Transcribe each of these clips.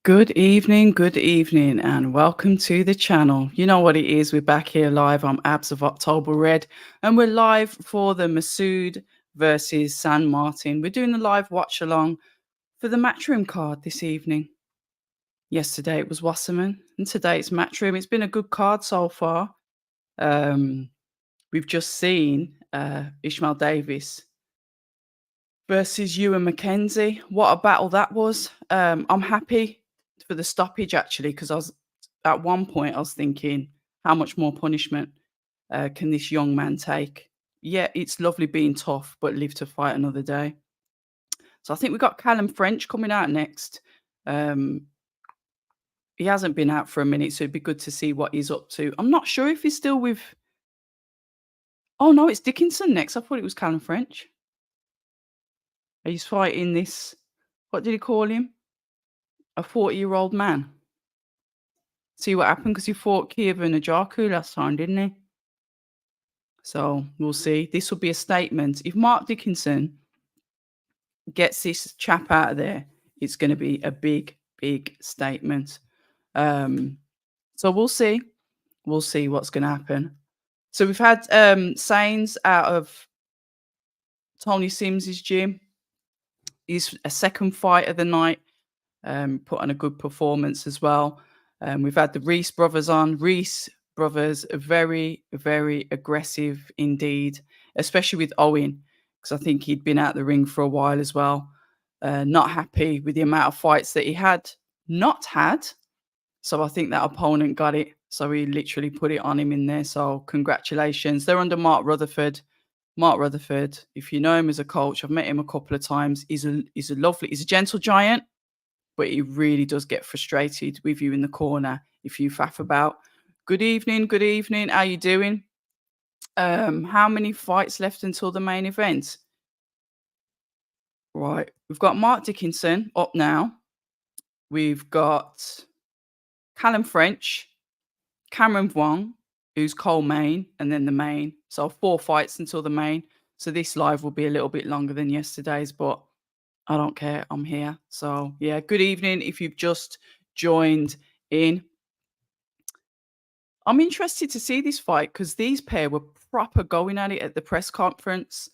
good evening, and welcome to the channel. You know what it is, we're back here live. I'm Abs of October Red, and we're live for the Masoud versus Sanmartin. We're doing the live watch along for the Matchroom card this evening. Yesterday it was Wasserman, and today it's Matchroom. It's been a good card so far. Um, we've just seen Ishmael Davis versus Ewan McKenzie. What a battle that was. I'm happy for the stoppage actually, because I was at one point I was thinking, how much more punishment can this young man take? Yeah, it's lovely being tough, but live to fight another day. So I think we've got Callum French coming out next. Um, he hasn't been out for a minute, so it'd be good to see what he's up to. I'm not sure if he's still with. Oh no, it's Dickinson next. I thought it was Callum French. He's fighting this. What did he call him? A 40-year-old man. See what happened, because he fought Kievan Ajaku last time, didn't he? So we'll see. This will be a statement. If Mark Dickinson gets this chap out of there, it's going to be a big, big statement. So we'll see. We'll see what's going to happen. So we've had Sains out of Tony Sims's gym. He's a second fight of the night. Put on a good performance as well. We've had the Reese brothers on. Reese brothers are very, very aggressive indeed, especially with Owen, because I think he'd been out the ring for a while as well. Not happy with the amount of fights that he had not had. So I think that opponent got it. So he literally put it on him in there. So congratulations. They're under Mark Rutherford. Mark Rutherford, if you know him as a coach, I've met him a couple of times. He's a gentle giant, but he really does get frustrated with you in the corner if you faff about. Good evening, good evening. How you doing? How many fights left until the main event? Right, we've got Mark Dickinson up now. We've got Callum French, Cameron Vong, who's co-main, and then the main. So 4 fights until the main. So this live will be a little bit longer than yesterday's, but I don't care. I'm here. So yeah, good evening if you've just joined in. I'm interested to see this fight because these pair were proper going at it at the press conference.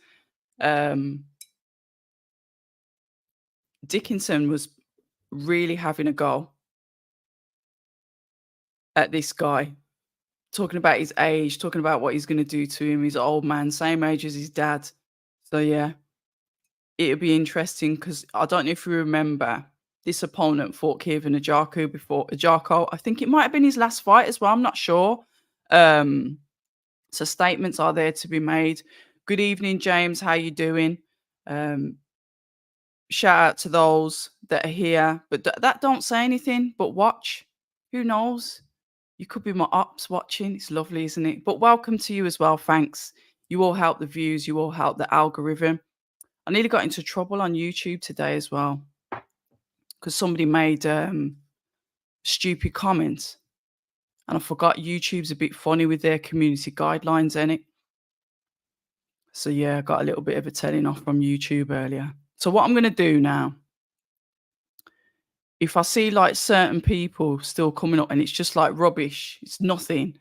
Dickinson was really having a go at this guy, talking about his age, talking about what he's going to do to him. He's an old man, same age as his dad. So yeah, it'll be interesting because I don't know if you remember, this opponent fought Kievan Ajaku before. Ajako, I think it might have been his last fight as well. I'm not sure. So statements are there to be made. Good evening, James. How you doing? Shout out to those that are here, but that don't say anything. But watch. Who knows? You could be my ops watching. It's lovely, isn't it? But welcome to you as well. Thanks. You all help the views. You all help the algorithm. I nearly got into trouble on YouTube today as well because somebody made stupid comments, and I forgot YouTube's a bit funny with their community guidelines in it. So yeah, I got a little bit of a telling off from YouTube earlier. So what I'm going to do now, if I see like certain people still coming up and it's just like rubbish, it's nothing,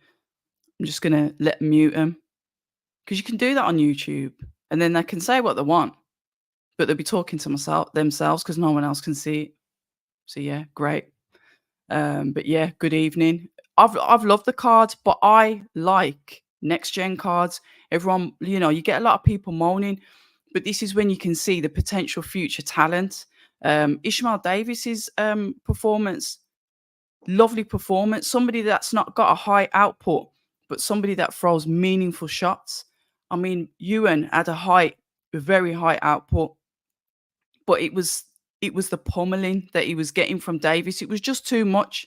I'm just going to mute them, because you can do that on YouTube and then they can say what they want, but they'll be talking to themselves because no one else can see it. So yeah, great. But yeah, good evening. I've loved the cards, but I like next gen cards. Everyone, you get a lot of people moaning, but this is when you can see the potential future talent. Ishmael Davis's performance, lovely performance. Somebody that's not got a high output, but somebody that throws meaningful shots. I mean, Ewan had a very high output, but it was the pummeling that he was getting from Davis. It was just too much.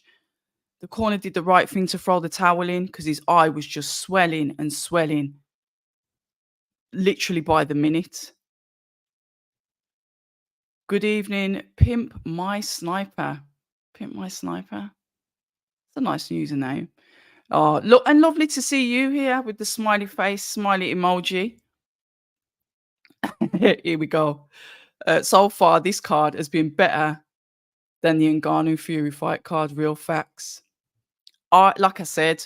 The corner did the right thing to throw the towel in because his eye was just swelling and swelling, literally by the minute. Good evening, Pimp My Sniper. Pimp My Sniper. It's a nice username. Oh, look, and lovely to see you here with the smiley face, smiley emoji. Here we go. So far, this card has been better than the Ngannou Fury fight card, real facts. Like I said,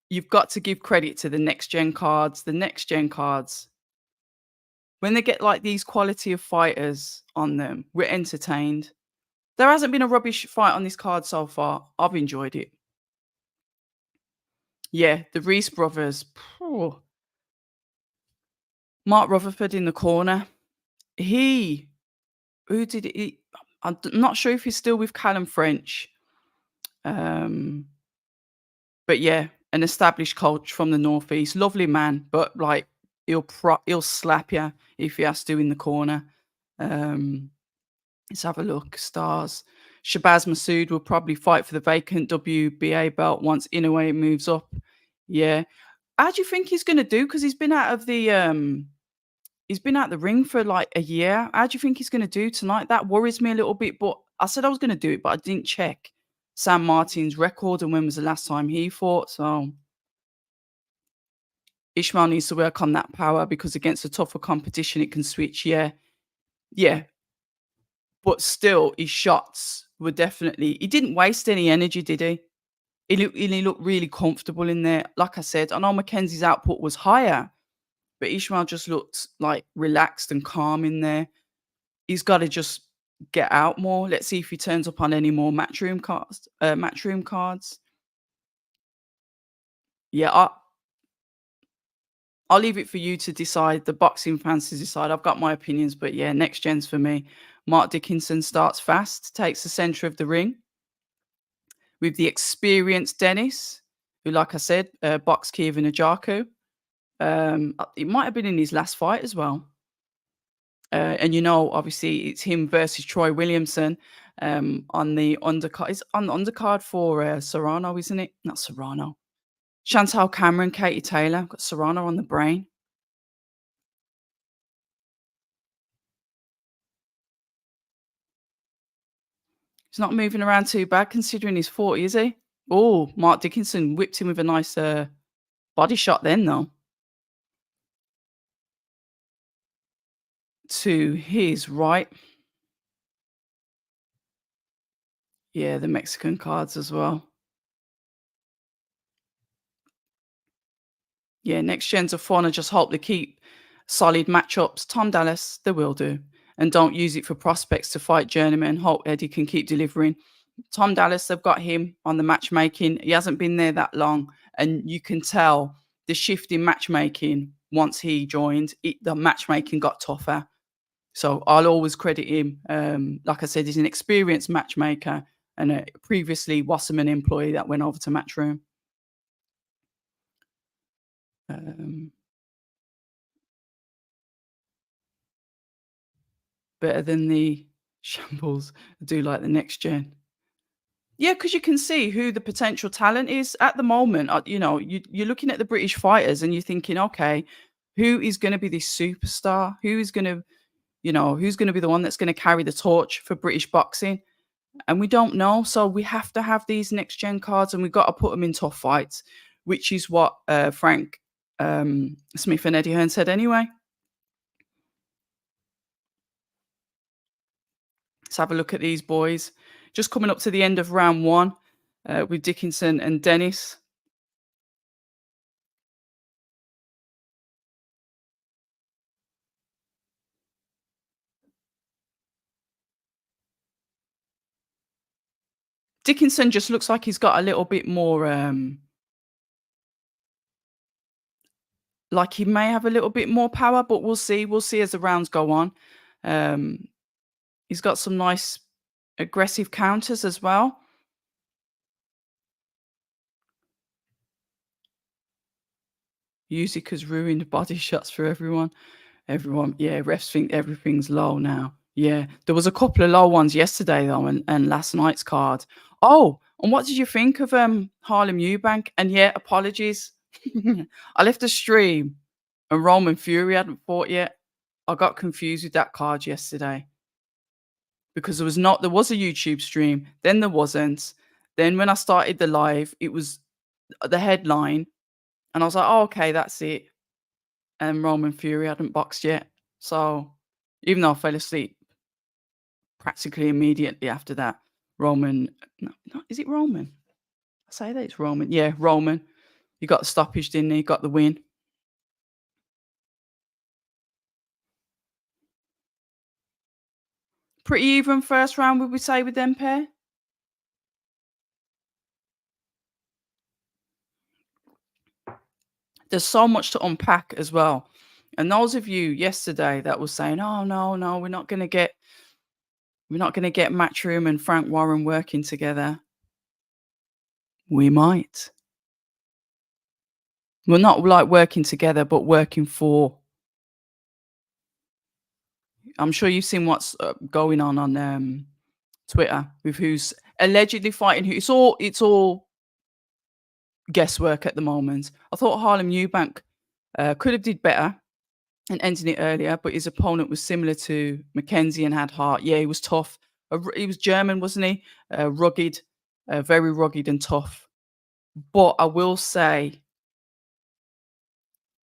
you've got to give credit to the next gen cards. The next gen cards, when they get like these quality of fighters on them, we're entertained. There hasn't been a rubbish fight on this card so far. I've enjoyed it. Yeah, the Reese brothers. Phew. Mark Rutherford in the corner. He, who did it? I'm not sure if he's still with Callum French. Um, but yeah, an established coach from the northeast, lovely man, but like he'll slap you if he has to in the corner. Um, let's have a look. Stars. Shabaz Masoud will probably fight for the vacant WBA belt once Inoue moves up. Yeah. How do you think he's gonna do? Because he's been out the ring for like a year. How do you think he's gonna do tonight? That worries me a little bit, but I said I was gonna do it, but I didn't check Sanmartin's record and when was the last time he fought. So Ishmael needs to work on that power because against a tougher competition, it can switch. Yeah, yeah, but still, his shots were definitely. He didn't waste any energy, did he? He looked really comfortable in there. Like I said, I know Mackenzie's output was higher, but Ishmael just looked like relaxed and calm in there. He's got to just get out more. Let's see if he turns up on any more matchroom cards. Matchroom cards. Yeah, I'll leave it for you to decide. The boxing fans to decide. I've got my opinions, but yeah, next gen's for me. Mark Dickinson starts fast, takes the center of the ring with the experienced Dennis, who, like I said, boxed Kievan Ajaku. It might have been in his last fight as well. And obviously, it's him versus Troy Williamson on the undercard. It's on the undercard for Serrano, isn't it? Not Serrano. Chantal Cameron, Katie Taylor. Got Serrano on the brain. He's not moving around too bad considering he's 40, is he? Oh, Mark Dickinson whipped him with a nice body shot then, though. To his right. Yeah, the Mexican cards as well. Yeah, next gens are fun. I just hope they keep solid matchups. Tom Dallas, they will do. And don't use it for prospects to fight journeyman. Hope Eddie can keep delivering. Tom Dallas, they've got him on the matchmaking. He hasn't been there that long. And you can tell the shift in matchmaking once he joined, the matchmaking got tougher. So I'll always credit him. Like I said, he's an experienced matchmaker and a previously Wasserman employee that went over to Matchroom. Um, better than the shambles. I do like the next gen. Yeah, because you can see who the potential talent is at the moment. You're looking at the British fighters and you're thinking, okay, who is going to be this superstar? Who's going to be the one that's going to carry the torch for British boxing? And we don't know. So we have to have these next gen cards and we've got to put them in tough fights, which is what Frank Smith and Eddie Hearn said anyway. Let's have a look at these boys. Just coming up to the end of round one with Dickinson and Dennis. Dickinson just looks like he's got a little bit more, like he may have a little bit more power, but we'll see. We'll see as the rounds go on. Um, he's got some nice aggressive counters as well. Music has ruined body shots for everyone. Yeah, refs think everything's low now. Yeah, there was a couple of low ones yesterday though, and last night's card. Oh, and what did you think of Harlem Eubank? And yeah, apologies. I left the stream and Roman Fury hadn't fought yet. I got confused with that card yesterday because there was a YouTube stream, then there wasn't. Then when I started the live, it was the headline, and I was like, oh, okay, that's it. And Roman Fury hadn't boxed yet. So even though I fell asleep practically immediately after that, Roman. No, is it Roman? I say that it's Roman. Yeah, Roman. He got the stoppage, didn't he? Got the win. Pretty even first round, would we say, with them pair? There's so much to unpack as well. And those of you yesterday that was saying, "Oh no, no, we're not gonna get Matchroom and Frank Warren working together." We might. We're not like working together, but working for. I'm sure you've seen what's going on Twitter with who's allegedly fighting who. It's all guesswork at the moment. I thought Harlem Eubank could have did better and ended it earlier, but his opponent was similar to Mackenzie and had heart. Yeah, he was tough. He was German, wasn't he? Rugged, very rugged and tough. But I will say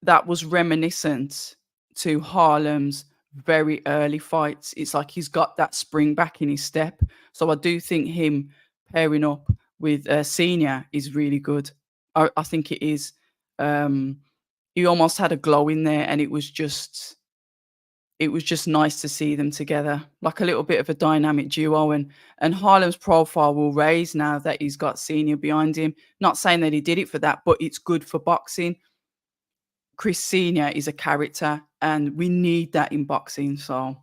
that was reminiscent to Harlem's very early fights. It's like he's got that spring back in his step. So I do think him pairing up with Senior is really good. I think it is. Um, he almost had a glow in there, and it was just nice to see them together, like a little bit of a dynamic duo. And Harlem's profile will raise now that he's got Senior behind him. Not saying that he did it for that, but it's good for boxing. Chris Senior is a character, and we need that in boxing. So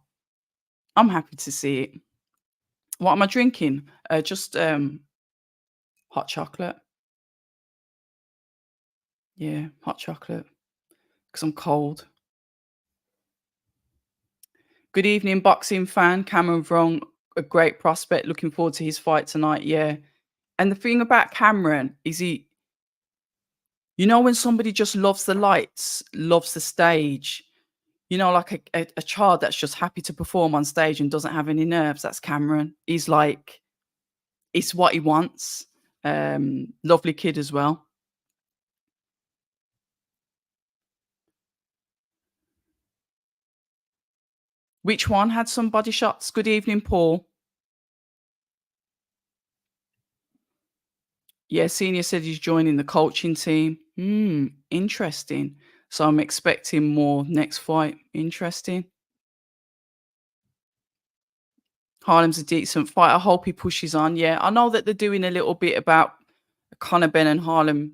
I'm happy to see it. What am I drinking? Just hot chocolate. Yeah, hot chocolate because I'm cold. Good evening, boxing fan. Cameron Vong, a great prospect. Looking forward to his fight tonight. Yeah. And the thing about Cameron is when somebody just loves the lights, loves the stage, like a child that's just happy to perform on stage and doesn't have any nerves, that's Cameron. He's like, it's what he wants. Lovely kid as well. Which one had some body shots? Good evening, Paul. Yeah, Senior said he's joining the coaching team. Interesting. So I'm expecting more next fight. Interesting. Harlem's a decent fight. I hope he pushes on. Yeah, I know that they're doing a little bit about Conor Ben and Harlem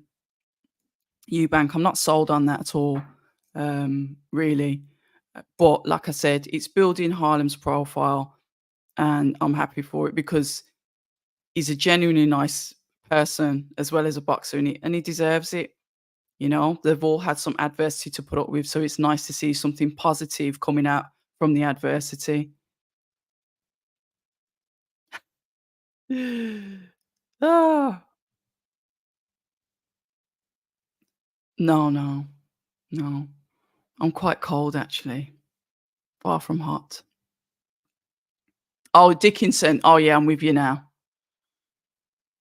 Eubank. I'm not sold on that at all, really. But like I said, it's building Harlem's profile, and I'm happy for it because he's a genuinely nice person as well as a boxer, and he deserves it. They've all had some adversity to put up with, so it's nice to see something positive coming out from the adversity. Ah, no, no, no. I'm quite cold actually. Far from hot. Oh, Dickinson. Oh yeah, I'm with you now.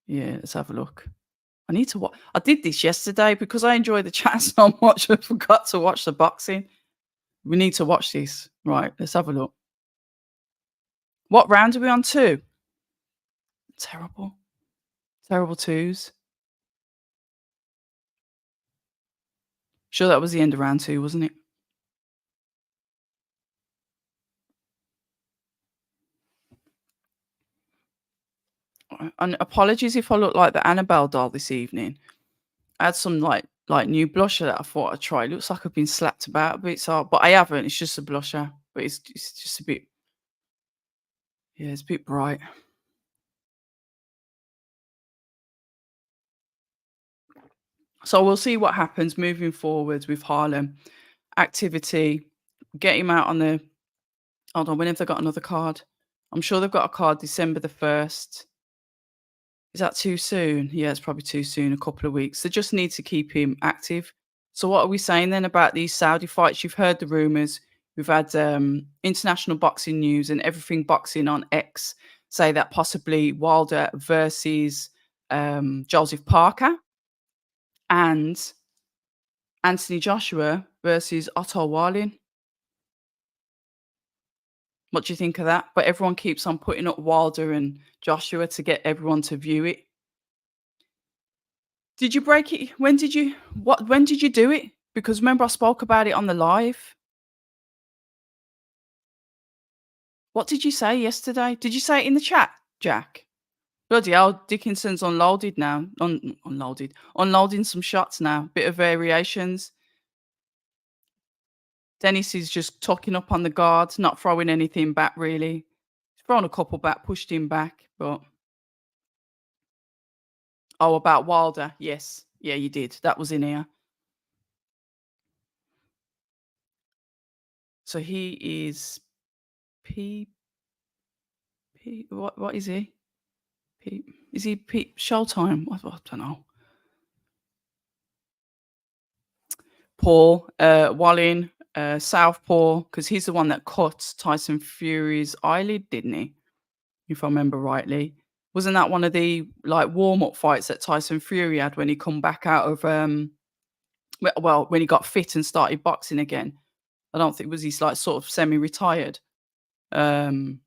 Yeah, let's have a look. I need to watch. I did this yesterday because I enjoy the chat so much. I forgot to watch the boxing. We need to watch this. Right, let's have a look. What round are we on? Two. Terrible. Terrible twos. Sure, that was the end of round two, wasn't it? And apologies if I look like the Annabelle doll this evening. I had some like new blusher that I thought I'd try. It looks like I've been slapped about a bit, so but I haven't. It's just a blusher, but it's just a bit. Yeah, it's a bit bright. So we'll see what happens moving forward with Harlem activity. Get him out on the. Hold on, when have they got another card? I'm sure they've got a card December 1st. Is that too soon? Yeah, it's probably too soon. A couple of weeks. They just need to keep him active. So what are we saying then about these Saudi fights? You've heard the rumors. We've had international boxing news and everything boxing on X say that possibly Wilder versus Joseph Parker and Anthony Joshua versus Otto Warlin. What do you think of that? But everyone keeps on putting up Wilder and Joshua to get everyone to view it. Did you break it? When did you do it? Because remember I spoke about it on the live. What did you say yesterday? Did you say it in the chat, Jack? Bloody hell, Dickinson's unloaded now. Unloaded. Unloading some shots now. Bit of variations. Dennis is just tucking up on the guards, not throwing anything back really. He's thrown a couple back, pushed him back, but oh, about Wilder. Yes. Yeah, you did. That was in here. So he is P P what is he? P is he P Showtime? I don't know. Paul, Wallin, Southpaw, because he's the one that cut Tyson Fury's eyelid, didn't he? If I remember rightly. Wasn't that one of the like warm-up fights that Tyson Fury had when he come back out of well, when he got fit and started boxing again? I don't think was he's like sort of semi-retired. Um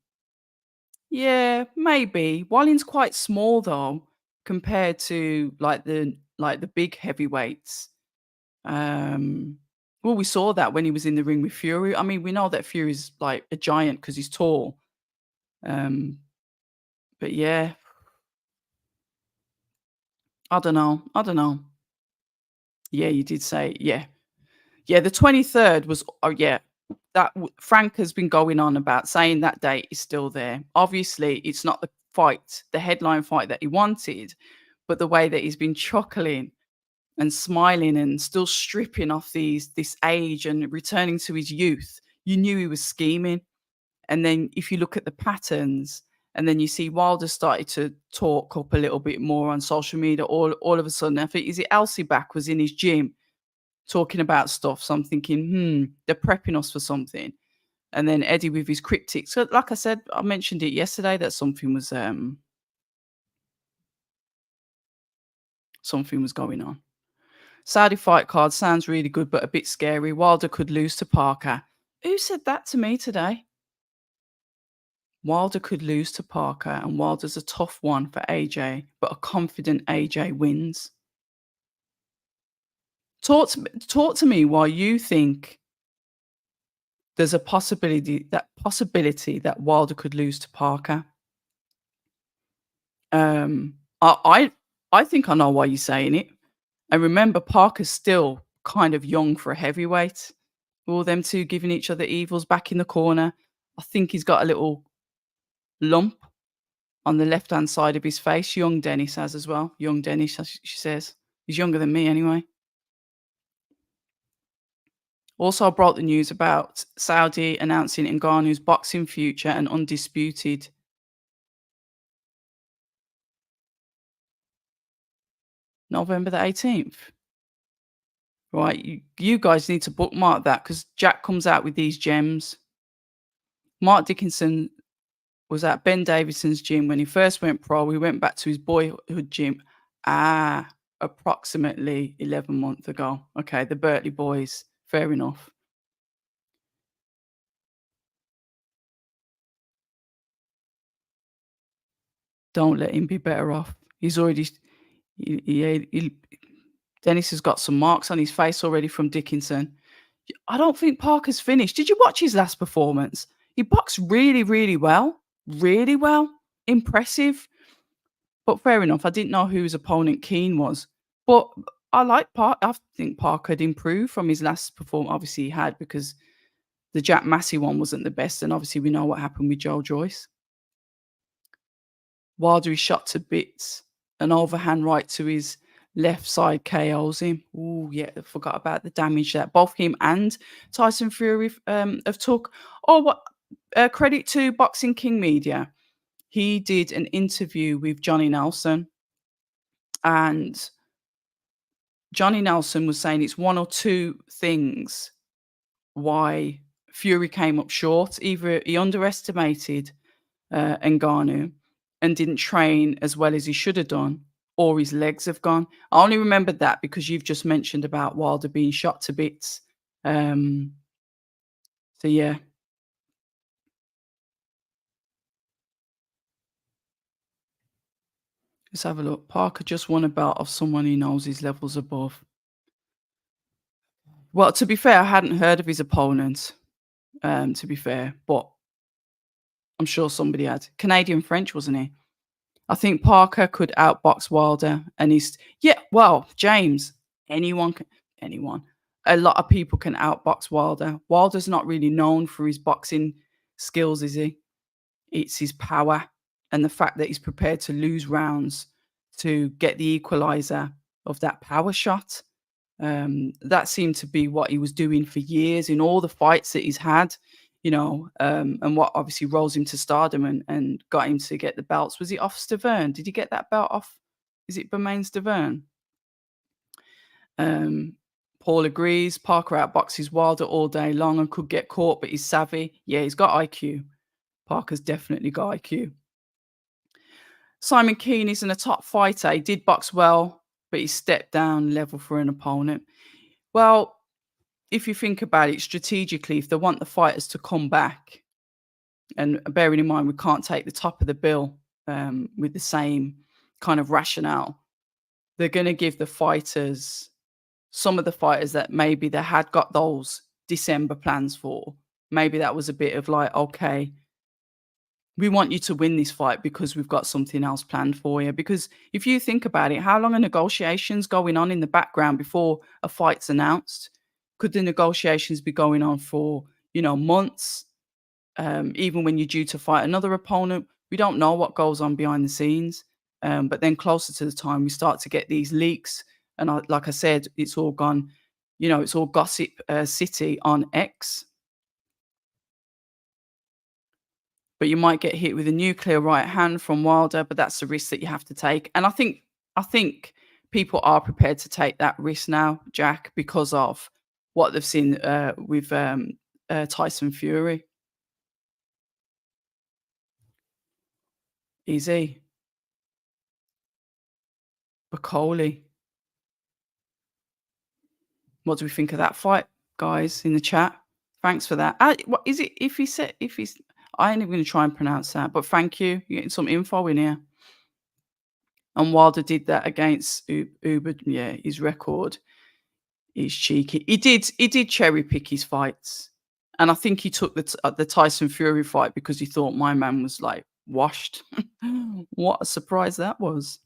yeah, maybe. Wallin's quite small though compared to like the big heavyweights. Um, well, we saw that when he was in the ring with Fury. I mean, we know that Fury's like a giant because he's tall. Um, but yeah, I don't know. I don't know. Yeah, you did say yeah. Yeah, the 23rd was oh yeah. Frank has been going on about saying that date is still there. Obviously, it's not the fight, the headline fight that he wanted, but the way that he's been chuckling and smiling and still stripping off this age and returning to his youth, you knew he was scheming. And then if you look at the patterns, and then you see Wilder started to talk up a little bit more on social media, all of a sudden, I think is it Elsie back was in his gym talking about stuff. So I'm thinking, they're prepping us for something. And then Eddie with his cryptic. So like I said, I mentioned it yesterday that something was going on. Saudi fight card sounds really good, but a bit scary. Wilder could lose to Parker. Who said that to me today? Wilder could lose to Parker, and Wilder's a tough one for AJ, but a confident AJ wins. Talk to me why you think there's a possibility that Wilder could lose to Parker. Um, I think I know why you're saying it. And remember, Parker's still kind of young for a heavyweight. All them two giving each other evils back in the corner. I think he's got a little lump on the left-hand side of his face. Young Dennis has as well. Young Dennis, as she says. He's younger than me anyway. Also, I brought the news about Saudi announcing Ngannou's boxing future and undisputed. November the 18th. Right, you guys need to bookmark that because Jack comes out with these gems. Mark Dickinson was at Ben Davidson's gym when he first went pro. He went back to his boyhood gym. Approximately 11 months ago. Okay, the Berkeley boys. Fair enough. Don't let him be better off. He's already Dennis has got some marks on his face already from Dickinson. I don't think Parker's finished. Did you watch his last performance? He boxed really, really well. Really well. Impressive. But fair enough. I didn't know who his opponent Keane was. But I like I think Parker had improved from his last performance. Obviously, he had because the Jack Massey one wasn't the best. And obviously, we know what happened with Joe Joyce. Wilder is shot to bits. An overhand right to his left side KOs him. Oh, yeah, I forgot about the damage that both him and Tyson Fury have took. Oh, what credit to Boxing King Media. He did an interview with Johnny Nelson, and Johnny Nelson was saying it's one or two things why Fury came up short. Either he underestimated Ngannou and didn't train as well as he should have done, or his legs have gone. I only remembered that because you've just mentioned about Wilder being shot to bits. So yeah, Let's have a look. Parker just won a belt of someone he knows his levels above. Well, to be fair, I hadn't heard of his opponent, to be fair, but I'm sure somebody had. Canadian French, wasn't he? I think Parker could outbox Wilder, and he's yeah. Well, James, anyone can, anyone. A lot of people can outbox Wilder. Wilder's not really known for his boxing skills, is he? It's his power and the fact that he's prepared to lose rounds to get the equalizer of that power shot. That seemed to be what he was doing for years in all the fights that he's had, and what obviously rose him to stardom and got him to get the belts. Was he off Stavern? Did he get that belt off? Is it Bermain Stavern? Um, Paul agrees. Parker outboxes Wilder all day long and could get caught, but he's savvy. Yeah, he's got IQ. Parker's definitely got IQ. Simon Keane isn't a top fighter. He did box well, but he stepped down level for an opponent. Well, if you think about it strategically, if they want the fighters to come back, and bearing in mind we can't take the top of the bill with the same kind of rationale, they're going to give the fighters, some of the fighters that maybe they had got those December plans for, maybe that was a bit of like, okay, we want you to win this fight because we've got something else planned for you. Because if you think about it, how long are negotiations going on in the background before a fight's announced? Could the negotiations be going on for, months? Even when you're due to fight another opponent, we don't know what goes on behind the scenes. But then closer to the time, we start to get these leaks. And like I said, it's all gone, it's all gossip city on X. But you might get hit with a nuclear right hand from Wilder, but that's the risk that you have to take. And I think people are prepared to take that risk now, Jack, because of what they've seen with Tyson Fury. Easy. Bacoli. What do we think of that fight, guys, in the chat? Thanks for that. What is it? If he's, I ain't even going to try and pronounce that, but thank you. You're getting some info in here. And Wilder did that against Uber. Yeah, his record is cheeky. He did cherry pick his fights, and I think he took the Tyson Fury fight because he thought my man was like washed. What a surprise that was!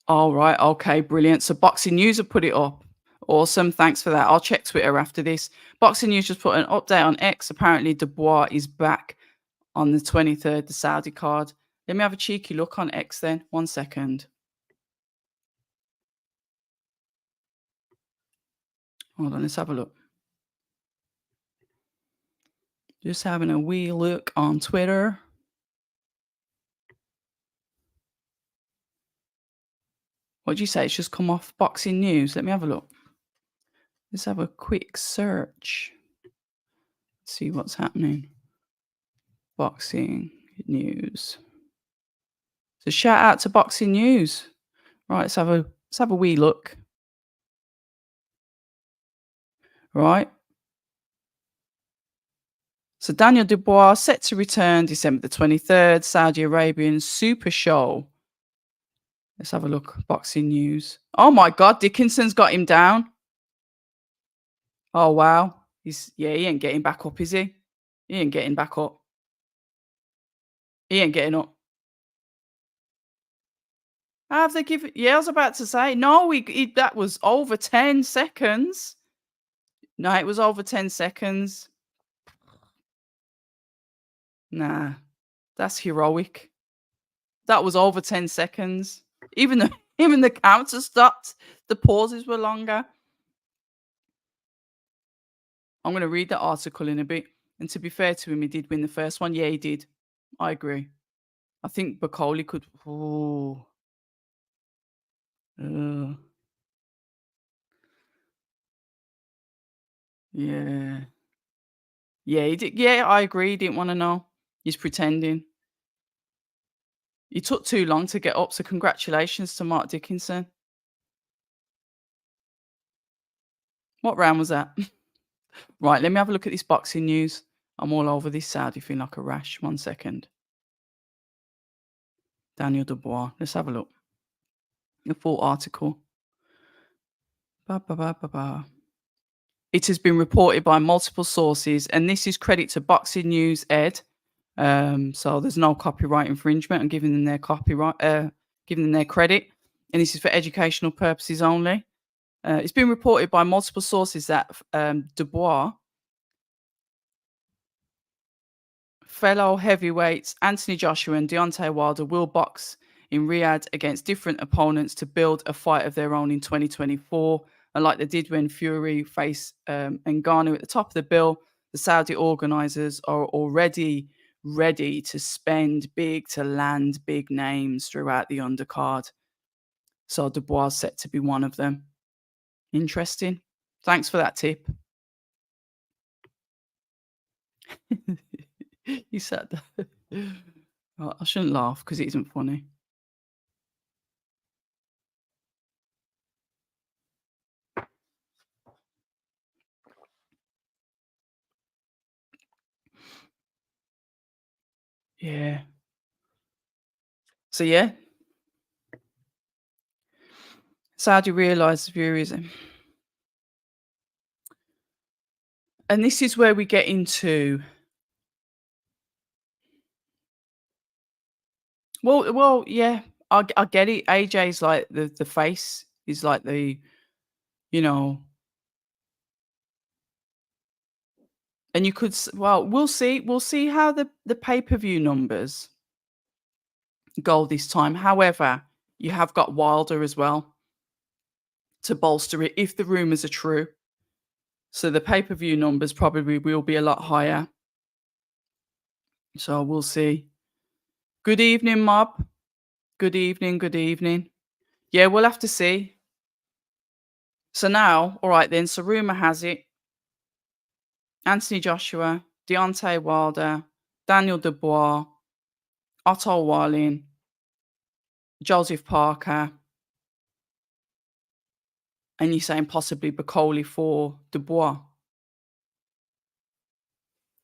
All right, okay, brilliant. So Boxing News have put it up. Awesome, thanks for that. I'll check Twitter after this. Boxing News just put an update on X. Apparently, Dubois is back on the 23rd, the Saudi card. Let me have a cheeky look on X then. 1 second. Hold on, let's have a look. Just having a wee look on Twitter. What'd you say? It's just come off Boxing News. Let me have a look. Let's have a quick search. See what's happening. Boxing News. So shout out to Boxing News. Right, let's have a wee look. Right. So Daniel Dubois set to return December the 23rd, Saudi Arabian Super Show. Let's have a look. Boxing News. Oh my God, Dickinson's got him down. Oh wow. He ain't getting back up, is he? He ain't getting back up. He ain't getting up. Have they given? Yeah, I was about to say no. That was over 10 seconds. No, it was over 10 seconds. Nah, that's heroic. That was over 10 seconds. Even the counter stopped. The pauses were longer. I'm going to read the article in a bit. And to be fair to him, he did win the first one. Yeah, he did. I agree. I think Bacoli could. Oh. Yeah. Yeah, he did. Yeah, I agree. He didn't want to know. He's pretending. He took too long to get up. So congratulations to Mark Dickinson. What round was that? Right, let me have a look at this Boxing News. I'm all over this Saudi thing like a rash. 1 second. Daniel Dubois. Let's have a look. The full article. Ba, ba, ba, ba, ba. It has been reported by multiple sources, and this is credit to Boxing News Ed. So there's no copyright infringement. I'm giving them their copyright, giving them their credit, and this is for educational purposes only. It's been reported by multiple sources that Dubois, fellow heavyweights Anthony Joshua and Deontay Wilder will box in Riyadh against different opponents to build a fight of their own in 2024. And like they did when Fury faced Ngannou at the top of the bill, the Saudi organizers are already ready to spend big to land big names throughout the undercard. So Dubois is set to be one of them. Interesting. Thanks for that tip. You said that. Oh, I shouldn't laugh because it isn't funny. Yeah. So yeah, Saudi realised Fury's, and this is where we get into. Well, yeah, I get it. AJ's like the face. Is like the, you know, and you could well, we'll see how the pay-per-view numbers go this time. However, you have got Wilder as well to bolster it if the rumors are true. So the pay-per-view numbers probably will be a lot higher. So we'll see. Good evening, mob. Good evening. Good evening. Yeah, we'll have to see. So now, all right then. So rumor has it, Anthony Joshua, Deontay Wilder, Daniel Dubois, Otto Warlin, Joseph Parker, and you're saying possibly Bacoli for Dubois.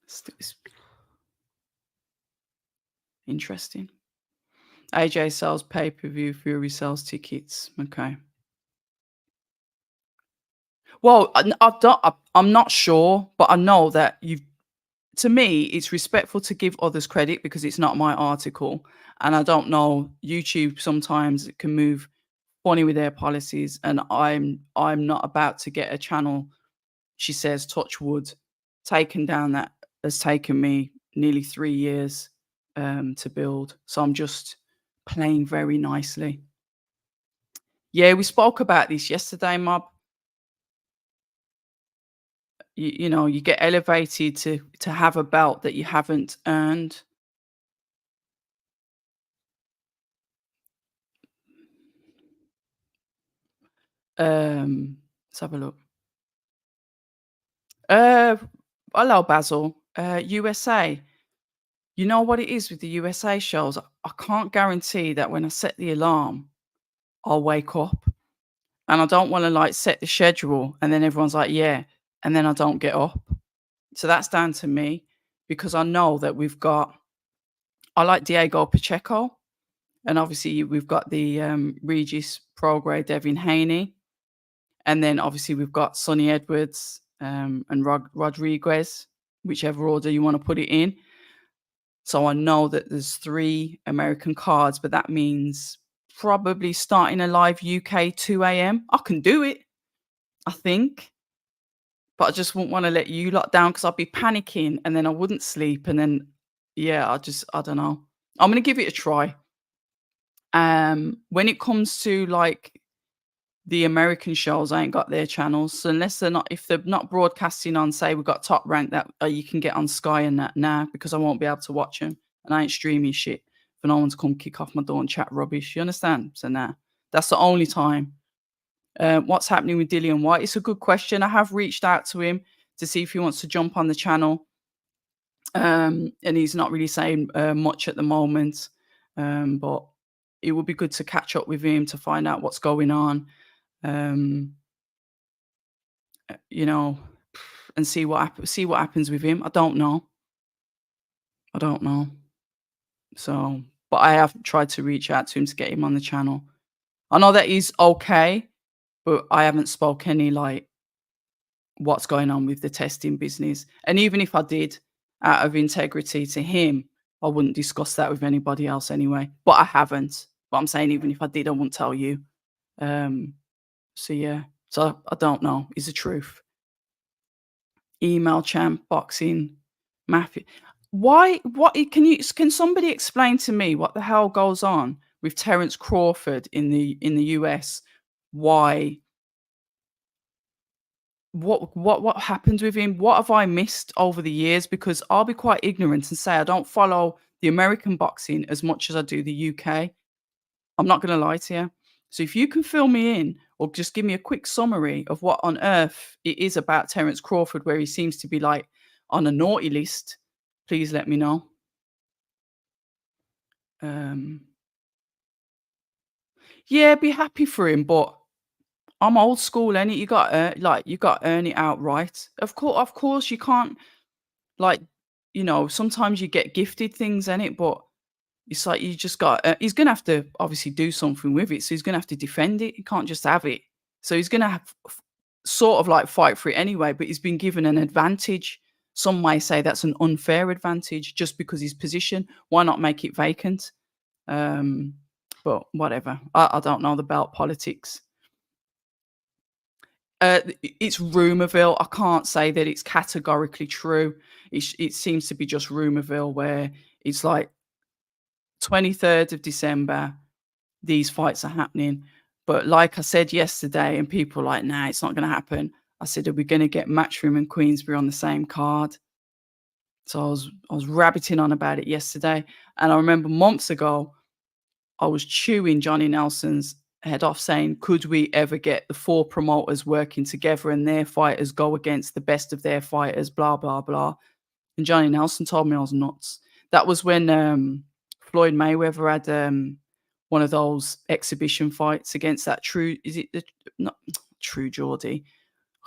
It's interesting. AJ sells pay-per-view, Fury sells tickets. Okay. Well, I'm not sure, but I know that you've. To me, it's respectful to give others credit because it's not my article, and I don't know. YouTube sometimes it can move funny with their policies, and I'm not about to get a channel. She says, touch wood, taken down that has taken me nearly 3 years to build. So I'm just playing very nicely. Yeah, we spoke about this yesterday, Mob. You know, you get elevated to have a belt that you haven't earned. Let's have a look. Uh, Hello, Basil. USA. You know what it is with the USA shows? I can't guarantee that when I set the alarm, I'll wake up. And I don't want to like set the schedule and then everyone's like, yeah. And then I don't get up. So that's down to me because I know that I like Diego Pacheco. And obviously we've got the Regis Prograis, Devin Haney. And then obviously we've got Sonny Edwards and Rodriguez, whichever order you want to put it in. So I know that there's 3 American cards, but that means probably starting a live UK 2 a.m. I can do it, I think. But I just wouldn't want to let you lot down because I'd be panicking and then I wouldn't sleep. And then, yeah, I don't know. I'm going to give it a try. When it comes to like the American shows, I ain't got their channels. So unless if they're not broadcasting on, say, we've got Top Rank that you can get on Sky and that, nah, because I won't be able to watch them. And I ain't streaming shit for no one to come kick off my door and chat rubbish. You understand? So nah, that's the only time. What's happening with Dillian White? It's a good question. I have reached out to him to see if he wants to jump on the channel. And he's not really saying much at the moment. But it would be good to catch up with him to find out what's going on. You know, and see what happens with him. I don't know. So but I have tried to reach out to him to get him on the channel. I know that he's okay, but I haven't spoke any, like, what's going on with the testing business. And even if I did, out of integrity to him, I wouldn't discuss that with anybody else anyway. But I haven't. But I'm saying even if I did, I wouldn't tell you. Um, so yeah. So I don't know. Is the truth. Email champ, boxing, mafia. Why? Can somebody explain to me what the hell goes on with Terence Crawford in the US? Why what happened with him? What have I missed over the years? Because I'll be quite ignorant and say I don't follow the American boxing as much as I do the UK. I'm not going to lie to you. So if you can fill me in or just give me a quick summary of what on earth it is about Terence Crawford, where he seems to be like on a naughty list, please let me know. Um, yeah, be happy for him, but I'm old school, and you got you got to earn it outright. Of course, you can't. Like, sometimes you get gifted things in it, but it's like you just got he's gonna have to obviously do something with it, so he's gonna have to defend it. He can't just have it. So he's gonna have sort of like fight for it anyway, but he's been given an advantage. Some may say that's an unfair advantage just because his position. Why not make it vacant? Um, but whatever. I don't know the belt politics. It's Rumorville. I can't say that it's categorically true. It seems to be just Rumorville, where it's like 23rd of December, these fights are happening. But like I said yesterday, and people are like, "Nah, it's not gonna happen." I said, "Are we gonna get Matchroom and Queensbury on the same card?" So I was rabbiting on about it yesterday, and I remember months ago I was chewing Johnny Nelson's head off saying, "Could we ever get the 4 promoters working together and their fighters go against the best of their fighters, blah, blah, blah." And Johnny Nelson told me I was nuts. That was when, Floyd Mayweather had, one of those exhibition fights against that True is it the not True Geordie?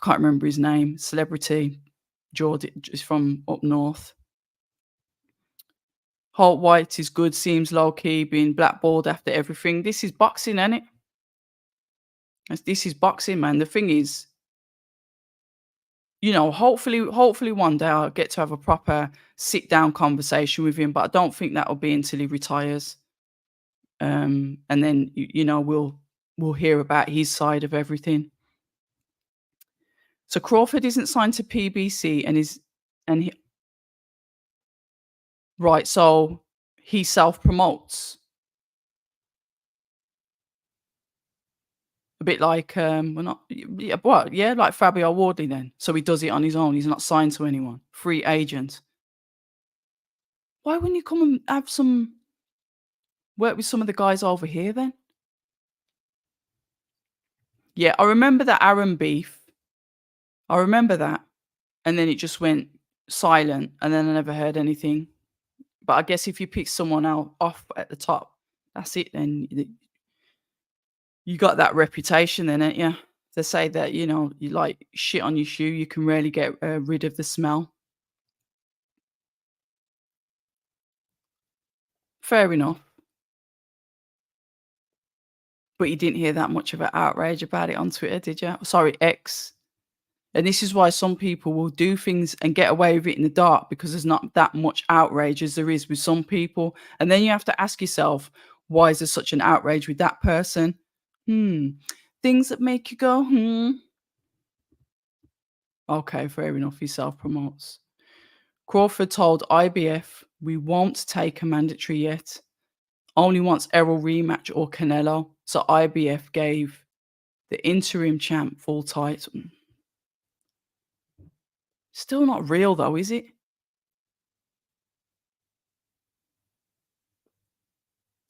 I can't remember his name. Celebrity Geordie is from up north. Holt White is good, seems low key, being blackballed after everything. This is boxing, ain't it? This is boxing, man. The thing is, hopefully one day I'll get to have a proper sit down conversation with him, but I don't think that'll be until he retires. And then we'll hear about his side of everything. So Crawford isn't signed to PBC and he right, so he self promotes. A bit like well not yeah, well, yeah, like Fabio Wardley then. So he does it on his own. He's not signed to anyone. Free agent. Why wouldn't you come and have some work with some of the guys over here then? Yeah, I remember that Aaron beef. I remember that. And then it just went silent and then I never heard anything. But I guess if you pick someone out off at the top, that's it then. You got that reputation then, ain't you? They say that, you like shit on your shoe, you can rarely get rid of the smell. Fair enough. But you didn't hear that much of an outrage about it on Twitter, did you? Sorry, X. And this is why some people will do things and get away with it in the dark because there's not that much outrage as there is with some people. And then you have to ask yourself, why is there such an outrage with that person? Hmm. Things that make you go, hmm. Okay, fair enough. He self promotes. Crawford told IBF, "We won't take a mandatory yet. Only wants Errol rematch or Canelo." So IBF gave the interim champ full title. Still not real though, is it?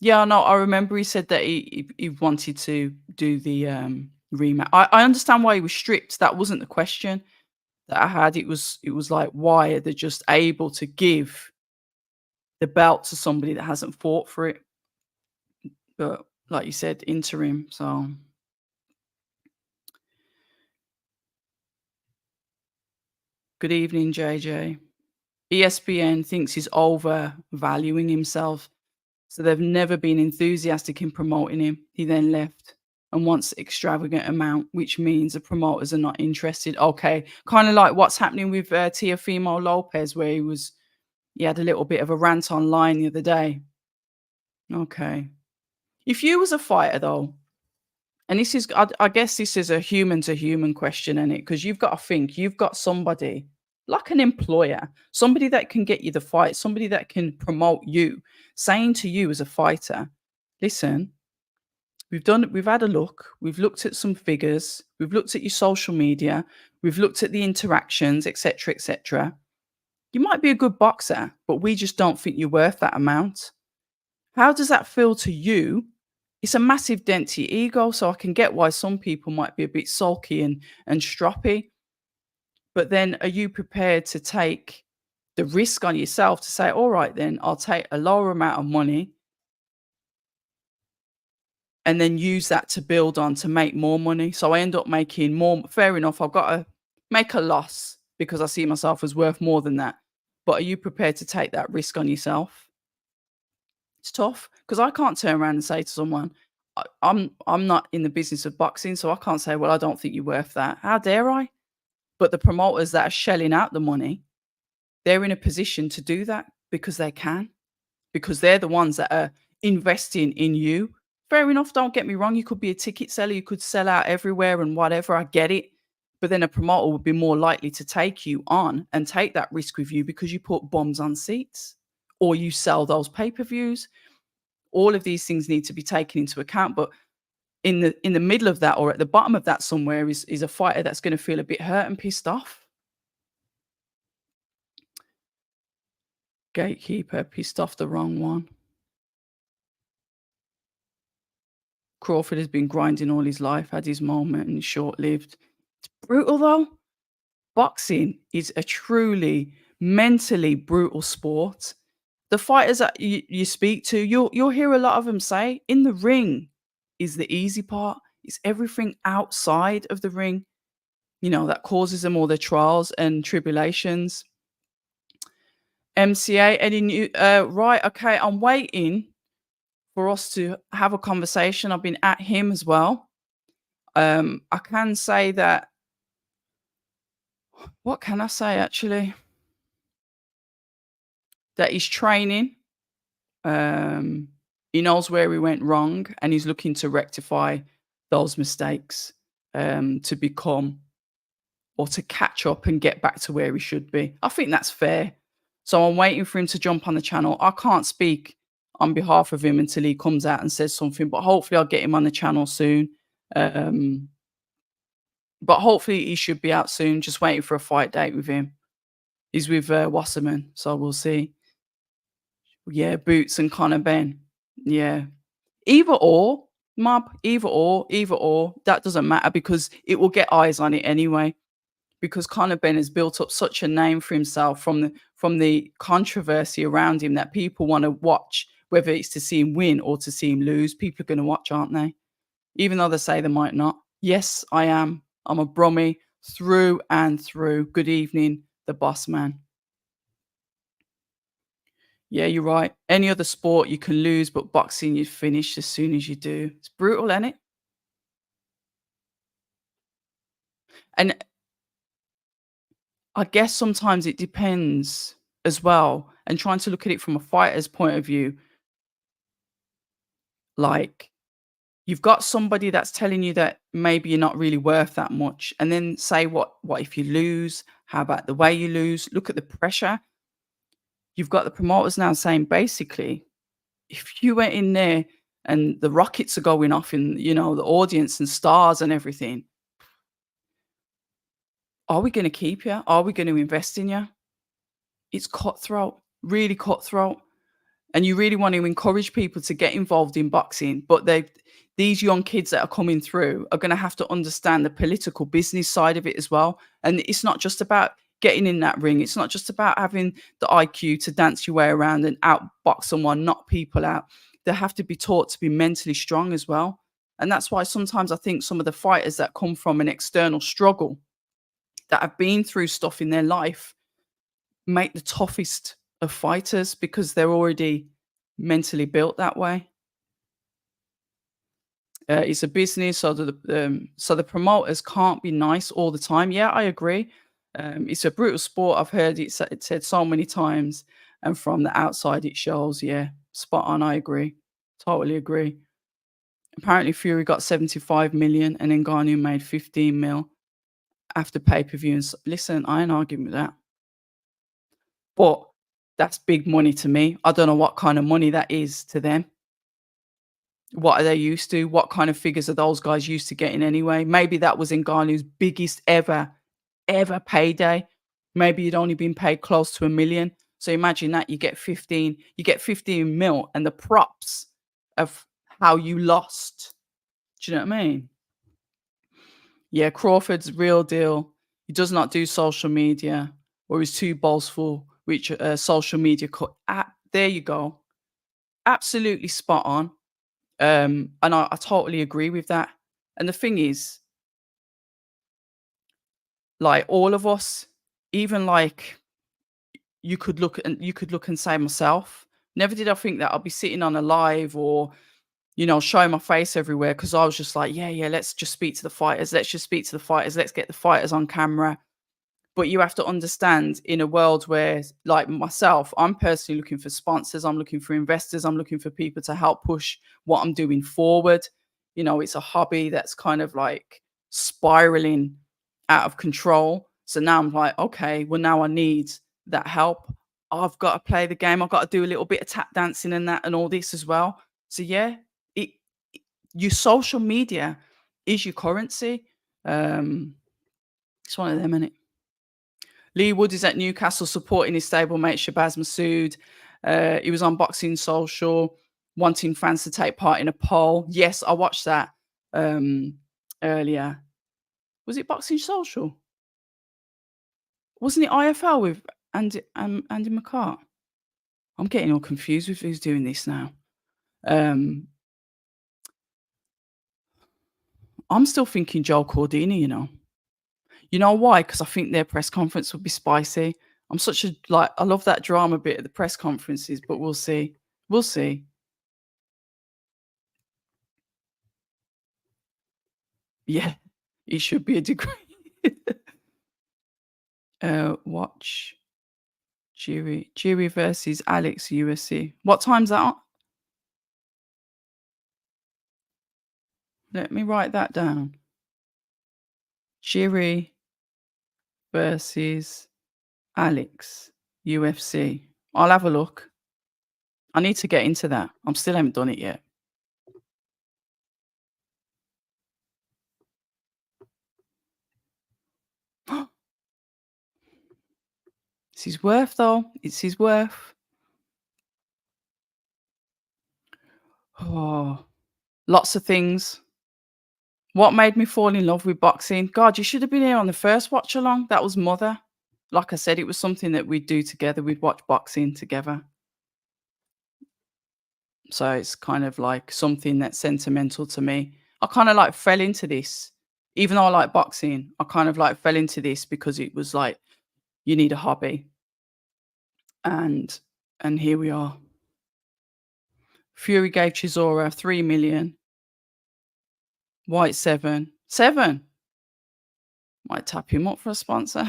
Yeah, no, I remember he said that he wanted to do the rematch. I understand why he was stripped. That wasn't the question that I had. It was like, why are they just able to give the belt to somebody that hasn't fought for it? But like you said, interim. So good evening, JJ. ESPN thinks he's overvaluing himself. So they've never been enthusiastic in promoting him. He then left and wants extravagant amount, which means the promoters are not interested. Okay, kind of like what's happening with Teofimo Lopez, where he had a little bit of a rant online the other day. Okay, if you was a fighter though, and this is, I guess this is a human to human question, in it, because you've got to think you've got somebody like an employer, somebody that can get you the fight, somebody that can promote you, saying to you as a fighter, listen, we've had a look, we've looked at some figures, we've looked at your social media, we've looked at the interactions, etc., etc. You might be a good boxer, but we just don't think you're worth that amount. How does that feel to you? It's a massive dent to your ego, so I can get why some people might be a bit sulky and stroppy. But then are you prepared to take the risk on yourself to say, all right, then I'll take a lower amount of money and then use that to build on to make more money. So I end up making more. Fair enough. I've got to make a loss because I see myself as worth more than that. But are you prepared to take that risk on yourself? It's tough because I can't turn around and say to someone, I'm not in the business of boxing, so I can't say, well, I don't think you're worth that. How dare I? But the promoters that are shelling out the money, they're in a position to do that because they can, because they're the ones that are investing in you. Fair enough, don't get me wrong, you could be a ticket seller, you could sell out everywhere and whatever, I get it. But then a promoter would be more likely to take you on and take that risk with you because you put bombs on seats or you sell those pay-per-views. All of these things need to be taken into account. But in the middle of that or at the bottom of that somewhere is a fighter that's going to feel a bit hurt and pissed off. Gatekeeper pissed off the wrong one. Crawford has been grinding all his life, had his moment and short-lived. It's brutal though. Boxing is a truly mentally brutal sport. The fighters that you speak to, you'll hear a lot of them say, in the ring is the easy part. It's everything outside of the ring, that causes them all their trials and tribulations. MCA, Eddie New, right, okay, I'm waiting for us to have a conversation. I've been at him as well. I can say that, what can I say actually? That he's training. Um, he knows where he went wrong and he's looking to rectify those mistakes to become or to catch up and get back to where he should be. I think that's fair. So I'm waiting for him to jump on the channel. I can't speak on behalf of him until he comes out and says something, but hopefully I'll get him on the channel soon. But hopefully he should be out soon. Just waiting for a fight date with him. He's with Wasserman, so we'll see. Yeah, Boots and Conor Ben. Yeah. Either or, Mob, either or, either or. That doesn't matter because it will get eyes on it anyway. Because Conor Ben has built up such a name for himself from the controversy around him that people want to watch, whether it's to see him win or to see him lose. People are going to watch, aren't they? Even though they say they might not. Yes, I am. I'm a Brummie through and through. Good evening, the boss man. Yeah, you're right. Any other sport you can lose, but boxing you finish as soon as you do. It's brutal, isn't it? And I guess sometimes it depends as well. And trying to look at it from a fighter's point of view, like you've got somebody that's telling you that maybe you're not really worth that much. And then say, what if you lose? How about the way you lose? Look at the pressure. You've got the promoters now saying basically, if you went in there and the rockets are going off in, the audience and stars and everything, are we going to keep you? Are we going to invest in you? It's cutthroat, really cutthroat. And you really want to encourage people to get involved in boxing, but these young kids that are coming through are going to have to understand the political business side of it as well. And it's not just about getting in that ring. It's not just about having the IQ to dance your way around and outbox someone, knock people out. They have to be taught to be mentally strong as well. And that's why sometimes I think some of the fighters that come from an external struggle, that have been through stuff in their life, make the toughest of fighters because they're already mentally built that way. It's a business, so the promoters can't be nice all the time. Yeah, I agree. It's a brutal sport. I've heard it said so many times, and from the outside, it shows. Yeah, spot on. I agree. Totally agree. Apparently, Fury got 75 million, and Ngannou made 15 mil after pay per view. Listen, I ain't arguing with that, but that's big money to me. I don't know what kind of money that is to them. What are they used to? What kind of figures are those guys used to getting anyway? Maybe that was Ngannou's biggest ever payday. Maybe you'd only been paid close to 1 million. So imagine that you get 15 mil and the props of how you lost. Do you know what I mean? Yeah, Crawford's real deal. He does not do social media or he's too boastful, which social media cut. There you go. Absolutely spot on. And I totally agree with that. And the thing is, like all of us, even like you could look and say myself, never did I think that I'd be sitting on a live or showing my face everywhere because I was just like, yeah, yeah, let's just speak to the fighters. Let's just speak to the fighters. Let's get the fighters on camera. But you have to understand in a world where, like myself, I'm personally looking for sponsors, I'm looking for investors, I'm looking for people to help push what I'm doing forward. It's a hobby that's kind of like spiraling out of control. So now I'm like, okay, well, now I need that help. I've got to play the game. I've got to do a little bit of tap dancing and that and all this as well. So yeah, it, your social media is your currency. Um, it's one of them, innit? Lee Wood is at Newcastle supporting his stablemate Shabaz Masoud. He was on Boxing Social, wanting fans to take part in a poll. Yes, I watched that earlier. Was it Boxing Social? Wasn't it IFL with Andy McCart? I'm getting all confused with who's doing this now. Um, I'm still thinking Joel Cordini, you know. You know why? Because I think their press conference would be spicy. I'm such a I love that drama bit at the press conferences, but we'll see. We'll see. Yeah, it should be a degree. Watch Jiri versus Alex USC. What time's that on? Let me write that down. Jiri versus Alex UFC. I'll have a look. I need to get into that. I'm still haven't done it yet. It's his worth, though. It's his worth. Oh, lots of things. What made me fall in love with boxing? God, you should have been here on the first watch along. That was Mother. Like I said, it was something that we'd do together. We'd watch boxing together. So it's kind of like something that's sentimental to me. I kind of like fell into this. Even though I like boxing, I kind of like fell into this because it was like you need a hobby. And here we are. Fury gave Chisora 3 million. White 7. 7. Might tap him up for a sponsor.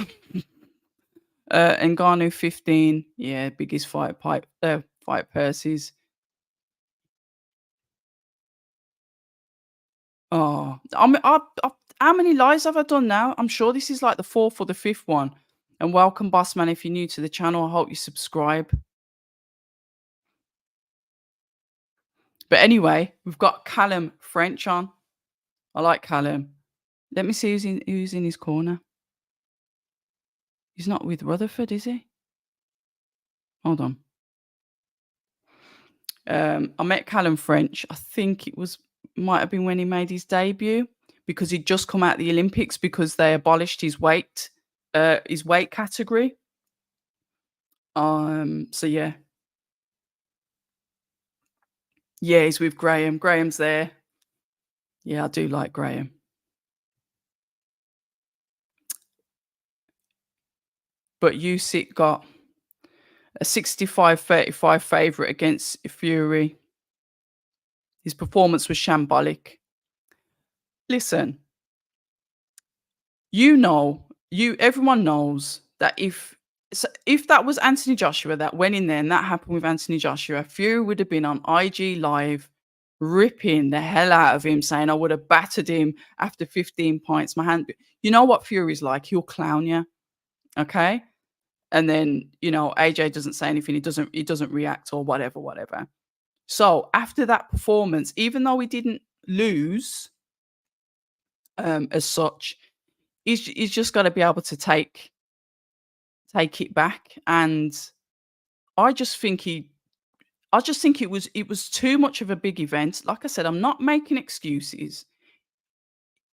Ngannou 15. Yeah, biggest fight purses. Oh, how many lives have I done now? I'm sure this is like the fourth or the fifth one. And welcome, boss man. If you're new to the channel, I hope you subscribe. But anyway, we've got Callum French on. I like Callum. Let me see who's in his corner. He's not with Rutherford, is he? Hold on. I met Callum French. I think might have been when he made his debut because he'd just come out of the Olympics because they abolished his weight category. So yeah. Yeah, he's with Graham. Graham's there. Yeah, I do like Graham. But Usyk got a 65-35 favourite against Fury. His performance was shambolic. Listen, everyone knows that if that was Anthony Joshua that went in there and that happened with Anthony Joshua, Fury would have been on IG Live ripping the hell out of him, saying, "I would have battered him after 15 points. My hand." You know what Fury's like? He'll clown you, okay? And then, AJ doesn't say anything. He doesn't react or whatever, whatever. So after that performance, even though he didn't lose, as such, he's just got to be able to take it back. And I just think he, I just think it was too much of a big event. Like I said, I'm not making excuses.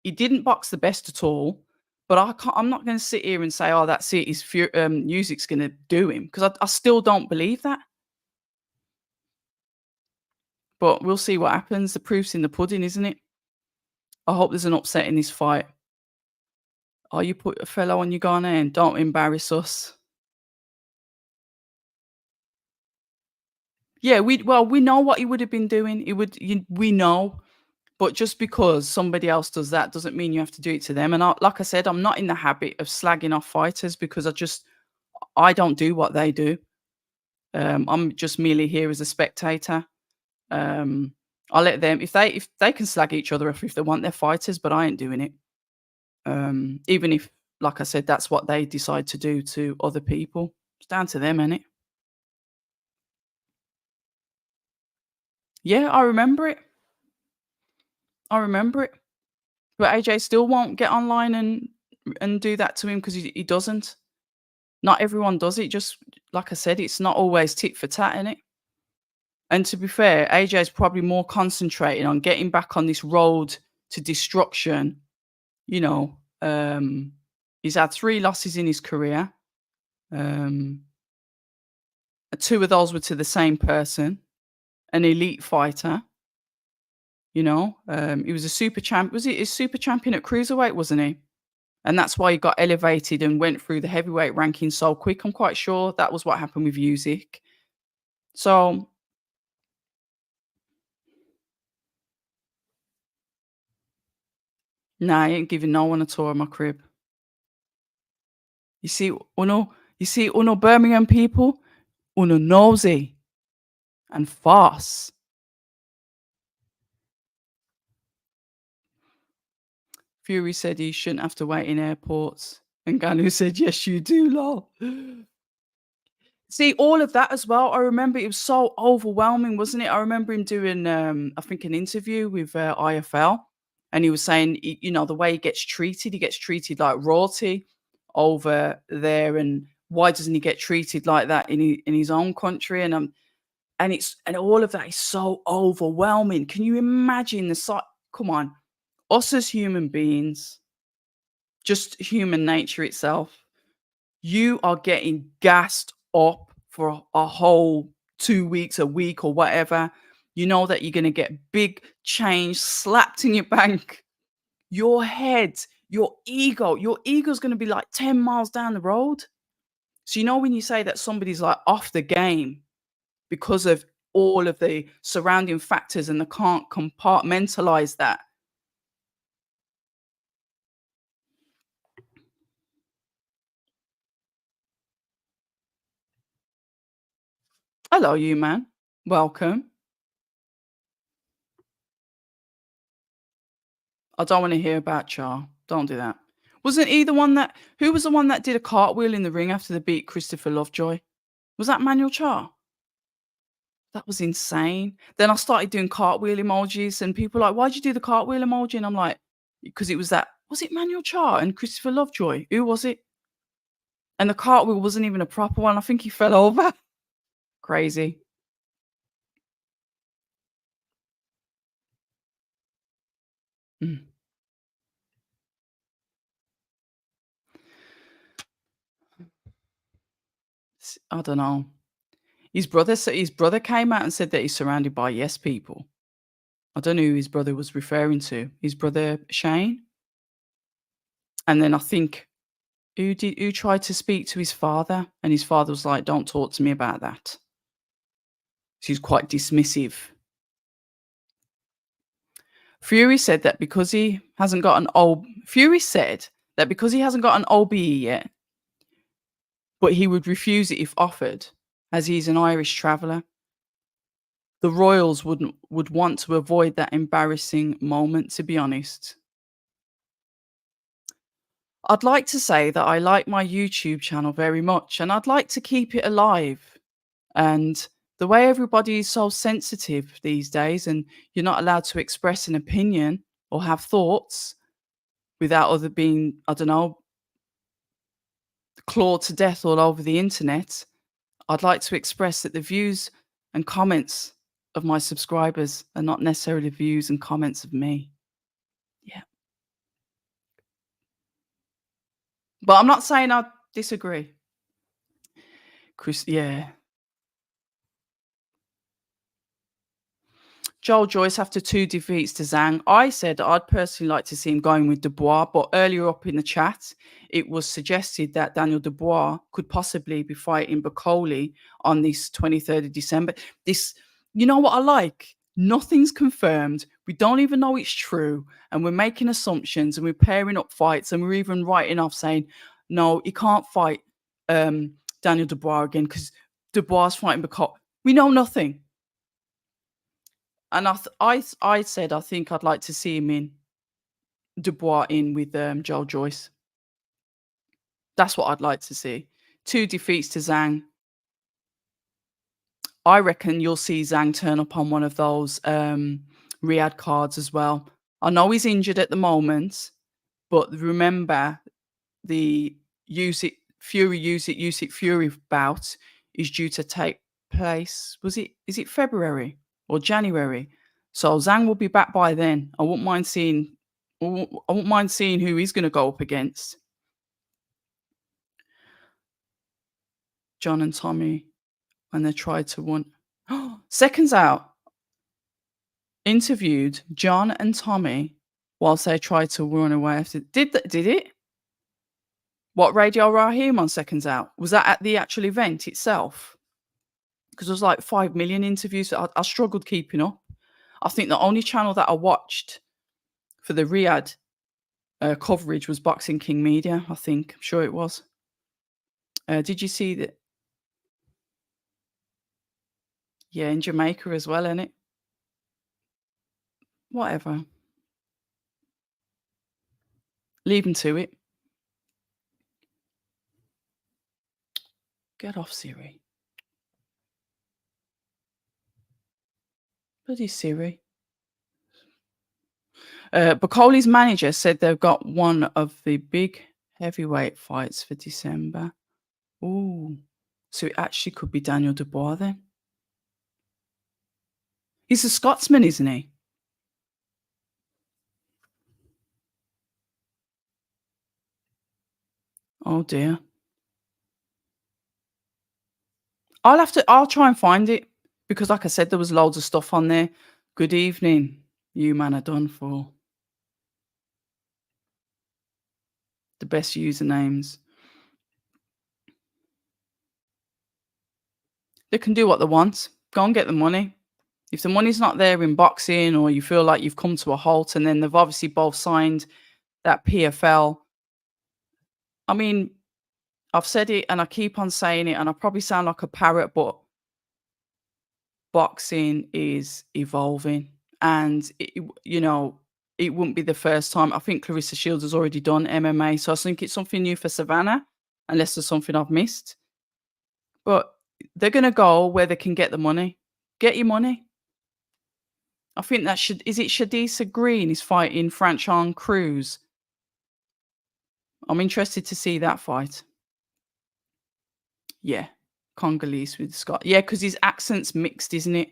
He didn't box the best at all, but I'm not going to sit here and say, "Oh, that's it. Music's going to do him," because I still don't believe that. But we'll see what happens. The proof's in the pudding, isn't it? I hope there's an upset in this fight. Oh, you put a fellow on your Ghanaian. Don't embarrass us. Yeah, we know what he would have been doing. We know, but just because somebody else does that doesn't mean you have to do it to them. And like I said, I'm not in the habit of slagging off fighters because I don't do what they do. I'm just merely here as a spectator. Um, I let them if they can slag each other off if they want, their fighters, but I ain't doing it. Even if, like I said, that's what they decide to do to other people. It's down to them, innit? Yeah, I remember it. I remember it. But AJ still won't get online and do that to him because he doesn't. Not everyone does it. Just like I said, it's not always tit for tat, innit? And to be fair, AJ is probably more concentrating on getting back on this road to destruction. You know, he's had 3 losses in his career. Um, 2 of those were to the same person, an elite fighter. He was a super champ. Was he a super champion at cruiserweight, wasn't he? And that's why he got elevated and went through the heavyweight ranking so quick. I'm quite sure that was what happened with Usyk. So, nah, I ain't giving no one a tour of my crib. You see, Uno Birmingham people, Uno nosy and fast. Fury said he shouldn't have to wait in airports. And Ganu said, "Yes, you do, lol." See, all of that as well. I remember it was so overwhelming, wasn't it? I remember him doing, I think, an interview with IFL, and he was saying, the way he gets treated like royalty over there, and why doesn't he get treated like that in his own country? And all of that is so overwhelming. Can you imagine the sight? Come on, us as human beings, just human nature itself. You are getting gassed up for a whole 2 weeks, a week, or whatever. You know that you're going to get big change slapped in your bank. Your head, your ego's going to be like 10 miles down the road. So, when you say that somebody's like off the game because of all of the surrounding factors and they can't compartmentalize that. Hello, you man. Welcome. I don't wanna hear about Char. Don't do that. Wasn't he the one that who was the one that did a cartwheel in the ring after they beat Christopher Lovejoy? Was that Manuel Char? That was insane. Then I started doing cartwheel emojis and people were like, "Why'd you do the cartwheel emoji?" And I'm like, "Because it was that." Was it Manuel Char and Christopher Lovejoy? Who was it? And the cartwheel wasn't even a proper one. I think he fell over. Crazy. Mm. I don't know. His brother came out and said that he's surrounded by yes people. I don't know who his brother was referring to. His brother Shane? And then I think Who tried to speak to his father, and his father was like, "Don't talk to me about that." She's quite dismissive. Fury said that because he hasn't got an old Fury said that because he hasn't got an OBE yet, but he would refuse it if offered, as he's an Irish traveller. The royals would want to avoid that embarrassing moment, to be honest. I'd like to say that I like my YouTube channel very much, and I'd like to keep it alive. And the way everybody is so sensitive these days, and you're not allowed to express an opinion or have thoughts without other being, I don't know, clawed to death all over the internet. I'd like to express that the views and comments of my subscribers are not necessarily views and comments of me. Yeah. But I'm not saying I disagree. Chris, yeah. Joel Joyce after 2 defeats to Zhang. I said I'd personally like to see him going with Dubois, but earlier up in the chat, it was suggested that Daniel Dubois could possibly be fighting Bacoli on this 23rd of December. This, you know what I like? Nothing's confirmed. We don't even know it's true. And we're making assumptions and we're pairing up fights and we're even writing off saying, no, he can't fight Daniel Dubois again because Dubois is fighting Bacoli. We know nothing. And I said I think I'd like to see him in Dubois in with Joel Joyce. That's what I'd like to see. 2 defeats to Zhang. I reckon you'll see Zhang turn up on one of those Riyadh cards as well. I know he's injured at the moment, but remember the Usyk Fury bout is due to take place. Is it February or January? So Zhang will be back by then. I wouldn't mind seeing who he's going to go up against. John and Tommy, and they tried to win. Seconds out. Interviewed John and Tommy whilst they tried to run away after. Did it? What, Radio Raheem on Seconds Out? Was that at the actual event itself? Because there was like 5 million interviews. I struggled keeping up. I think the only channel that I watched for the Riyadh coverage was Boxing King Media, I think. I'm sure it was. Did you see that? Yeah, in Jamaica as well, innit? Whatever. Leave them to it. Get off Siri. Bloody Siri. Bacoli's manager said they've got one of the big heavyweight fights for December. Ooh. So it actually could be Daniel Dubois then. He's a Scotsman, isn't he? Oh dear. I'll try and find it because like I said, there was loads of stuff on there. Good evening. You man are done for. The best usernames. They can do what they want. Go and get the money. If the money's not there in boxing or you feel like you've come to a halt and then they've obviously both signed that PFL. I mean, I've said it and I keep on saying it and I probably sound like a parrot, but boxing is evolving and, it wouldn't be the first time. I think Clarissa Shields has already done MMA. So I think it's something new for Savannah, unless there's something I've missed. But they're going to go where they can get the money. Get your money. I think that is it Shadisa Green is fighting Franchon Cruz. I'm interested to see that fight. Yeah. Congolese with Scott. Yeah, because his accent's mixed, isn't it?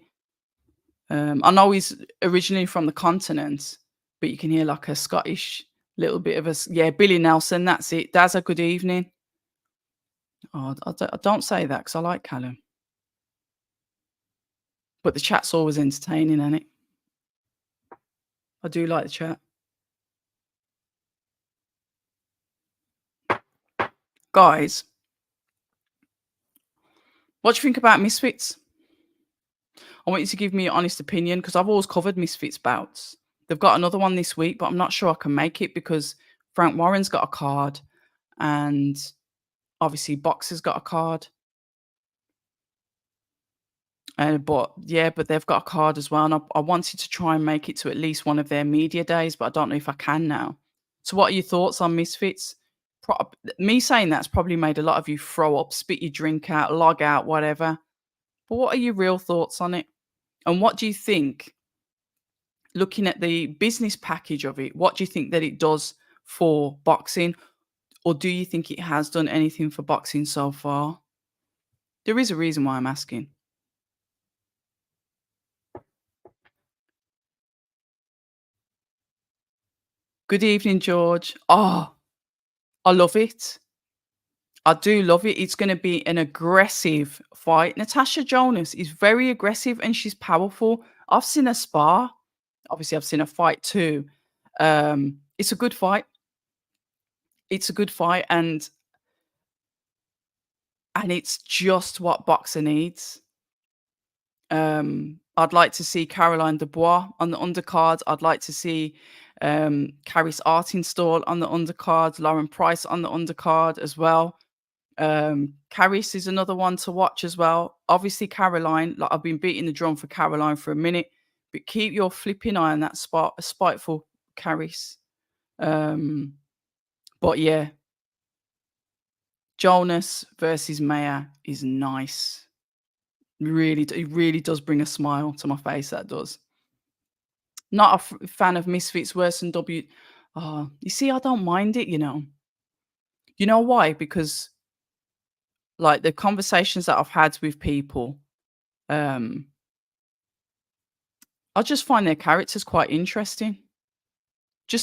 I know he's originally from the continent, but you can hear like a Scottish little bit of yeah, Billy Nelson, that's it. That's a good evening. Oh, I don't say that because I like Callum. But the chat's always entertaining, isn't it? I do like the chat. Guys, what do you think about Misfits? I want you to give me your honest opinion because I've always covered Misfits bouts. They've got another one this week, but I'm not sure I can make it because Frank Warren's got a card and obviously Boxer's got a card. But yeah, but they've got a card as well. And I wanted to try and make it to at least one of their media days, but I don't know if I can now. So, what are your thoughts on Misfits? Me saying that's probably made a lot of you throw up, spit your drink out, log out, whatever. But what are your real thoughts on it? And what do you think, looking at the business package of it, what do you think that it does for boxing? Or do you think it has done anything for boxing so far? There is a reason why I'm asking. Good evening, George. Oh, I love it. I do love it. It's going to be an aggressive fight. Natasha Jonas is very aggressive and she's powerful. I've seen her spar. Obviously, I've seen her fight too. It's a good fight. It's a good fight, and it's just what boxer needs. I'd like to see Caroline Dubois on the undercard. I'd like to see Caris Artinstall on the undercard, Lauren Price on the undercard as well. Caris is another one to watch as well. Obviously, Caroline, like I've been beating the drum for Caroline for a minute, but keep your flipping eye on that spiteful Caris. But yeah, Jonas versus Maya is nice. Really, it really does bring a smile to my face. That does. Not a fan of Misfits worse than W. Oh, you see, I don't mind it. You know why? Because like the conversations that I've had with people, um, I just find their characters quite interesting.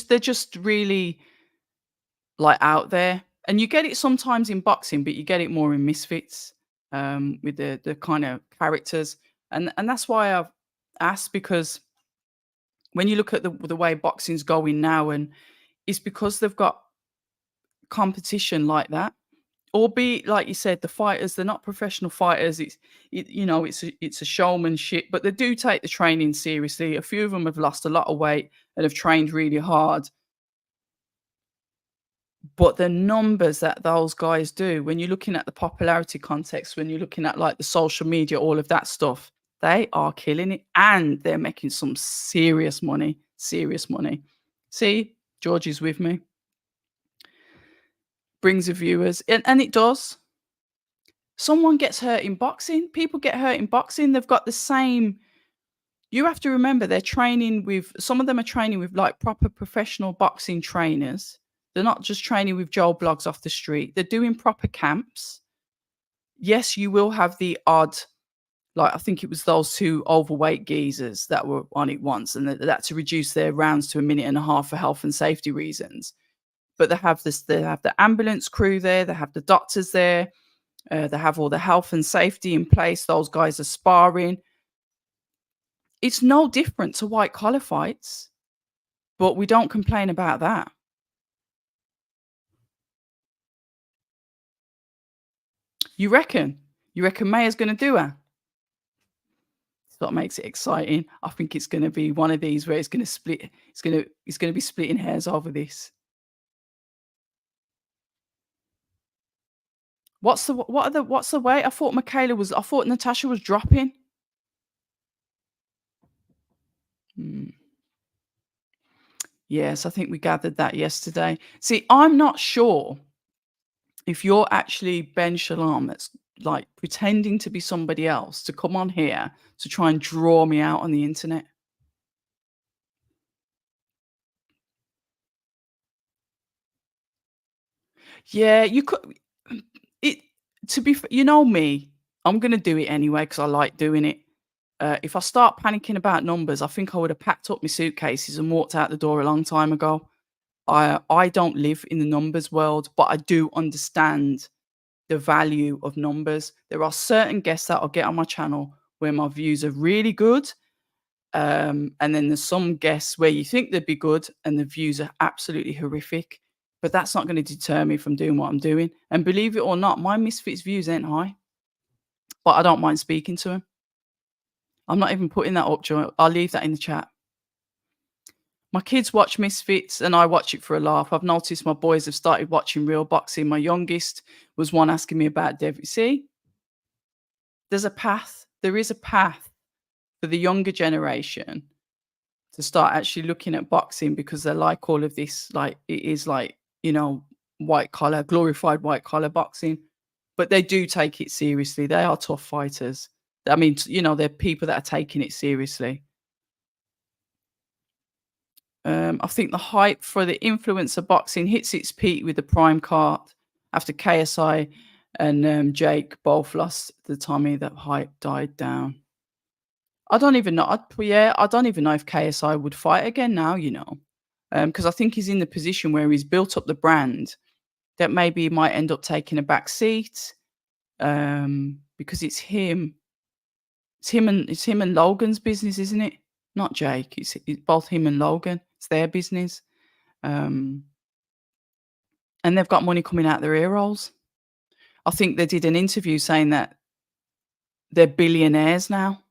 They're just really like out there, and you get it sometimes in boxing, but you get it more in Misfits with the kind of characters, and that's why I've asked because when you look at the way boxing's going now, and it's because they've got competition like that. Albeit, like you said, the fighters, they're not professional fighters. It's a showmanship, but they do take the training seriously. A few of them have lost a lot of weight and have trained really hard. But the numbers that those guys do, when you're looking at the popularity context, when you're looking at like the social media, all of that stuff, they are killing it and they're making some serious money. Serious money. See, George is with me. Brings the viewers, and it does. Someone gets hurt in boxing. People get hurt in boxing. They've got the same. You have to remember they're training with, some of them are training with like proper professional boxing trainers. They're not just training with Joe Blogs off the street. They're doing proper camps. Yes, you will have the odd, like I think it was those two overweight geezers that were on it once, and that to reduce their rounds to a minute and a half for health and safety reasons. But they have this. They have the ambulance crew there. They have the doctors there. They have all the health and safety in place. Those guys are sparring. It's no different to white collar fights, but we don't complain about that. You reckon? You reckon Maya's going to do her? That's what makes it exciting. I think it's going to be one of these where it's going to split. It's going to be splitting hairs over this. What's the weight? I thought Natasha was dropping. Hmm. Yes, I think we gathered that yesterday. See, I'm not sure if you're actually Ben Shalom that's like pretending to be somebody else to come on here to try and draw me out on the internet. Yeah, you could it to be you know me, I'm gonna do it anyway because I like doing it. If I start panicking about numbers, I think I would have packed up my suitcases and walked out the door a long time ago. I don't live in the numbers world, but I do understand the value of numbers. There are certain guests that I'll get on my channel where my views are really good. And then there's some guests where you think they'd be good and the views are absolutely horrific. but that's not gonna deter me from doing what I'm doing, and believe it or not, my Misfits views ain't high, but I don't mind speaking to him. I'm not even putting that up, Joy. I'll leave that in the chat. My kids watch Misfits and I watch it for a laugh. I've noticed my boys have started watching real boxing. My youngest was one asking me about Dev. See, there's a path. There is a path for the younger generation to start actually looking at boxing because they like all of this. Like it is like, white collar, glorified white collar boxing, but they do take it seriously. They are tough fighters. I mean, they're people that are taking it seriously. I think the hype for the influencer boxing hits its peak with the prime card after KSI and Jake both lost the Tommy. That hype died down. I don't even know. I don't even know if KSI would fight again now. Because I think he's in the position where he's built up the brand that maybe he might end up taking a back seat. Because it's him. It's him and Logan's business, isn't it? Not Jake. It's both him and Logan. It's their business. And they've got money coming out their ear rolls. I think they did an interview saying that they're billionaires now.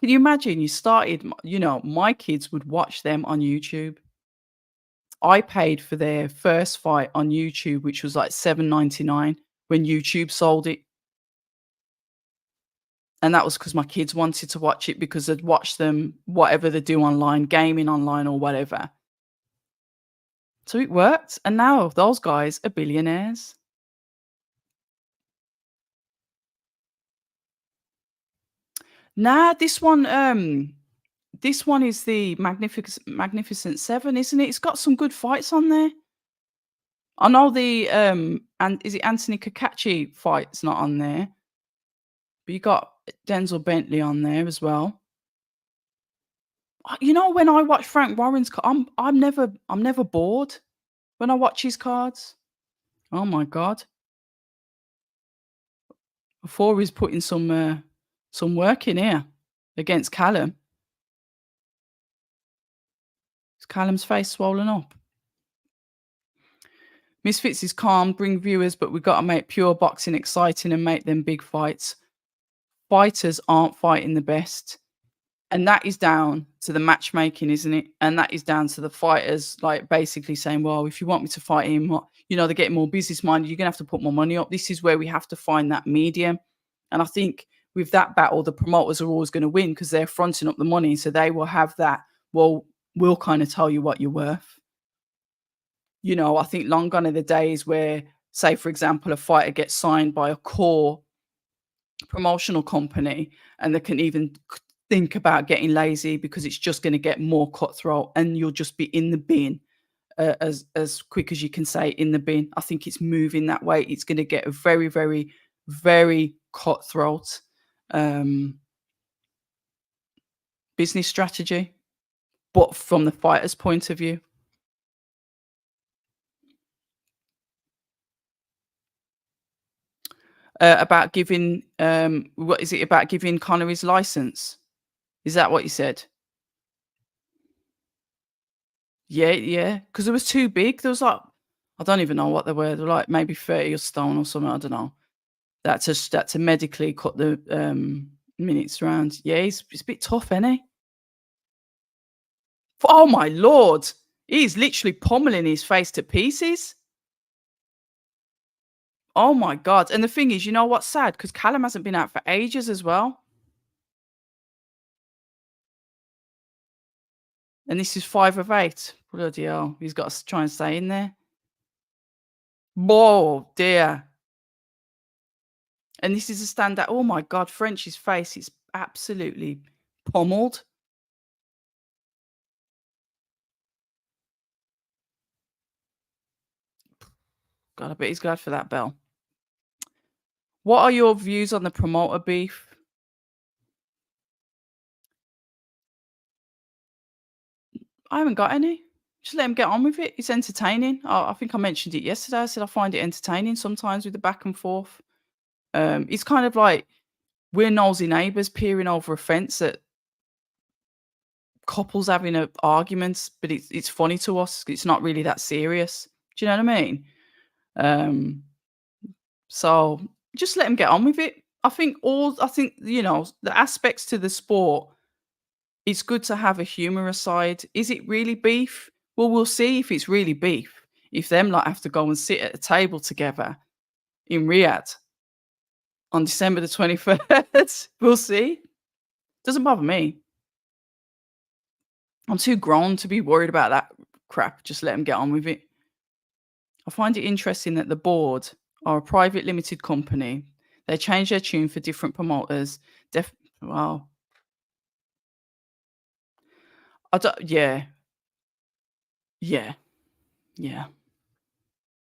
Can you imagine? You started, my kids would watch them on YouTube. I paid for their first fight on YouTube, which was like $7.99 when YouTube sold it. And that was because my kids wanted to watch it because they'd watch them, whatever they do online, gaming online or whatever. So it worked. And now those guys are billionaires. Nah, this one is the Magnificent Seven, isn't it? It's got some good fights on there. I know and is it Anthony Kakachi fight's not on there, but you got Denzel Bentley on there as well. When I watch Frank Warren's I'm never bored when I watch his cards. Oh my god. Before he's putting some work in here against Callum. Is Callum's face swollen up? Misfits is calm, bring viewers, but we've got to make pure boxing exciting and make them big fights. Fighters aren't fighting the best. And that is down to the matchmaking, isn't it? And that is down to the fighters, like basically saying, well, if you want me to fight him, they're getting more business minded. You're going to have to put more money up. This is where we have to find that medium. And I think with that battle, the promoters are always going to win because they're fronting up the money. So they will have that, well, we'll kind of tell you what you're worth. I think long gone are the days where, say, for example, a fighter gets signed by a core promotional company and they can even think about getting lazy because it's just going to get more cutthroat and you'll just be in the bin as quick as you can say in the bin. I think it's moving that way. It's going to get a very, very, very cutthroat business strategy, but from the fighter's point of view. About giving what is it about giving Connor his license? Is that what you said? Yeah. Because it was too big. There was like, I don't even know what they were. They're like maybe 30 or stone or something. I don't know. That's to medically cut the minutes around. Yeah, it's a bit tough, isn't he? Oh my lord, he's literally pummeling his face to pieces. Oh my god! And the thing is, you know what's sad? Because Callum hasn't been out for ages as well. And this is 5 of 8. Bloody hell. He's got to try and stay in there. Whoa, dear. And this is a standout. Oh my God, French's face is absolutely pummeled. God, I bet he's glad for that bell. What are your views on the promoter beef? I haven't got any. Just let him get on with it. It's entertaining. I think I mentioned it yesterday. I said I find it entertaining sometimes with the back and forth. It's kind of like we're nosy neighbours peering over a fence at couples having a arguments, but it's funny to us. It's not really that serious. Do you know what I mean? Um, so just let them get on with it. I think, the aspects to the sport, it's good to have a humorous side. Is it really beef? Well, we'll see if it's really beef. If them like have to go and sit at a table together in Riyadh on December the 21st, we'll see. Doesn't bother me. I'm too grown to be worried about that crap. Just let them get on with it. I find it interesting that the board are a private limited company. They change their tune for different promoters. Wow. I don't, yeah, yeah, yeah,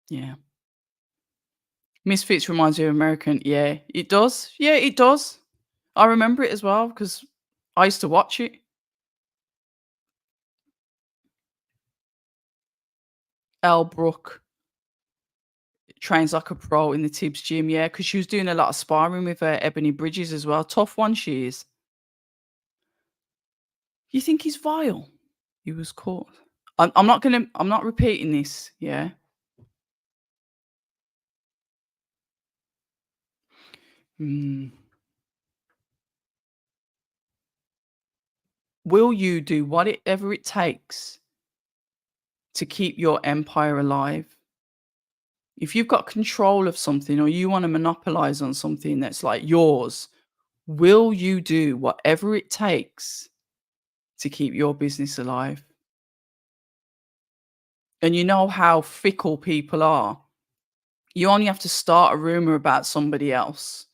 yeah. Misfits reminds me of American. Yeah, it does. Yeah, it does. I remember it as well because I used to watch it. Elle Brooke trains like a pro in the Tibbs gym. Yeah, because she was doing a lot of sparring with Ebony Bridges as well. Tough one she is. You think he's vile? He was caught. I'm not gonna. I'm not repeating this. Yeah. Mm. Will you do whatever it takes to keep your empire alive? If you've got control of something or you want to monopolize on something that's like yours, will you do whatever it takes to keep your business alive? And you know how fickle people are. You only have to start a rumor about somebody else.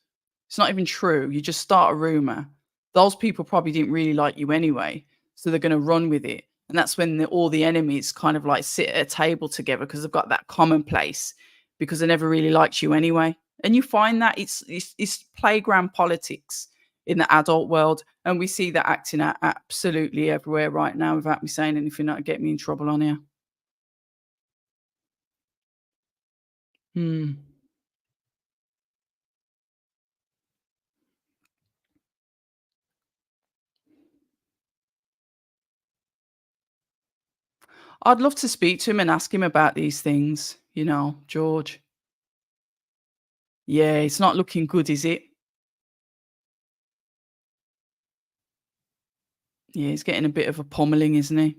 It's not even true. You just start a rumor. Those people probably didn't really like you anyway, so they're going to run with it. And that's when all the enemies kind of like sit at a table together because they've got that common place because they never really liked you anyway. And you find that it's playground politics in the adult world, and we see that acting out absolutely everywhere right now. Without me saying anything, that'll get me in trouble on here. Hmm. I'd love to speak to him and ask him about these things, George. Yeah, it's not looking good, is it? Yeah, he's getting a bit of a pummeling, isn't he?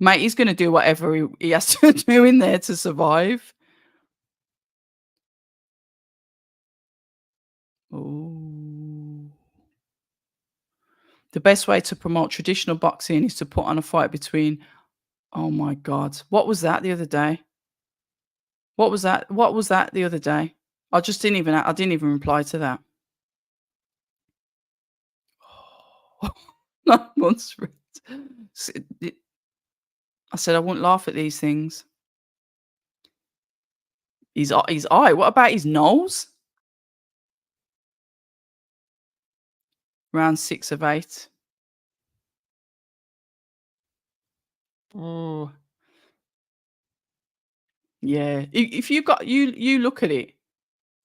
Mate, he's gonna do whatever he has to do in there to survive. Ooh. The best way to promote traditional boxing is to put on a fight between, oh my god. What was that the other day? What was that? What was that the other day? I didn't even reply to that. Not monstrous. S- it- I said I wouldn't laugh at these things. His eye. What about his nose? Round 6 of 8. Oh, yeah. If you got you look at it,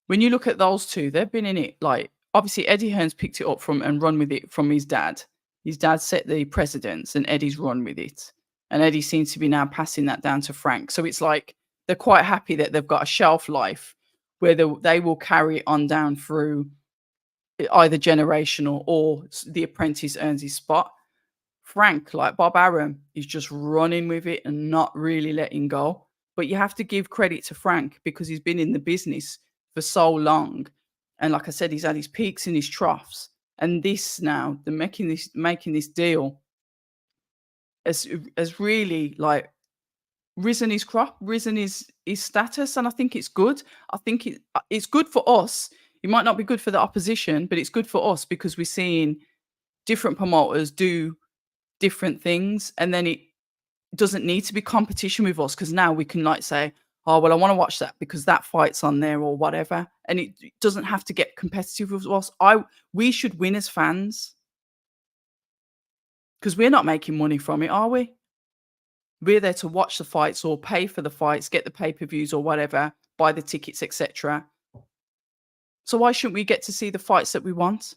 when you look at those 2, they've been in it, like, obviously Eddie Hearn's picked it up from and run with it from his dad. His dad set the precedents and Eddie's run with it. And Eddie seems to be now passing that down to Frank. So it's like they're quite happy that they've got a shelf life where they will carry it on down through either generational or the apprentice earns his spot. Frank, like Bob Arum, is just running with it and not really letting go. But you have to give credit to Frank because he's been in the business for so long. And like I said, he's had his peaks and his troughs. And this now, the making this deal has really like risen his crop, risen his status, and I think it's good. I think it's good for us. It might not be good for the opposition, but it's good for us because we're seeing different promoters do different things, and then it doesn't need to be competition with us because now we can like say, oh well, I want to watch that because that fight's on there or whatever, and it doesn't have to get competitive with us. We should win as fans because we're not making money from it, are we? We're there to watch the fights or pay for the fights, get the pay-per-views or whatever, buy the tickets, etc. So why shouldn't we get to see the fights that we want?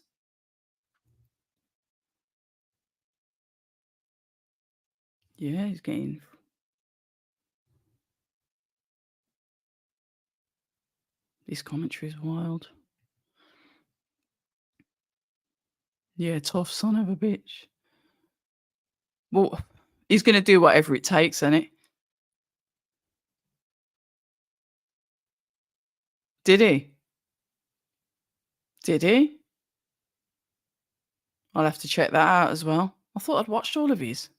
Yeah, he's getting this commentary is wild. Yeah, tough son of a bitch. Well, he's gonna do whatever it takes, ain't it? Did he? Did he? I'll have to check that out as well. I thought I'd watched all of his.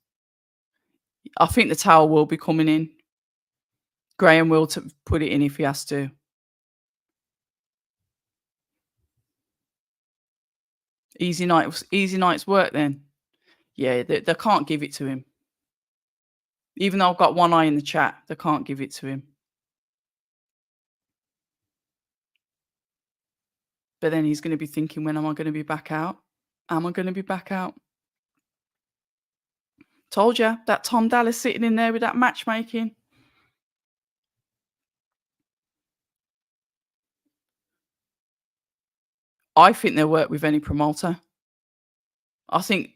I think the towel will be coming in. Graham will put it in if he has to. Easy night's work then. Yeah, they can't give it to him. Even though I've got one eye in the chat, they can't give it to him. But then he's gonna be thinking, when am I gonna be back out? Am I gonna be back out? Told ya, that Tom Dallas sitting in there with that matchmaking. I think they'll work with any promoter. I think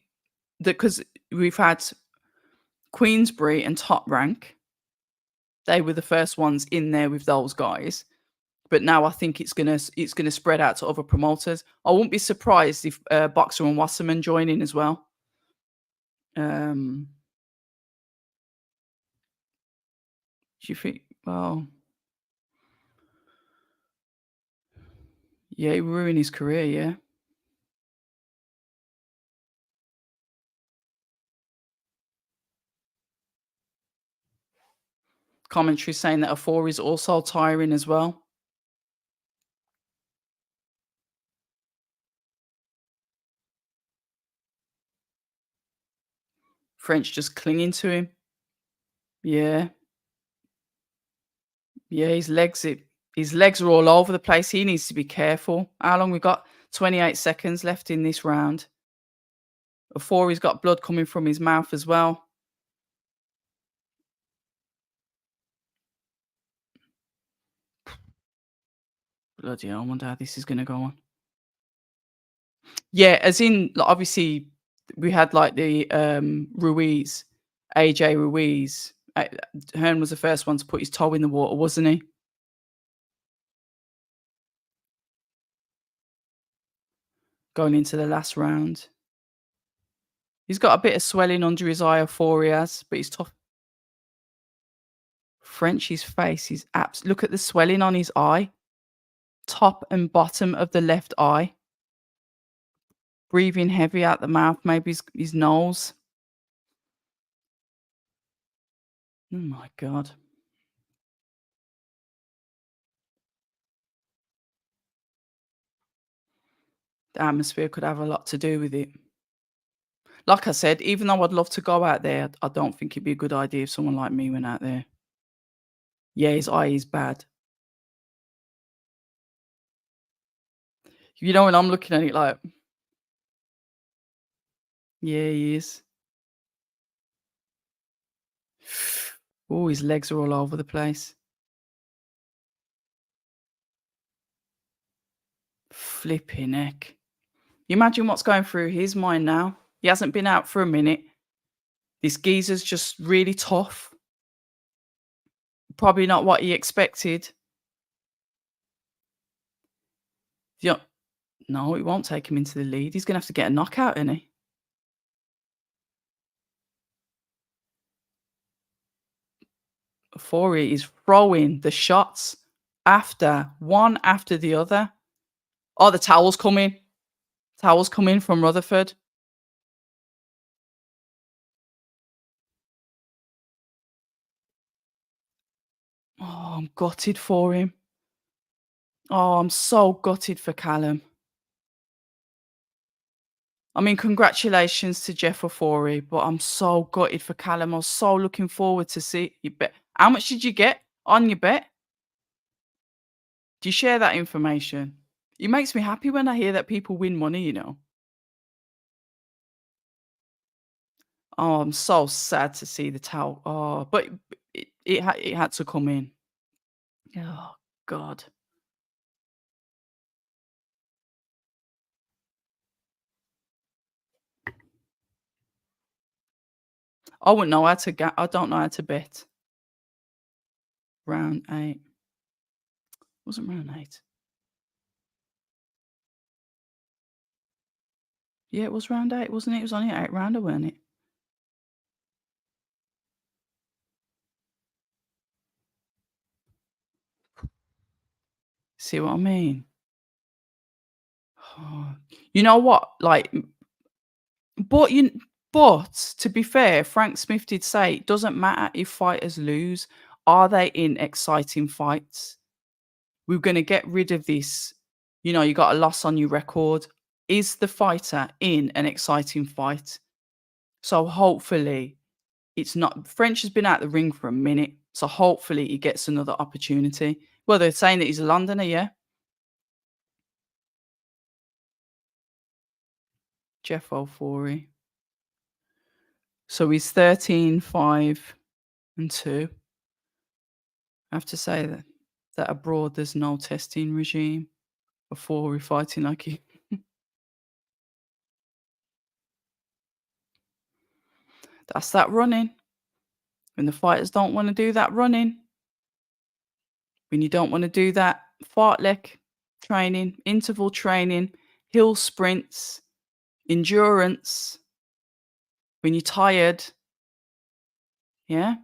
that because we've had Queensbury and Top Rank, they were the first ones in there with those guys. But now I think it's gonna spread out to other promoters. I wouldn't be surprised if Boxer and Wasserman join in as well. Do you think? Well, yeah, he ruined his career. Yeah, commentary saying that a four is also tiring as well. French just clinging to him. Yeah, yeah, his legs are all over the place. He needs to be careful. How long we got? 28 seconds left in this round. Before he's got blood coming from his mouth as well. Bloody hell, I wonder how this is going to go on. Yeah, as in, like, obviously, we had like the Ruiz, AJ Ruiz. Hearn was the first one to put his toe in the water, wasn't he? Going into the last round. He's got a bit of swelling under his eye, or he has, but he's tough. French's face is look at the swelling on his eye, top and bottom of the left eye. Breathing heavy out the mouth, maybe his nose. Oh my god. The atmosphere could have a lot to do with it. Like I said, even though I'd love to go out there, I don't think it'd be a good idea if someone like me went out there. Yeah, his eye is bad. You know, when I'm looking at it like, yeah, he is. Oh, his legs are all over the place. Flipping heck. You imagine what's going through his mind now? He hasn't been out for a minute. This geezer's just really tough. Probably not what he expected. Yeah. No, it won't take him into the lead. He's gonna have to get a knockout, isn't he? Fori is throwing the shots one after the other. Oh, the towel's coming. Towel's coming from Rutherford. Oh, I'm gutted for him. Oh, I'm so gutted for Callum. I mean, congratulations to Jeff Ofori, but I'm so gutted for Callum. I was so looking forward to see you bet. How much did you get on your bet? Do you share that information? It makes me happy when I hear that people win money, you know. Oh, I'm so sad to see the towel. Oh, but it had to come in. Oh God. I wouldn't know how to I don't know how to bet. Round 8. Wasn't round 8. Yeah, it was round 8, wasn't it? It was only 8 rounder, weren't it? See what I mean? Oh, you know what? Like, but you but to be fair, Frank Smith did say it doesn't matter if fighters lose. Are they in exciting fights? We're gonna get rid of this, you got a loss on your record. Is the fighter in an exciting fight? So hopefully it's not. French has been out the ring for a minute, so hopefully he gets another opportunity. Well, they're saying that he's a Londoner, yeah? Jeff O'Foury. So he's 13-5-2. I have to say that abroad there's no testing regime before we're fighting like you. That's that running. When the fighters don't want to do that running, when you don't want to do that fartlek training, interval training, hill sprints, endurance, when you're tired, yeah,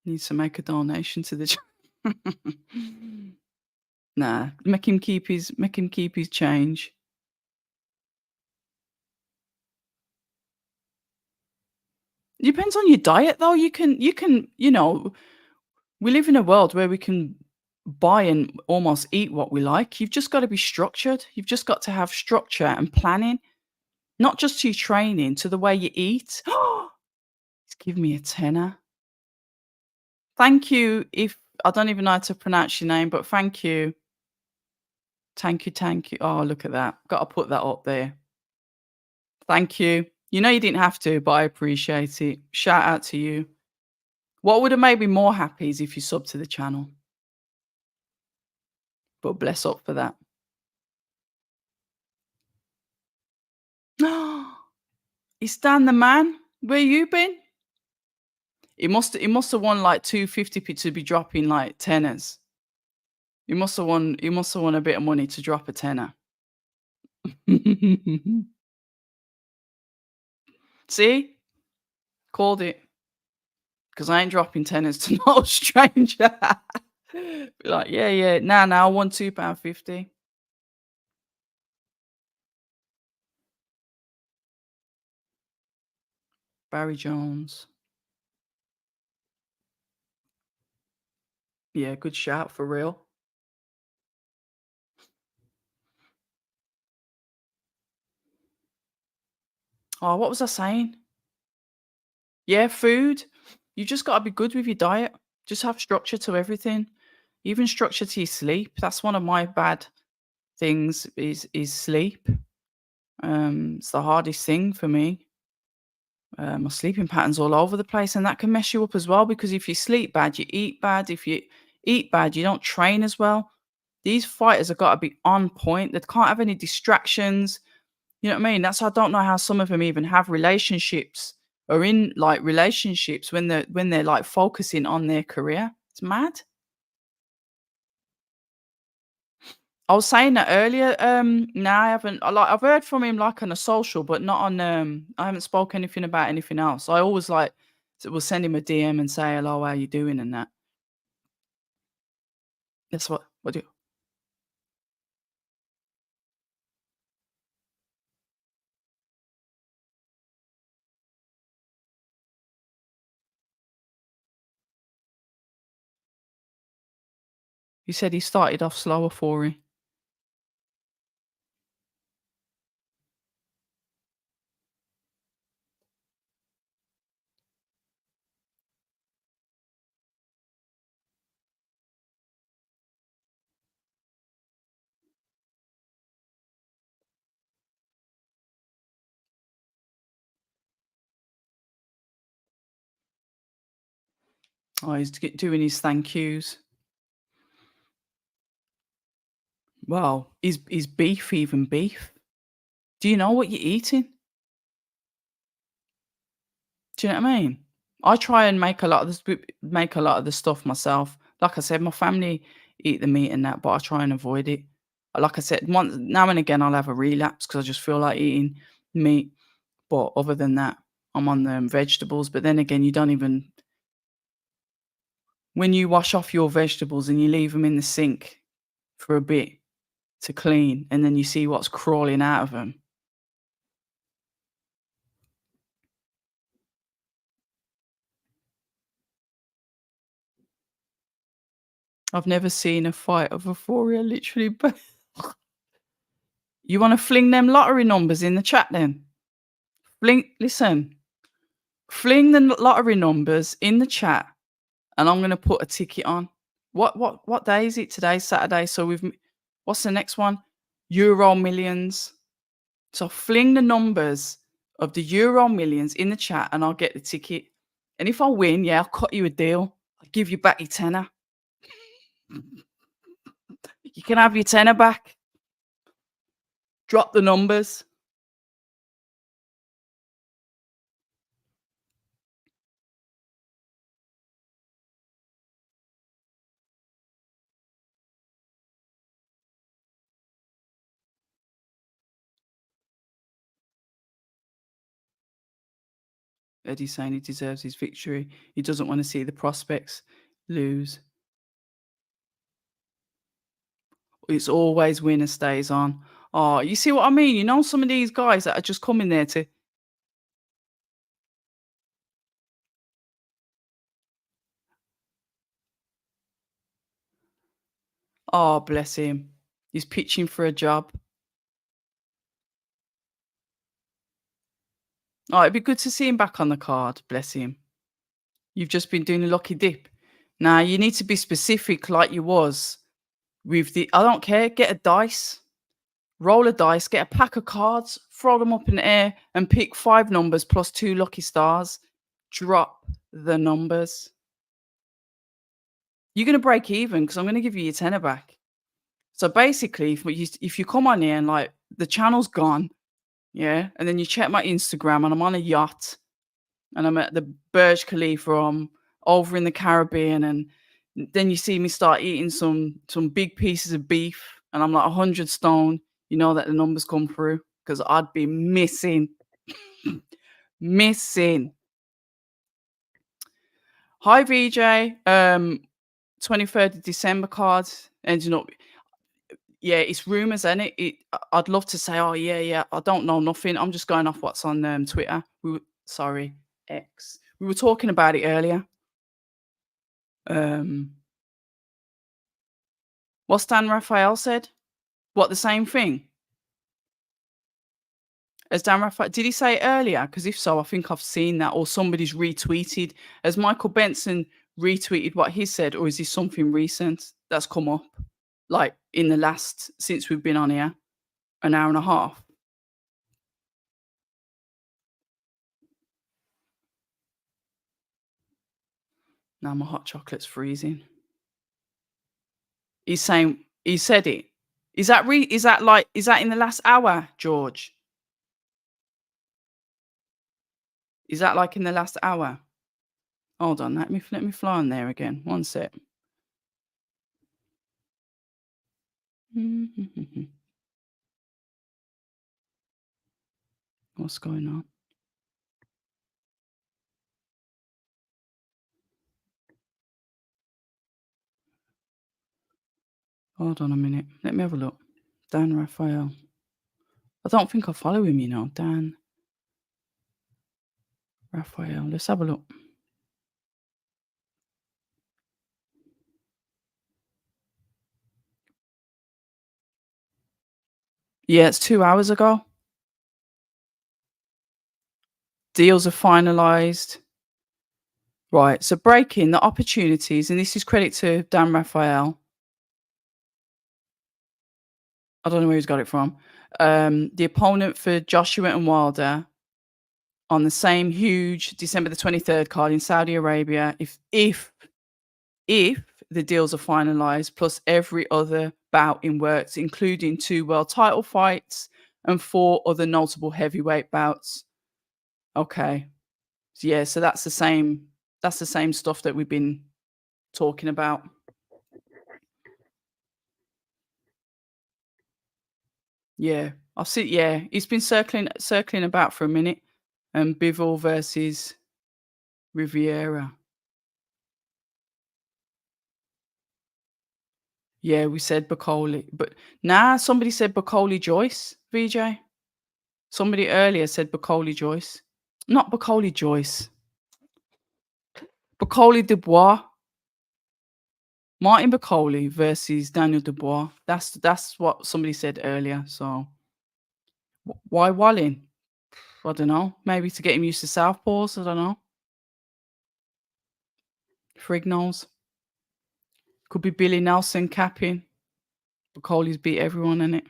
needs to make a donation to the Nah, make him keep his change. Depends on your diet though. You can, we live in a world where we can buy and almost eat what we like. You've just got to be structured. You've just got to have structure and planning, not just to your training, to the way you eat. It's give me a tenner. Thank you. If I don't even know how to pronounce your name, but thank you. Thank you, thank you. Oh, look at that. Got to put that up there. Thank you. You know you didn't have to, but I appreciate it. Shout out to you. What would have made me more happy is if you sub to the channel. But bless up for that. Is Dan the man? Where you been? He must have won like 250 to be dropping like tenors. He must have won a bit of money to drop a tenner. See? Called it. Because I ain't dropping tenors to no stranger. Be like, yeah, yeah. Nah, I won £2.50. Barry Jones. Yeah, good shout for real. Oh, what was I saying? Yeah, food. You just got to be good with your diet. Just have structure to everything. Even structure to your sleep. That's one of my bad things is sleep. It's the hardest thing for me. My sleeping pattern's all over the place, and that can mess you up as well because if you sleep bad, you eat bad. If you eat bad, you don't train as well. These fighters have got to be on point. They can't have any distractions. You know what I mean? That's I don't know how some of them even have relationships or in like relationships when they're like focusing on their career. It's mad. I was saying that earlier. No, I haven't. I've heard from him like on a social, but not on. I haven't spoke anything about anything else. I always like will send him a DM and say hello, how you doing, and that. That's what do he said he started off slower for him. Oh, he's doing his thank yous. Well, is beef even beef? Do you know what you're eating? Do you know what I mean? I try and make a lot of the stuff myself. Like I said, my family eat the meat and that, but I try and avoid it. Like I said, once now and again I'll have a relapse because I just feel like eating meat. But other than that, I'm on the vegetables. But then again, you don't even when you wash off your vegetables and you leave them in the sink for a bit to clean, and then you see what's crawling out of them. I've never seen a fight of euphoria literally. But you want to fling them lottery numbers in the chat then? Listen, fling the lottery numbers in the chat, and I'm gonna put a ticket on. What day is it? Today's Saturday, so what's the next one? Euro Millions. So fling the numbers of the Euro Millions in the chat, and I'll get the ticket. And if I win, yeah, I'll cut you a deal. I'll give you back your tenner. You can have your tenner back. Drop the numbers. Eddie's saying he deserves his victory. He doesn't want to see the prospects lose. It's always winner stays on. Oh, you see what I mean? You know some of these guys that are just coming there to oh, bless him. He's pitching for a job. Oh, it'd be good to see him back on the card. Bless him. You've just been doing a lucky dip. Now you need to be specific like you was with the I don't care, get a dice, roll a dice, get a pack of cards, throw them up in the air, and pick 5 numbers plus 2 lucky stars. Drop the numbers. You're gonna break even because I'm gonna give you your tenner back. So basically, if you come on here and like the channel's gone, yeah, and then you check my Instagram and I'm on a yacht and I'm at the Burj Khalifa, over in the Caribbean, and then you see me start eating some big pieces of beef, and I'm like 100 stone. You know that the numbers come through because I'd be missing, missing. Hi VJ, 23rd of December cards ending up. Yeah, it's rumors, and I'd love to say, oh yeah, yeah. I don't know nothing. I'm just going off what's on Twitter. Sorry, X. We were talking about it earlier. Um, what's Dan Raphael said? What, the same thing as Dan Raphael? Did he say it earlier? Because if so, I think I've seen that, or somebody's retweeted. Has Michael Benson retweeted what he said, or is this something recent that's come up, like in the last since we've been on here, an hour and a half? Now my hot chocolate's freezing. He's saying he said it. Is that is that in the last hour, George? Is that like in the last hour? Hold on, let me fly on there again. One sec. What's going on? Hold on a minute. Let me have a look. Dan Raphael. I don't think I follow him, you know. Dan Raphael. Let's have a look. Yeah, it's 2 hours ago. Deals are finalized. Right. So breaking the opportunities, and this is credit to Dan Raphael. I don't know where he's got it from. The opponent for Joshua and Wilder on the same huge December the 23rd card in Saudi Arabia. If the deals are finalized, plus every other bout in works, including 2 world title fights, and 4 other notable heavyweight bouts. Okay. Yeah, so that's the same stuff that we've been talking about. Yeah. I've seen yeah, it's been circling about for a minute. Bivol versus Riviera. Yeah, we said Bacoli, but nah, somebody said Bacoli Joyce, VJ. Somebody earlier said Bacoli Joyce. Not Bacoli Joyce. Bacoli Dubois. Martin Bacoli versus Daniel Dubois. That's what somebody said earlier. So why Wallin? I don't know. Maybe to get him used to southpaws. I don't know. Frig knows. Could be Billy Nelson capping. Bacoli's beat everyone in it.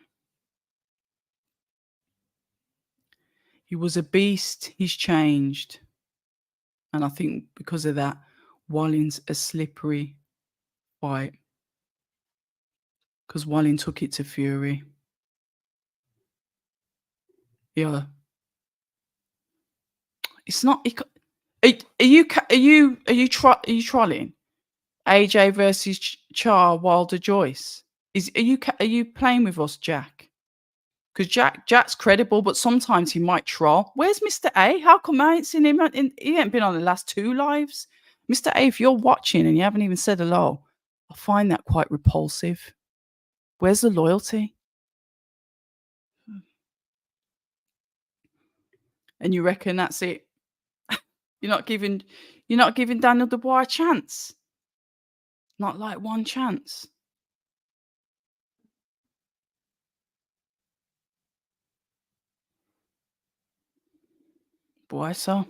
He was a beast. He's changed. And I think because of that, Wallin's a slippery fight. Because Wallin took it to Fury. Yeah. It's not. Are you trolling? AJ versus Char Wilder Joyce. Are you playing with us, Jack? Because Jack's credible, but sometimes he might troll. Where's Mr. A? How come I ain't seen him? He ain't been on the last 2 lives. Mr. A, if you're watching and you haven't even said hello, I find that quite repulsive. Where's the loyalty? And you reckon that's it? You're not giving Daniel Dubois a chance. Not like one chance. Boy, so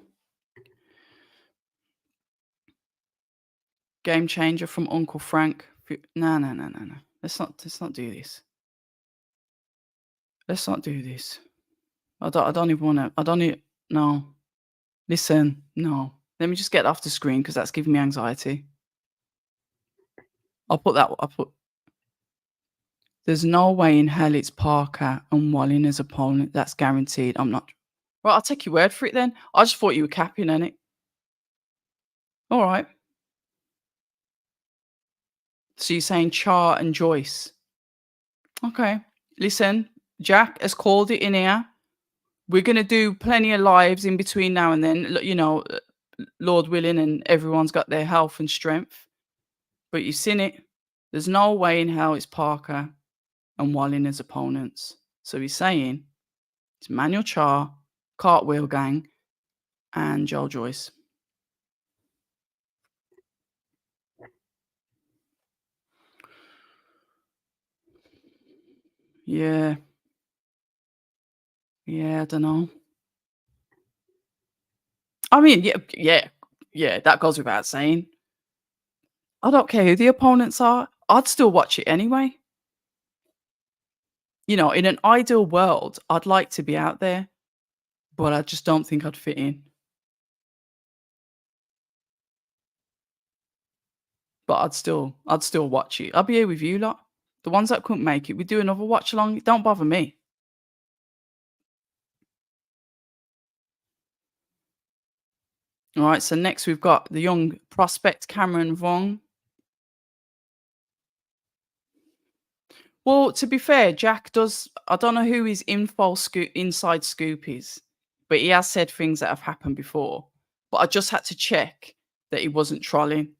game changer from Uncle Frank. No, no, no, no, no. Let's not do this. Let's not do this. I don't even want to. I don't need. No. Listen. No. Let me just get off the screen because that's giving me anxiety. I'll put that. I'll put. There's no way in hell it's Parker and Wallin as opponent. That's guaranteed. I'm not. Right, I'll take your word for it then. I just thought you were capping on it. All right. So you're saying Char and Joyce. Okay. Listen, Jack has called it in here. We're going to do plenty of lives in between now and then, Lord willing, and everyone's got their health and strength. But you've seen it. There's no way in hell it's Parker and Wallin as opponents. So he's saying it's Manuel Char, Cartwheel Gang, and Joel Joyce. Yeah. Yeah, I don't know. I mean, yeah, that goes without saying. I don't care who the opponents are. I'd still watch it anyway. In an ideal world, I'd like to be out there, but I just don't think I'd fit in. But I'd still watch it. I'll be here with you lot. The ones that couldn't make it, we do another watch along. Don't bother me. All right. So next we've got the young prospect Cameron Vong. Well, to be fair, Jack does. I don't know who his inside scoop is, but he has said things that have happened before. But I just had to check that he wasn't trolling,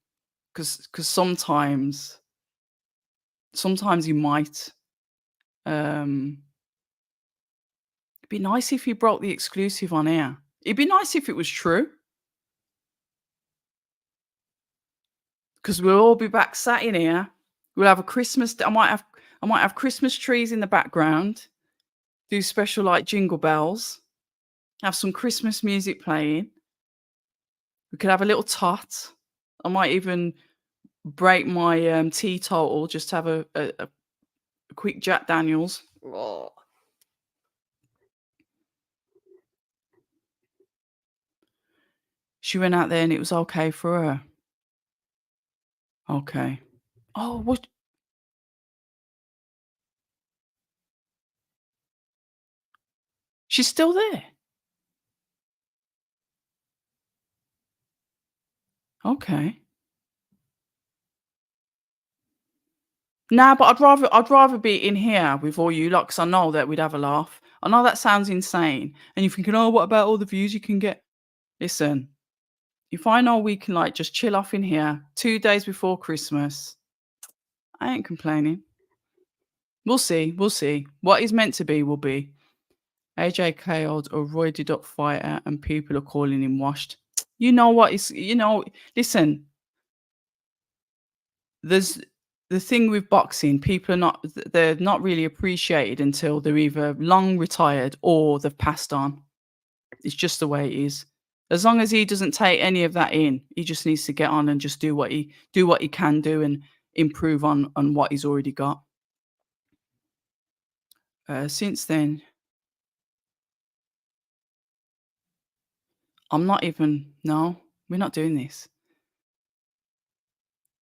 because sometimes he might. It'd be nice if he broke the exclusive on air. It'd be nice if it was true, because we'll all be back sat in here. We'll have a Christmas. I might have Christmas trees in the background. Do special like jingle bells. Have some Christmas music playing. We could have a little tot. I might even break my teetotal. Just have a quick Jack Daniels. Oh. She went out there and it was okay for her. Okay. Oh, what? She's still there? Okay. Nah, but I'd rather be in here with all you lot 'cause I know that we'd have a laugh. I know that sounds insane, and you're thinking, "Oh, what about all the views you can get?" Listen, if I know we can, like, just chill off in here 2 days before Christmas, I ain't complaining. We'll see, we'll see. What is meant to be will be. AJ KO'd a roided up fighter and people are calling him washed. You know what is listen, there's the thing with boxing, people are not they're not really appreciated until they're either long retired or they've passed on. It's just the way it is. As long as he doesn't take any of that in, he just needs to get on and just do what he can do and improve on what he's already got. Since then, I'm not even no, we're not doing this.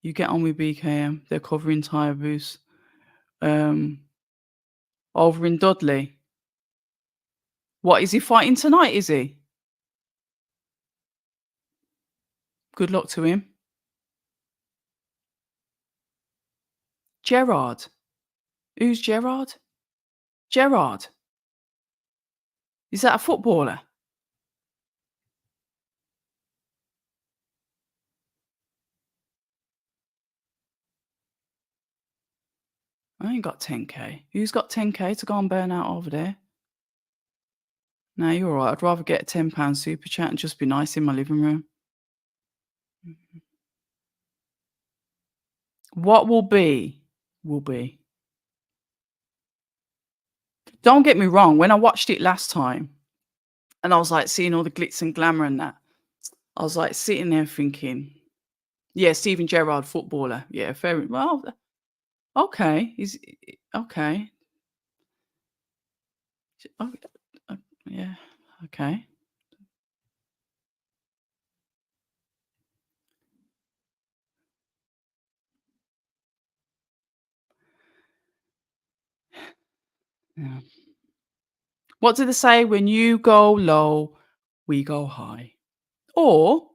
You get on with BKM. They're covering tyre booths. Um, over in Dudley. What is he fighting tonight? Is he? Good luck to him. Gerard. Who's Gerard? Gerard. Is that a footballer? I ain't got 10k. Who's got 10k to go and burn out over there? No, you're all right. I'd rather get a £10 super chat and just be nice in my living room. What will be, will be. Don't get me wrong. When I watched it last time and I was like seeing all the glitz and glamour and that, I was like sitting there thinking, yeah, Steven Gerrard, footballer. Yeah, fair. Well, okay. Okay. Oh, yeah. Okay. Yeah. What do they say? When you go low, we go high. Or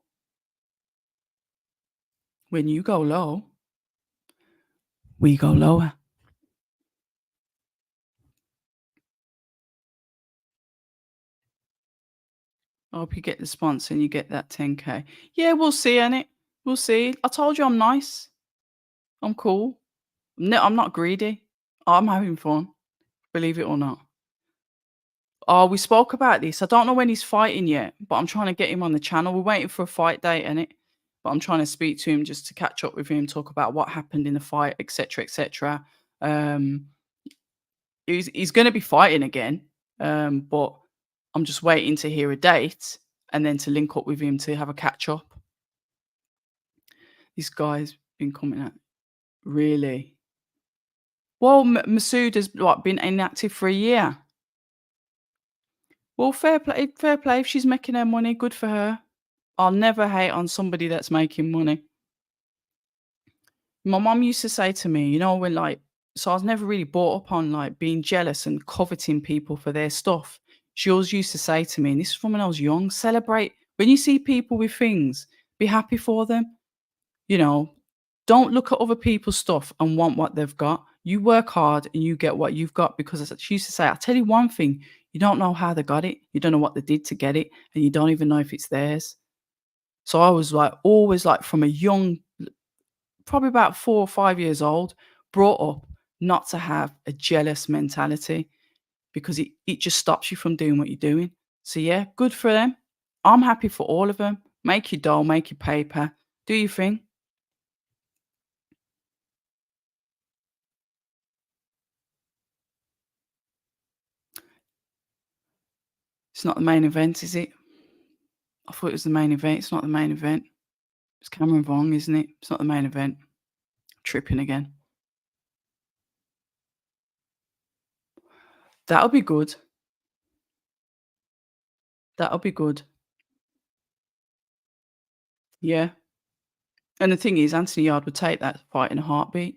when you go low, we go lower. I hope you get the sponsor and you get that 10k. Yeah, we'll see, it. We'll see. I told you I'm nice. I'm cool. No, I'm not greedy. I'm having fun. Believe it or not. Oh, we spoke about this. I don't know when he's fighting yet, but I'm trying to get him on the channel. We're waiting for a fight date, innit? But I'm trying to speak to him just to catch up with him, talk about what happened in the fight, etc., etc. Um, he's going to be fighting again, but I'm just waiting to hear a date and then to link up with him to have a catch up. This guy's been coming out really well. Masoud has been inactive for a year. Well, fair play, fair play. If she's making her money, good for her. I'll never hate on somebody that's making money. My mum used to say to me, when so I was never really brought up on like being jealous and coveting people for their stuff. She always used to say to me, and this is from when I was young, celebrate when you see people with things, be happy for them. You know, don't look at other people's stuff and want what they've got. You work hard and you get what you've got because as she used to say, I'll tell you one thing, you don't know how they got it, you don't know what they did to get it, and you don't even know if it's theirs. So I was like always like from a young probably about 4 or 5 years old, brought up not to have a jealous mentality because it just stops you from doing what you're doing. So yeah, good for them. I'm happy for all of them. Make your dough, make your paper, do your thing. It's not the main event, is it? I thought it was the main event. It's not the main event. It's Cameron Vong, isn't it? It's not the main event. Tripping again. That'll be good. That'll be good. Yeah. And the thing is, Anthony Yard would take that fight in a heartbeat.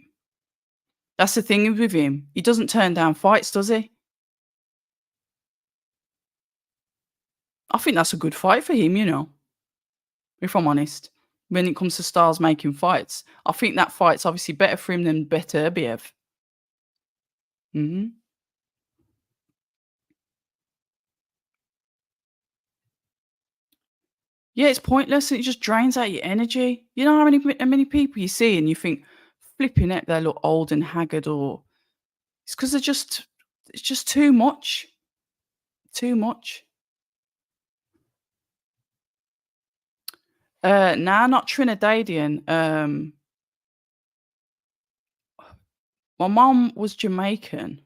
That's the thing with him. He doesn't turn down fights, does he? I think that's a good fight for him, if I'm honest. When it comes to stars making fights, I think that fight's obviously better for him than Beterbiev. Mhm. Yeah, it's pointless, it just drains out your energy. You know how many people you see and you think, "Flipping it, they look old and haggard," or it's because 'cause it's just too much, too much. Nah, not Trinidadian, my mom was Jamaican,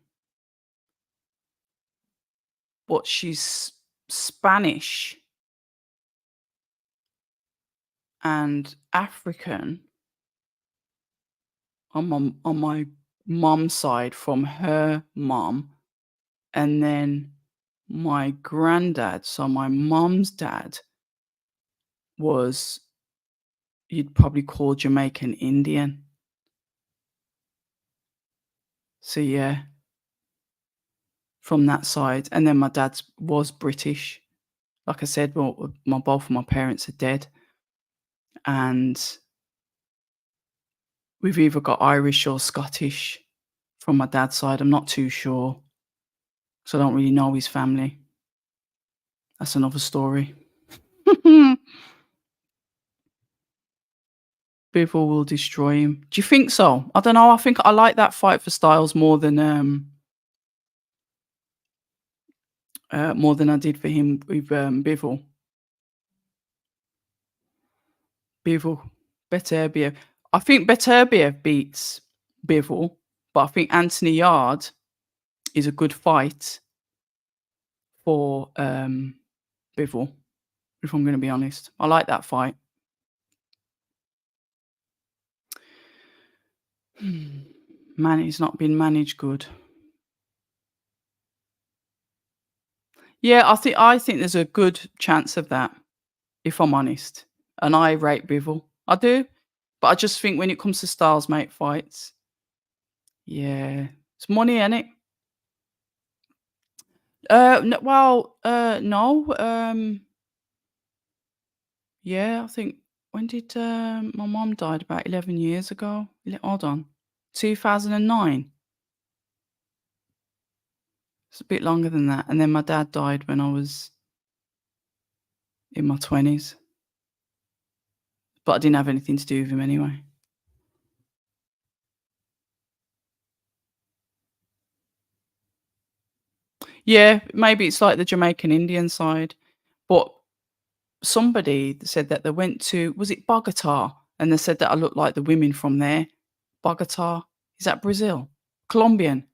but she's Spanish and African on my mom's side from her mom, and then my granddad, so my mom's dad, was you'd probably call Jamaican Indian. So, yeah, from that side, and then my dad's was British. Like I said, well, my both of my parents are dead, and we've either got Irish or Scottish from my dad's side. I'm not too sure, so I don't really know his family. That's another story. Bivol will destroy him. Do you think so? I don't know. I think I like that fight for Styles more than I did for him with Bivol. Bivol, Beterbiev. I think Beterbiev beats Bivol, but I think Anthony Yard is a good fight for Bivol. If I'm going to be honest, I like that fight. Man, it's not been managed good. Yeah, I think there's a good chance of that, if I'm honest. And I rate Bivol. I do. But I just think when it comes to styles mate fights, yeah, it's money in it. No. Yeah, I think when did my mom died about 11 years ago? Hold on, 2009. It's a bit longer than that. And then my dad died when I was in my 20s, but I didn't have anything to do with him anyway. Yeah, maybe it's like the Jamaican Indian side, but somebody said that they went to, was it Bogota? And they said that I look like the women from there. Bogota, is that Brazil? Colombian,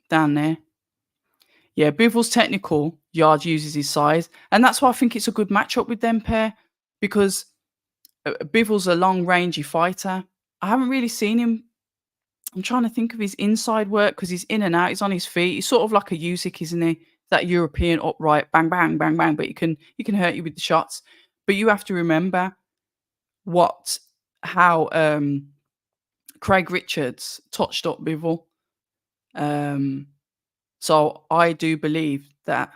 down there. Yeah, Bivol's technical, Yard uses his size, and that's why I think it's a good matchup with them pair because Bivol's a long rangey fighter. I haven't really seen him. I'm trying to think of his inside work because he's in and out. He's on his feet. He's sort of like a Usyk, isn't he? That European upright, bang, bang, bang, bang. But he can hurt you with the shots. But you have to remember what how Craig Richards touched up Bivol. Um, so I do believe that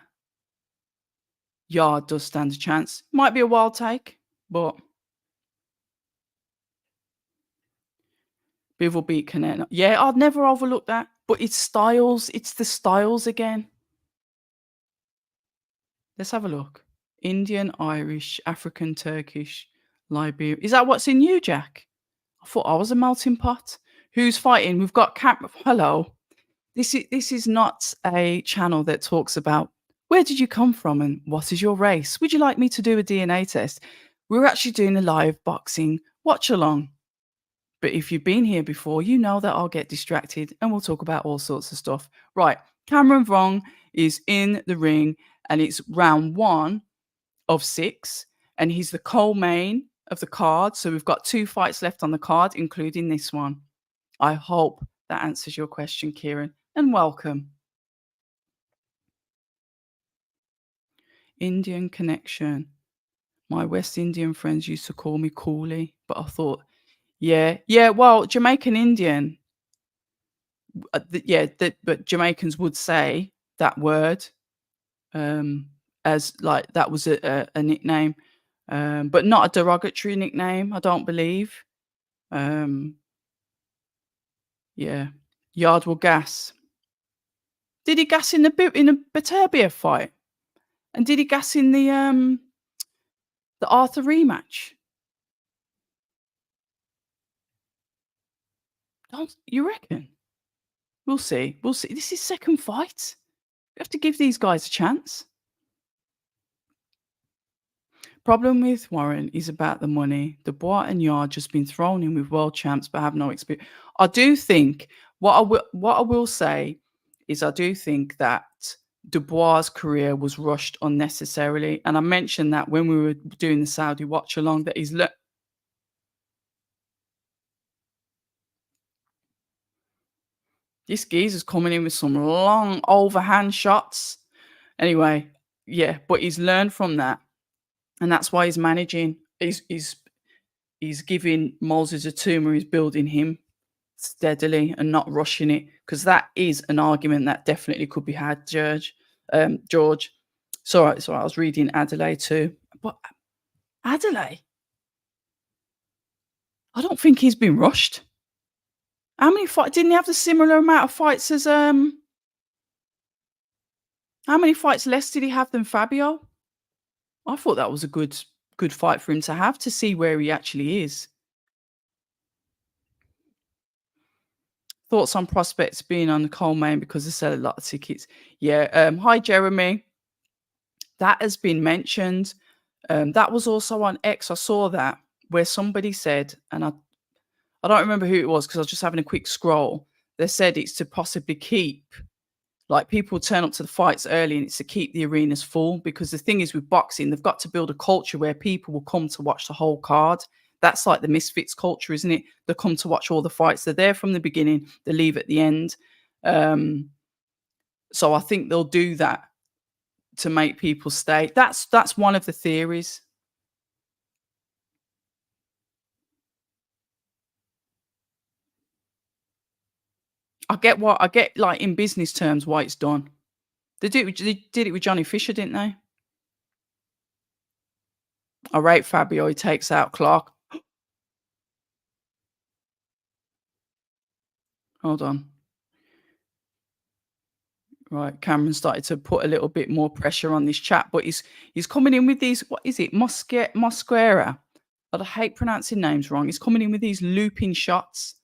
Yard does stand a chance. Might be a wild take, but Bivol beat Canelo. Yeah, I'd never overlook that. But it's styles. It's the styles again. Let's have a look. Indian, Irish, African, Turkish, Liberian. Is that what's in you, Jack? I thought I was a melting pot. Who's fighting? We've got Hello. This is not a channel that talks about where did you come from and what is your race. Would you like me to do a DNA test? We're actually doing a live boxing watch along. But if you've been here before, you know that I'll get distracted and we'll talk about all sorts of stuff. Right. Cameron Vong is in the ring and it's round 1 of 6. And he's the co-main of the card. So we've got 2 fights left on the card, including this one. I hope that answers your question, Kieran, and welcome. Indian connection. My West Indian friends used to call me Coolie, but I thought, yeah, well, Jamaican Indian, but Jamaicans would say that word. Um, as like that was a nickname, but not a derogatory nickname, I don't believe. Um, yeah. Yard will gas. Did he gas in the Beterbiev fight? And did he gas in the Arthur rematch? Don't you reckon? We'll see. We'll see. This is second fight. We have to give these guys a chance. Problem with Warren is about the money. Dubois and Yard just been thrown in with world champs but have no experience. I do think what I will say is I do think that Dubois' career was rushed unnecessarily, and I mentioned that when we were doing the Saudi watch along that this geezer's coming in with some long overhand shots. Anyway, yeah, but he's learned from that, and that's why he's managing. He's giving Moses a tumor. He's building him steadily and not rushing it, because that is an argument that definitely could be had, George. George. So I was reading Adelaide too, but Adelaide, I don't think he's been rushed. How many fight didn't he have the similar amount of fights as how many fights less did he have than Fabio? I thought that was a good fight for him to have to see where he actually is. Thoughts on prospects being on the coal main because they sell a lot of tickets. Yeah. Hi Jeremy. That has been mentioned. That was also on X. I saw that where somebody said, and I don't remember who it was because I was just having a quick scroll. They said it's to possibly keep, like, people turn up to the fights early and it's to keep the arenas full, because the thing is with boxing, they've got to build a culture where people will come to watch the whole card. That's like the Misfits culture, isn't it? They come to watch all the fights. They're there from the beginning. They leave at the end. So I think they'll do that to make people stay. That's one of the theories. I get, like, in business terms why it's done. They did it with Johnny Fisher, didn't they? I rate Fabio. He takes out Clark. Hold on. Right, Cameron started to put a little bit more pressure on this chat, but he's coming in with these. What is it? Mosquera. I hate pronouncing names wrong. He's coming in with these looping shots.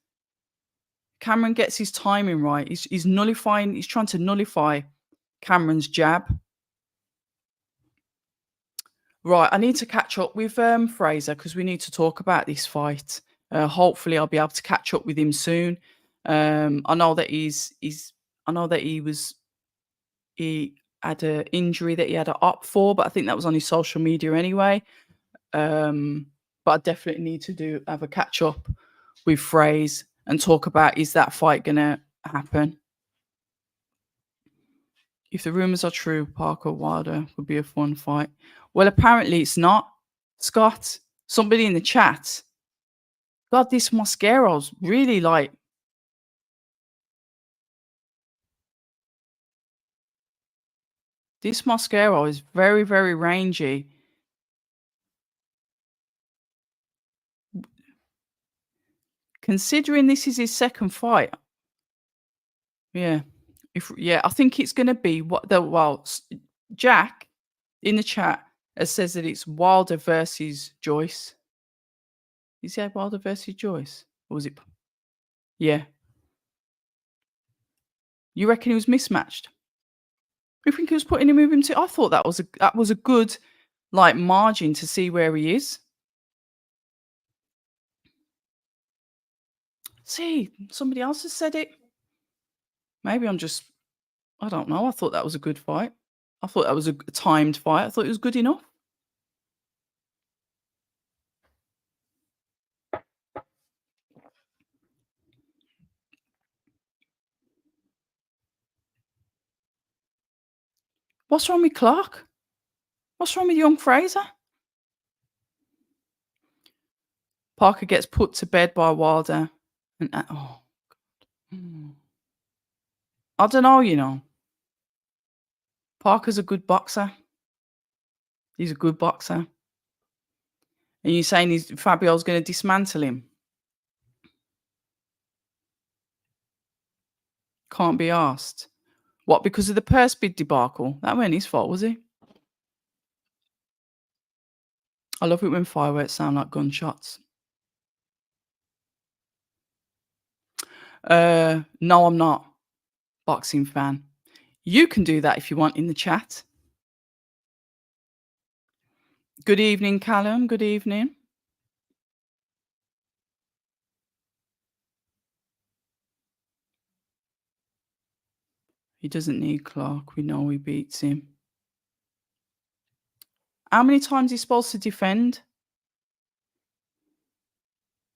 Cameron gets his timing right. He's nullifying. He's trying to nullify Cameron's jab. Right, I need to catch up with Fraser because we need to talk about this fight. Hopefully, I'll be able to catch up with him soon. I know that I know that he had an injury that he had to opt for, but I think that was on his social media anyway. But I definitely need to have a catch up with Fraser and talk about, is that fight gonna happen? If the rumors are true, Parker Wilder would be a fun fight. Well, apparently it's not. Scott, somebody in the chat. God, this Mosquero's really like. This Mosquero is very, very rangy. Considering this is his second fight. Yeah. I think it's gonna be Jack in the chat says that it's Wilder versus Joyce. You said Wilder versus Joyce? Or was it? Yeah. You reckon he was mismatched? You think he was putting him with him too? I thought that was a good, like, margin to see where he is. See, somebody else has said it. Maybe I don't know. I thought that was a good fight. I thought that was a timed fight. I thought it was good enough. What's wrong with Clark? What's wrong with young Fraser? Parker gets put to bed by Wilder. And oh, God. I don't know, you know. Parker's a good boxer. He's a good boxer. And you're saying Fabio's gonna dismantle him? Can't be asked. What, because of the purse bid debacle? That weren't his fault, was it? I love it when fireworks sound like gunshots. No, I'm not. Boxing fan. You can do that if you want in the chat. Good evening, Callum. Good evening. He doesn't need Clark. We know he beats him. How many times is he supposed to defend?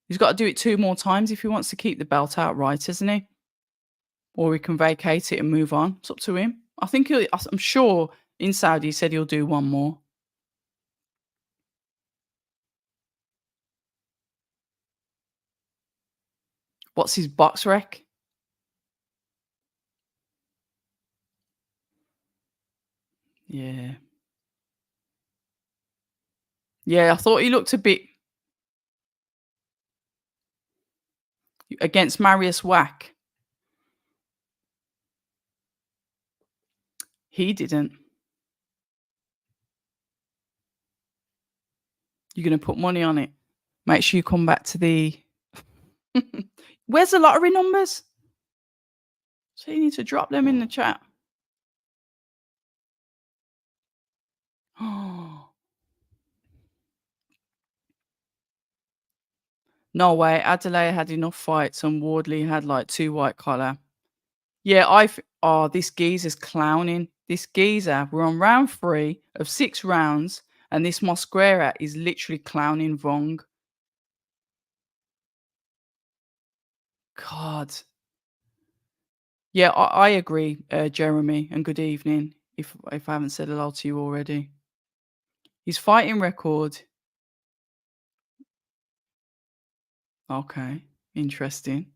He's got to do it 2 more times if he wants to keep the belt outright, isn't he? Or he can vacate it and move on. It's up to him. I'm sure in Saudi he said he'll do 1 more. What's his box rec? Yeah. Yeah, I thought he looked a bit against Marius Wack. He didn't. You're gonna put money on it. Make sure you come back to the Where's the lottery numbers? So you need to drop them in the chat. No way. Adelaide had enough fights and Wardley had like 2 white collar. Yeah, this geezer's clowning. This geezer, we're on round 3 of 6 rounds, and this Mosquera is literally clowning Vong. God. Yeah, I agree, Jeremy, and good evening. If I haven't said hello to you already. His fighting record. Okay, interesting.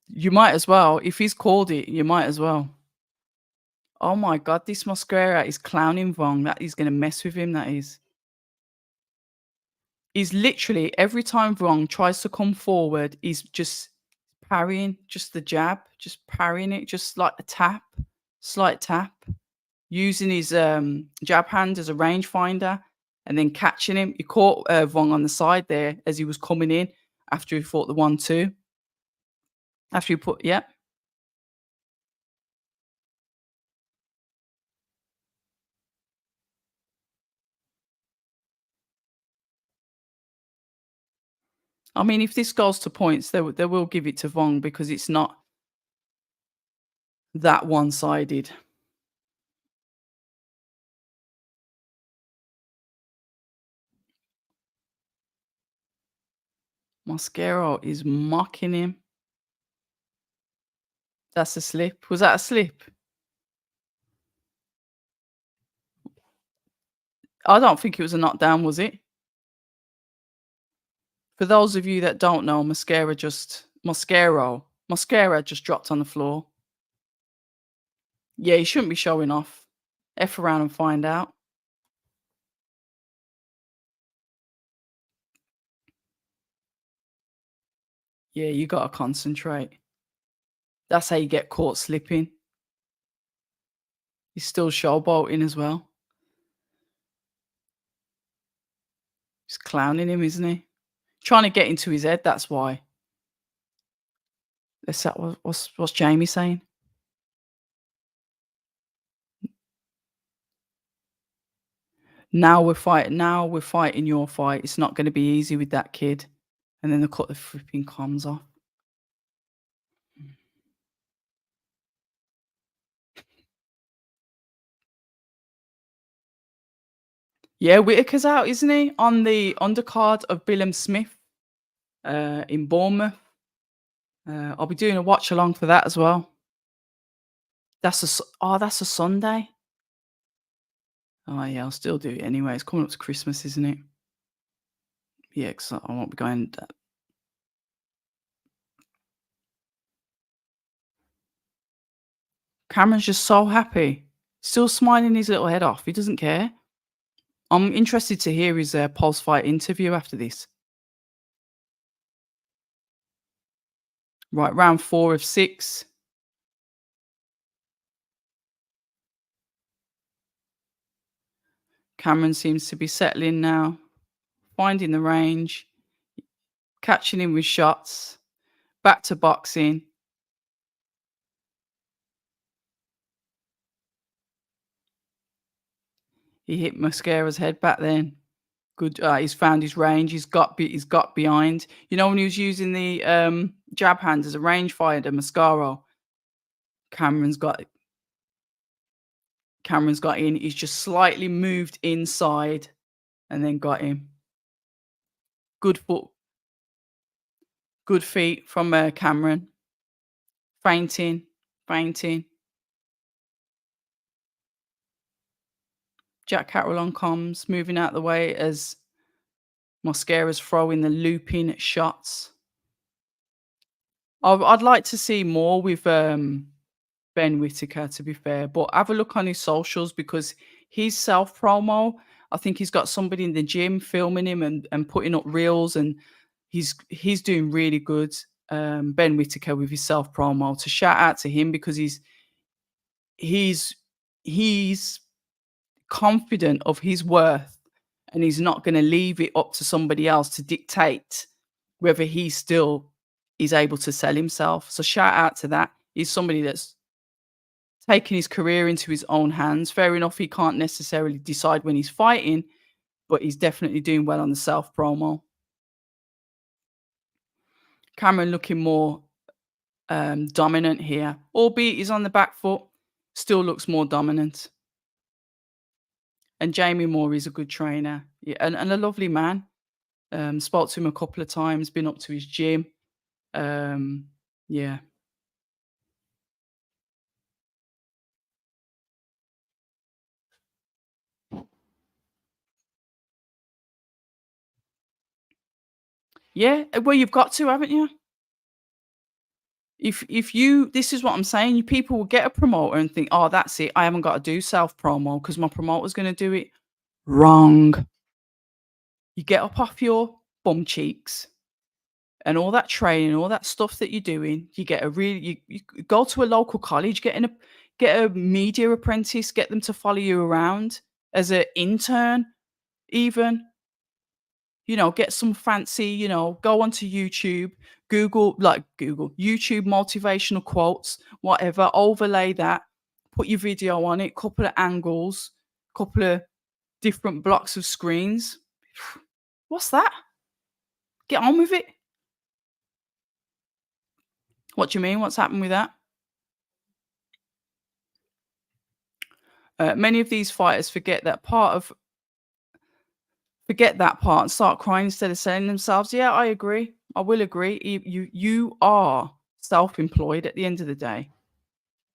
You might as well. If he's called it, you might as well. Oh my god, this Mosquera is clowning Vong. That is gonna mess with him, that is. He's literally every time Vong tries to come forward, he's just parrying, just the jab, just parrying it, just like a tap, slight tap, using his jab hand as a rangefinder, and then catching him. He caught Vong on the side there as he was coming in after he fought the 1-2. After he put, yeah. I mean, if this goes to points, they will give it to Vong because it's not that one-sided. Mosquera is mocking him. That's a slip. Was that a slip? I don't think it was a knockdown, was it? For those of you that don't know, Mosquera just dropped on the floor. Yeah, he shouldn't be showing off. F around and find out. Yeah, you gotta concentrate. That's how you get caught slipping. He's still showboating as well. He's clowning him, isn't he? Trying to get into his head, that's why. What's Jamie saying? Now we're fighting your fight. It's not gonna be easy with that kid. And then they cut the flipping comms off. Yeah, Whitaker's out, isn't he? On the undercard of Billam Smith in Bournemouth. I'll be doing a watch along for that as well. That's a Sunday. Oh yeah, I'll still do it anyway. It's coming up to Christmas, isn't it? Yeah, because I won't be going. Cameron's just so happy. Still smiling his little head off. He doesn't care. I'm interested to hear his post-fight interview after this. Right, round 4 of 6. Cameron seems to be settling now, finding the range, catching him with shots, back to boxing. He hit Mosquera's head back then. Good. He's found his range. He's got behind. You know when he was using the jab hand as a rangefinder, Mosquera. Cameron's got Cameron's got in. He's just slightly moved inside and then got him. Good foot, good feet from Cameron. Fainting, fainting. Jack Catterall on comms, moving out the way as Mosquera's throwing the looping shots. I'd like to see more with Ben Whittaker, to be fair, but have a look on his socials because his self promo, I think he's got somebody in the gym filming him and putting up reels, and he's doing really good. Ben Whittaker with his self promo. To shout out to him because he's he's confident of his worth and he's not going to leave it up to somebody else to dictate whether he still is able to sell himself. So shout out to that. He's somebody that's taking his career into his own hands. Fair enough, he can't necessarily decide when he's fighting, but he's definitely doing well on the self promo. Cameron looking more dominant here, albeit he's on the back foot, still looks more dominant. And Jamie Moore is a good trainer, yeah, and a lovely man. Spoke to him a couple of times, been up to his gym. Yeah. Yeah, well, you've got to, haven't you? If you this is what I'm saying, you people will get a promoter and think, "Oh, that's it. I haven't got to do self promo because my promoter's going to do it." Wrong. You get up off your bum cheeks and all that training, all that stuff that you're doing. You get a really you go to a local college, get a media apprentice, get them to follow you around as an intern, even. Get some fancy, go onto YouTube, Google, YouTube motivational quotes, whatever, overlay that, put your video on it, couple of angles, couple of different blocks of screens. What's that? Get on with it. What do you mean? What's happened with that? Many of these fighters forget that part and start crying instead of selling themselves. Yeah, I agree. I will agree. You are self-employed at the end of the day.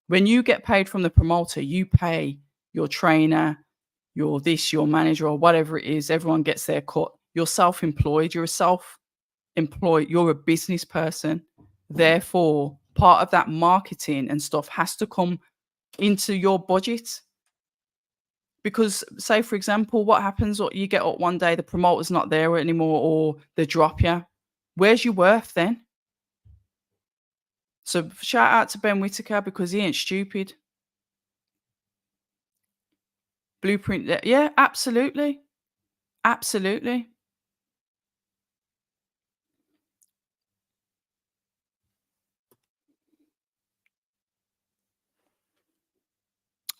When you get paid from the promoter, you pay your trainer, your this, your manager, or whatever it is. Everyone gets their cut. You're self-employed. You're a business person. Therefore, part of that marketing and stuff has to come into your budget. Because, say, for example, what happens? Or you get up one day, the promoter's not there anymore, or they drop you. Where's your worth then? So shout out to Ben Whittaker because he ain't stupid. Blueprint. Yeah, absolutely. Absolutely.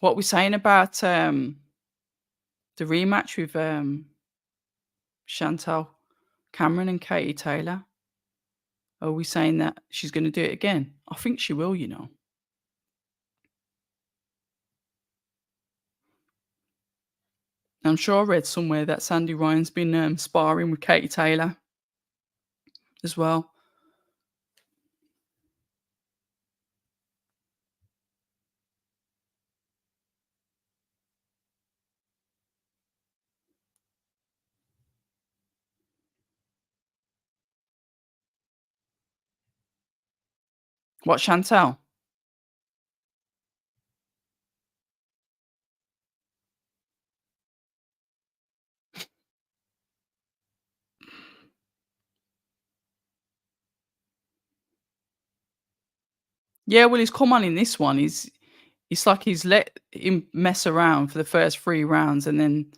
What we're saying about the rematch with Chantal Cameron and Katie Taylor. Are we saying that she's going to do it again? I think she will. I'm sure I read somewhere that Sandy Ryan's been sparring with Katie Taylor as well. What, Chantal? Yeah, well, he's come on in this one. It's like he's let him mess around for the first 3 rounds, and then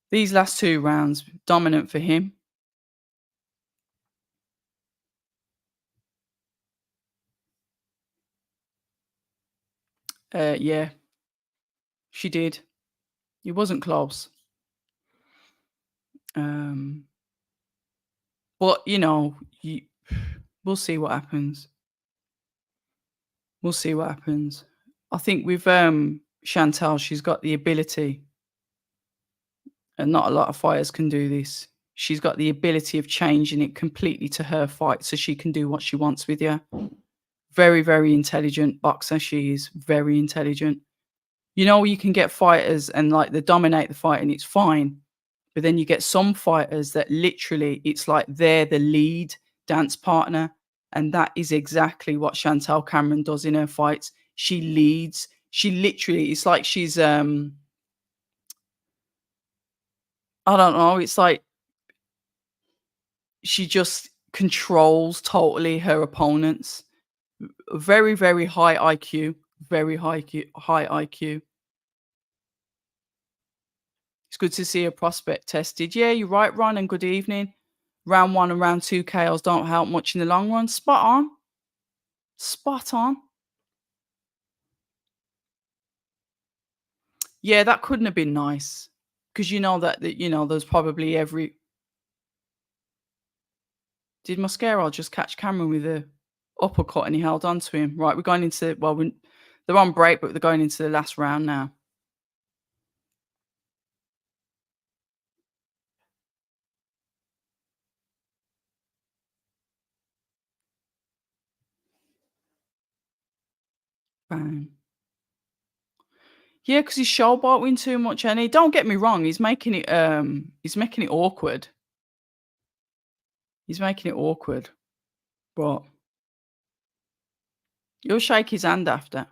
these last 2 rounds, dominant for him. Yeah, she did. It wasn't close. Um, but, you we'll see what happens. We'll see what happens. I think with, Chantal, she's got the ability, and not a lot of fighters can do this. She's got the ability of changing it completely to her fight so she can do what she wants with you. Very, very intelligent boxer she is, very intelligent. You can get fighters and, like, they dominate the fight and it's fine, but then you get some fighters that literally it's like they're the lead dance partner, and that is exactly what Chantal Cameron does in her fights. She leads. She literally it's like she's, I don't know, it's like she just controls totally her opponents. Very, very high IQ, very high IQ. It's good to see a prospect tested. Yeah, you're right, Ron, and good evening. Round 1 and round 2 KOs don't help much in the long run. Spot on. Spot on. Yeah, that couldn't have been nice, because there's probably every did Mosquera just catch Cameron with a uppercut and he held on to him? Right, we're going into they're on break, but they're going into the last round now. Bang. Yeah, because he's showboating too much, and he don't get me wrong, he's making it awkward. He's making it awkward, but you'll shake his hand after,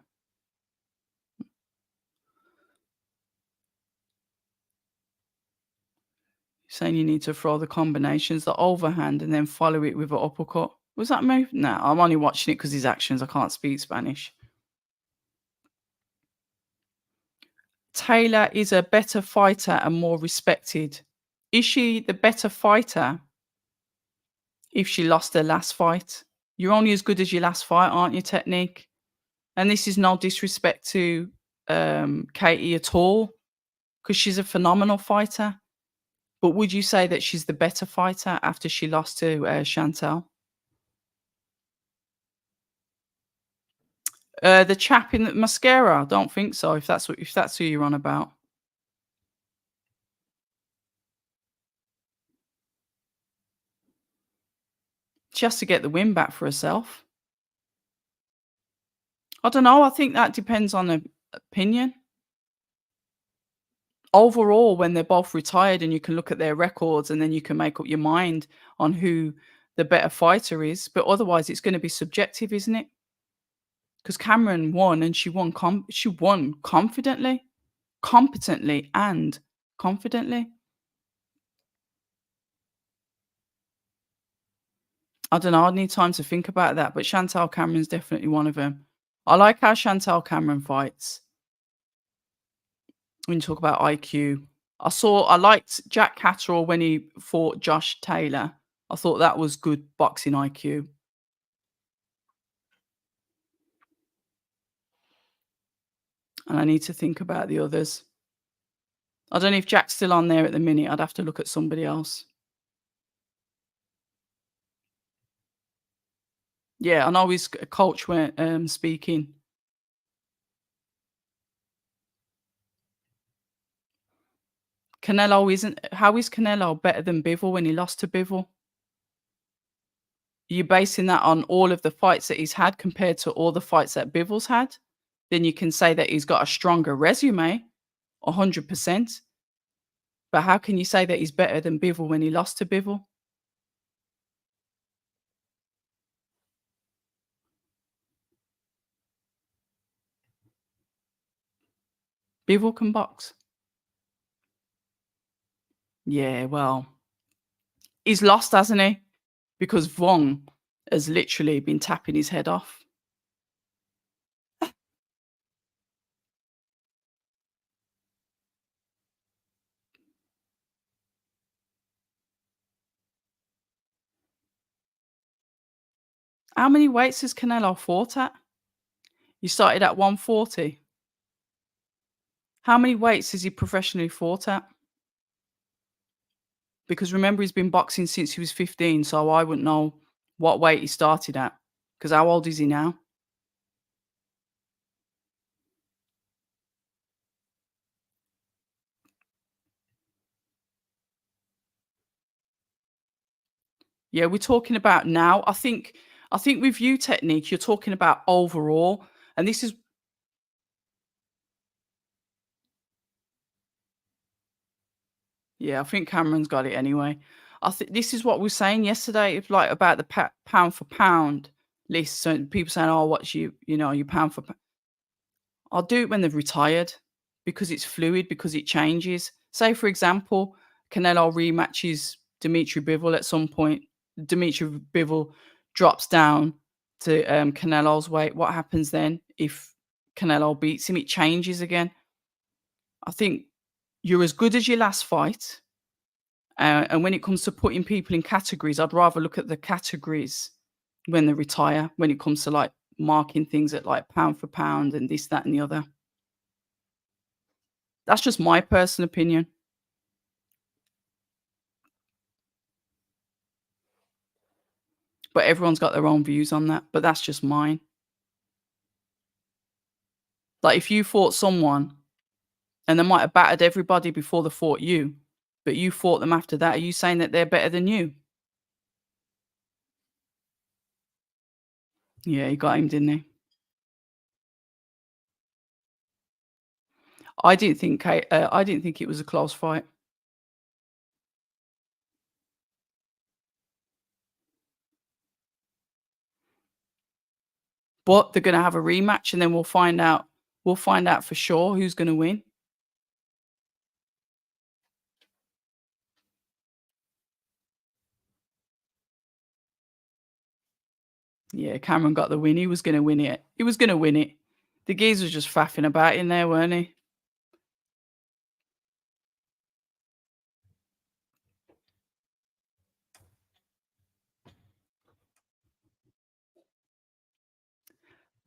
saying you need to throw the combinations, the overhand, and then follow it with an uppercut. Was that move? No, I'm only watching it because his actions. I can't speak Spanish. Taylor is a better fighter and more respected. Is she the better fighter if she lost her last fight? You're only as good as your last fight, aren't you, Technique? And this is no disrespect to Katie at all, because she's a phenomenal fighter. But would you say that she's the better fighter after she lost to Chantal? The chap in the Mosquera? I don't think so. If that's who you're on about, she has to get the win back for herself. I don't know. I think that depends on the opinion. Overall, when they're both retired and you can look at their records and then you can make up your mind on who the better fighter is. But otherwise, it's going to be subjective, isn't it? Because Cameron won and she won confidently, competently, and confidently. I don't know. I need time to think about that. But Chantal Cameron's definitely one of them. I like how Chantal Cameron fights. When you talk about IQ, I liked Jack Catterall when he fought Josh Taylor. I thought that was good boxing IQ. And I need to think about the others. I don't know if Jack's still on there at the minute. I'd have to look at somebody else. Yeah, I know his coach went speaking. Canelo isn't. How is Canelo better than Bivol when he lost to Bivol? You're basing that on all of the fights that he's had compared to all the fights that Bivol's had? Then you can say that he's got a stronger resume, 100%. But how can you say that he's better than Bivol when he lost to Bivol? Bivol can box. Yeah, well, he's lost, hasn't he? Because Vong has literally been tapping his head off. How many weights has Canelo fought at? You started at 140. How many weights has he professionally fought at? Because remember, he's been boxing since he was 15, so I wouldn't know what weight he started at. Because how old is he now? Yeah, we're talking about now. I think with you technique, you're talking about overall, and this is yeah, I think Cameron's got it anyway. I think this is what we were saying yesterday, if like about the pound for pound list. So people saying, "Oh, what's you pound for pound?" I'll do it when they've retired because it's fluid, because it changes. Say, for example, Canelo rematches Dimitri Bivol at some point. Dimitri Bivol drops down to Canelo's weight. What happens then if Canelo beats him? It changes again. I think you're as good as your last fight. And when it comes to putting people in categories, I'd rather look at the categories when they retire, when it comes to like marking things at like pound for pound and this, that, and the other. That's just my personal opinion, but everyone's got their own views on that. But that's just mine. Like if you fought someone and they might have battered everybody before they fought you, but you fought them after that, are you saying that they're better than you? Yeah, he got him, didn't he? I didn't think it was a close fight, but they're gonna have a rematch, and then we'll find out. We'll find out for sure who's gonna win. Yeah, Cameron got the win. He was gonna win it. He was gonna win it. The geezer was just faffing about in there, weren't he?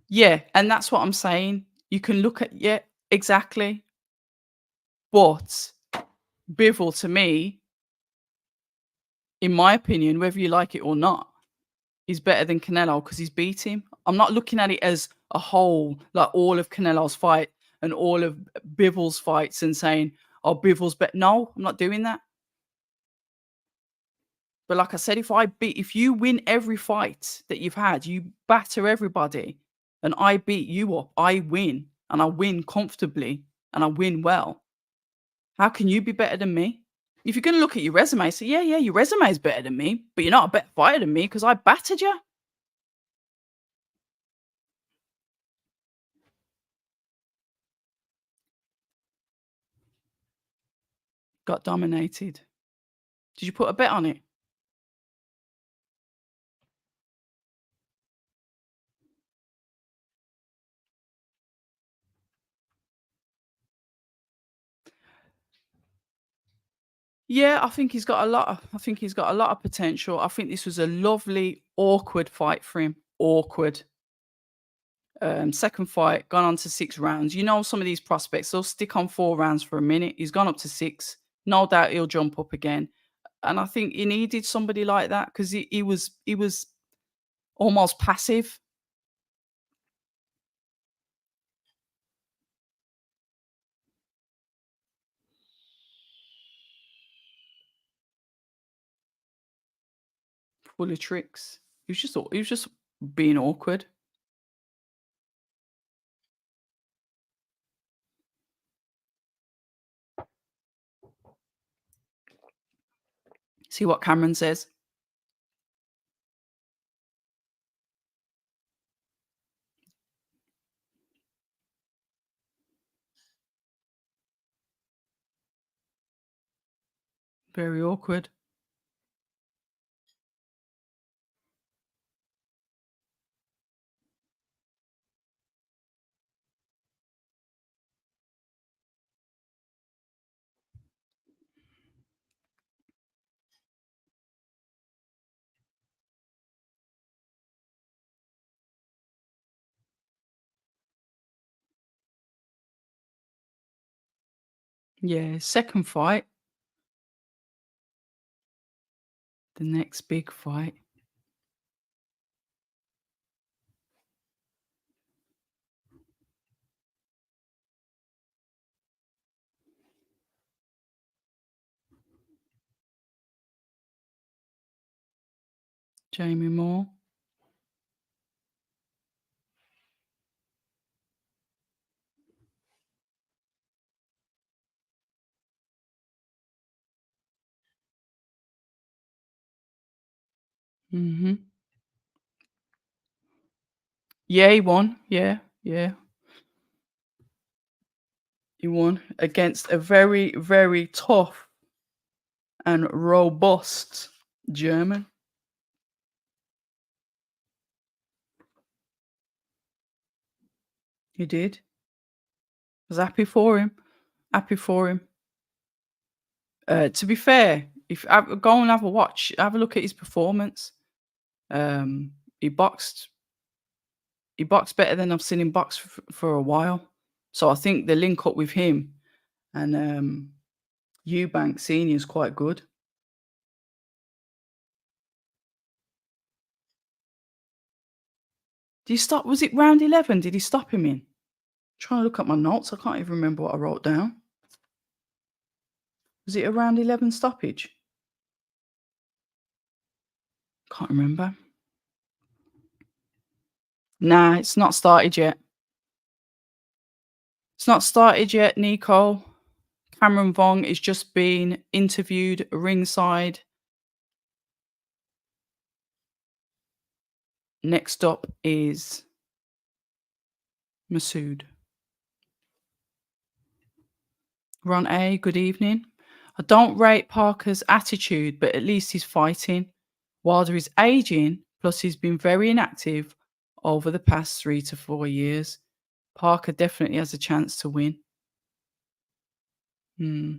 Yeah, and that's what I'm saying. You can look at yeah, exactly. But Bivol to me, in my opinion, whether you like it or not, is better than Canelo because he's beat him. I'm not looking at it as a whole, like all of Canelo's fight and all of Bivol's fights and saying, "Oh, Bivol's better." No, I'm not doing that. But like I said, if you win every fight that you've had, you batter everybody, and I beat you up, I win, and I win comfortably, and I win well. How can you be better than me? If you're going to look at your resume, say, yeah, your resume is better than me, but you're not a better fighter than me because I battered you. Got dominated. Did you put a bet on it? Yeah, I think he's got a lot of potential. I think this was a lovely, awkward fight for him. Awkward. Second fight, gone on to 6 rounds. You know, some of these prospects, they'll stick on 4 rounds for a minute. He's gone up to six. No doubt he'll jump up again. And I think he needed somebody like that because he was almost passive, full of tricks. He was just being awkward. See what Cameron says. Very awkward. Yeah, second fight, the next big fight. Jamie Moore. Mhm. Yeah, he won. Yeah, yeah, he won against a very, very tough and robust German. He did. Was happy for him. Happy for him. To be fair, if go and have a watch, have a look at his performance. Um, he boxed. He boxed better than I've seen him box for a while. So I think the link up with him and Eubank Senior is quite good. Did he stop? Was it round 11? Did he stop him in? Trying to look at my notes. I can't even remember what I wrote down. Was it a round 11 stoppage? Can't remember. Nah, it's not started yet. It's not started yet, Nico. Cameron Vong is just being interviewed ringside. Next up is Masoud. Ron A, good evening. I don't rate Parker's attitude, but at least he's fighting. Wilder is aging, plus he's been very inactive over the past 3 to 4 years. Parker definitely has a chance to win. Hmm.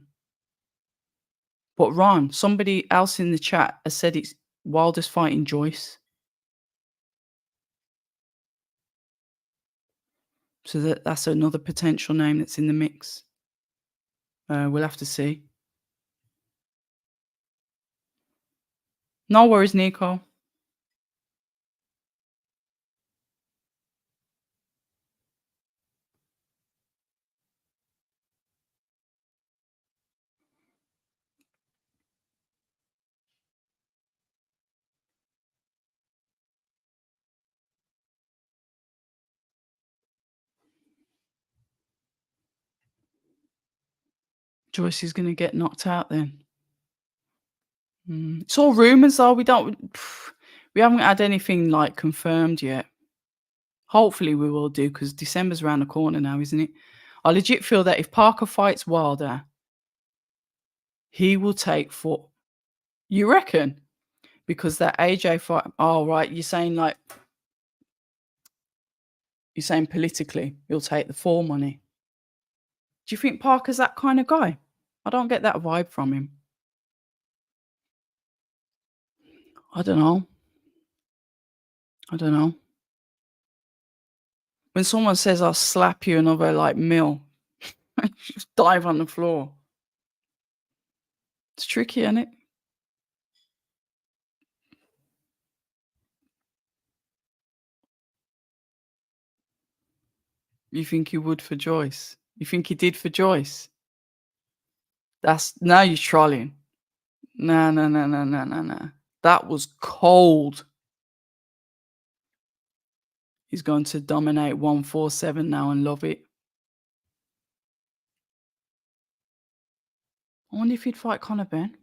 But Ron, somebody else in the chat has said it's Wilder's fighting Joyce. So that's another potential name that's in the mix. We'll have to see. No worries, Nico. Joyce is going to get knocked out then. It's all rumours though. We haven't had anything like confirmed yet. Hopefully we will do because December's around the corner now, isn't it? I legit feel that if Parker fights Wilder, he will take four. You reckon? Because that AJ fight. Oh right, you're saying politically he'll take the fall money. Do you think Parker's that kind of guy? I don't get that vibe from him. I don't know. I don't know. When someone says I'll slap you another like mill, just dive on the floor. It's tricky, isn't it? You think he would for Joyce? You think he did for Joyce? That's now you're trolling. No, no, no, no, no, no, no. That was cold. He's going to dominate 147 now and love it. I wonder if he'd fight Conor Ben.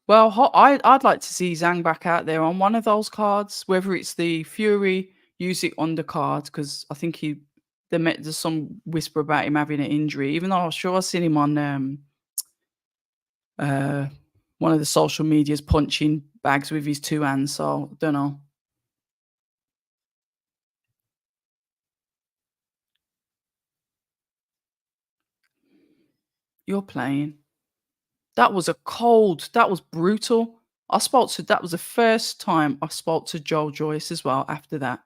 Well, I'd like to see Zhang back out there on one of those cards, whether it's the Fury Usyk undercard, because I think there's some whisper about him having an injury, even though I'm sure I've seen him on uh, one of the social medias punching bags with his two hands. So don't know. You're playing. That was that was brutal. That was the first time I spoke to Joe Joyce as well after that.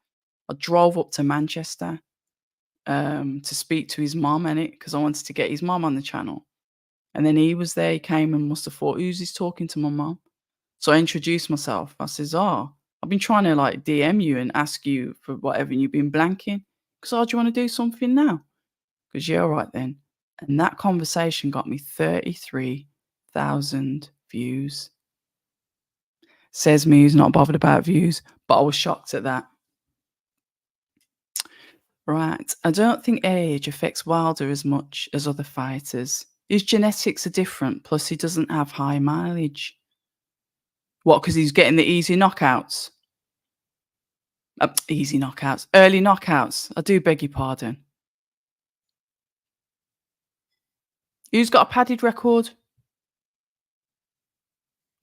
I drove up to Manchester to speak to his mum and it because I wanted to get his mum on the channel. And then he was there, he came and must have thought, "Who's this talking to my mum?" So I introduced myself. I says, "Oh, I've been trying to like DM you and ask you for whatever, and you've been blanking. Because oh, do you want to do something now?" Because yeah, all right then. And that conversation got me 33,000 views. Says me who's not bothered about views, but I was shocked at that. Right. I don't think age affects Wilder as much as other fighters. His genetics are different, plus he doesn't have high mileage. What, because he's getting the easy knockouts? Easy knockouts. Early knockouts. I do beg your pardon. Who's got a padded record?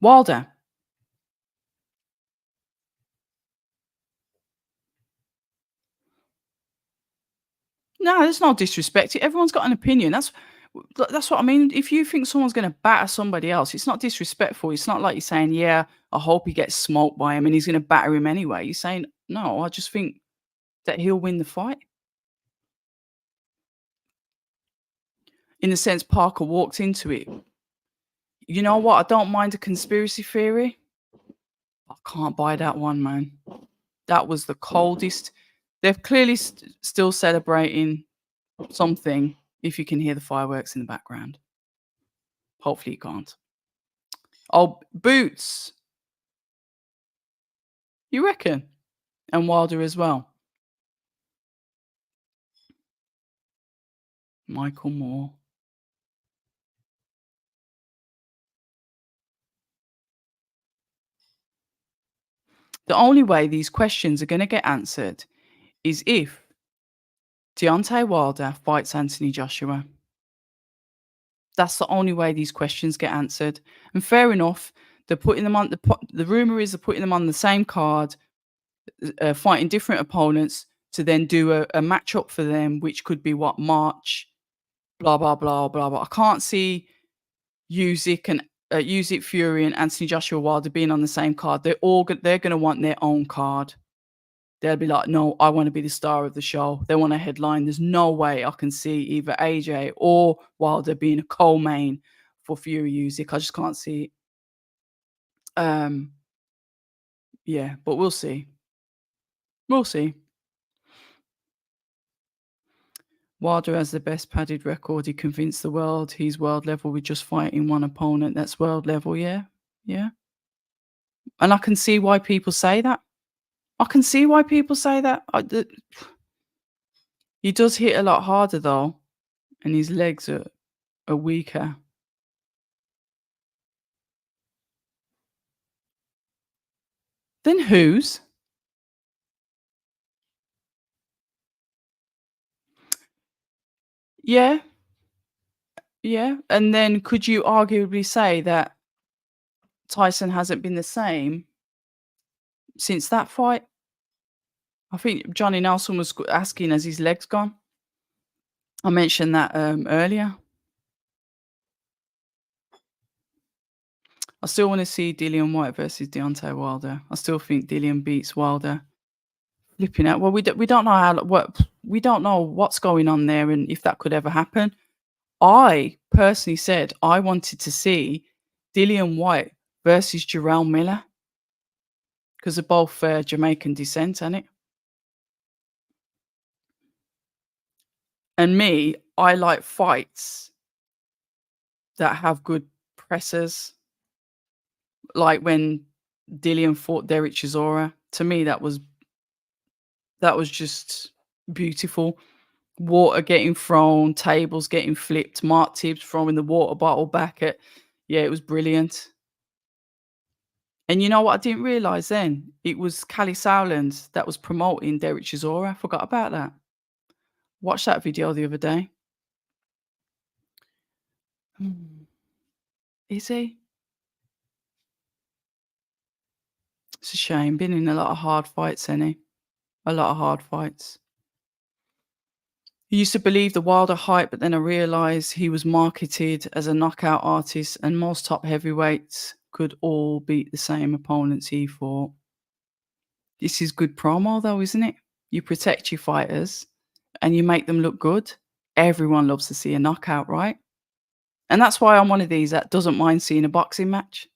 Wilder. No, there's no disrespect. Everyone's got an opinion. That's what I mean. If you think someone's going to batter somebody else, it's not disrespectful. It's not like you're saying, "Yeah, I hope he gets smoked by him and he's going to batter him anyway." You're saying, "No, I just think that he'll win the fight." In the sense, Parker walked into it. You know what? I don't mind a conspiracy theory. I can't buy that one, man. That was the coldest. They're clearly still celebrating something if you can hear the fireworks in the background. Hopefully you can't. Oh, Boots. You reckon? And Wilder as well. Michael Moore. The only way these questions are going to get answered is if Deontay Wilder fights Anthony Joshua. That's the only way these questions get answered. And fair enough, they're putting them on the rumor is they're putting them on the same card, fighting different opponents to then do a matchup for them, which could be what March, blah blah blah blah blah. I can't see Usyk Fury and Anthony Joshua Wilder being on the same card. They're going to want their own card. They'll be like, "No, I want to be the star of the show." They want a headline. There's no way I can see either AJ or Wilder being a co-main for Fury Usyk. I just can't see it. Yeah, but we'll see. We'll see. Wilder has the best padded record. He convinced the world he's world level with just fighting one opponent that's world level. Yeah, yeah. And I can see why people say that. I can see why people say that. He does hit a lot harder though, and his legs are weaker. Then whose? Yeah, yeah. And then could you arguably say that Tyson hasn't been the same since that fight? I think Johnny Nelson was asking, has his legs gone? I mentioned that earlier. I still want to see Dillian White versus Deontay Wilder. I still think Dillian beats Wilder. Flipping out. Well, we don't know we don't know what's going on there and if that could ever happen. I personally said I wanted to see Dillian White versus Jarrell Miller because they're both Jamaican descent, ain't it? And me, I like fights that have good pressers. Like when Dillian fought Derek Chisora. To me, that was just beautiful. Water getting thrown, tables getting flipped, Mark Tibbs throwing the water bottle back at. Yeah, it was brilliant. And you know what I didn't realise then? It was Callie Sowland that was promoting Derek Chisora. I forgot about that. Watched that video the other day. Is he? It's a shame. Been in a lot of hard fights, hasn't he? A lot of hard fights. I used to believe the Wilder hype, but then I realised he was marketed as a knockout artist, and most top heavyweights could all beat the same opponents he fought. This is good promo, though, isn't it? You protect your fighters, and you make them look good, everyone loves to see a knockout, right? And that's why I'm one of these that doesn't mind seeing a boxing match.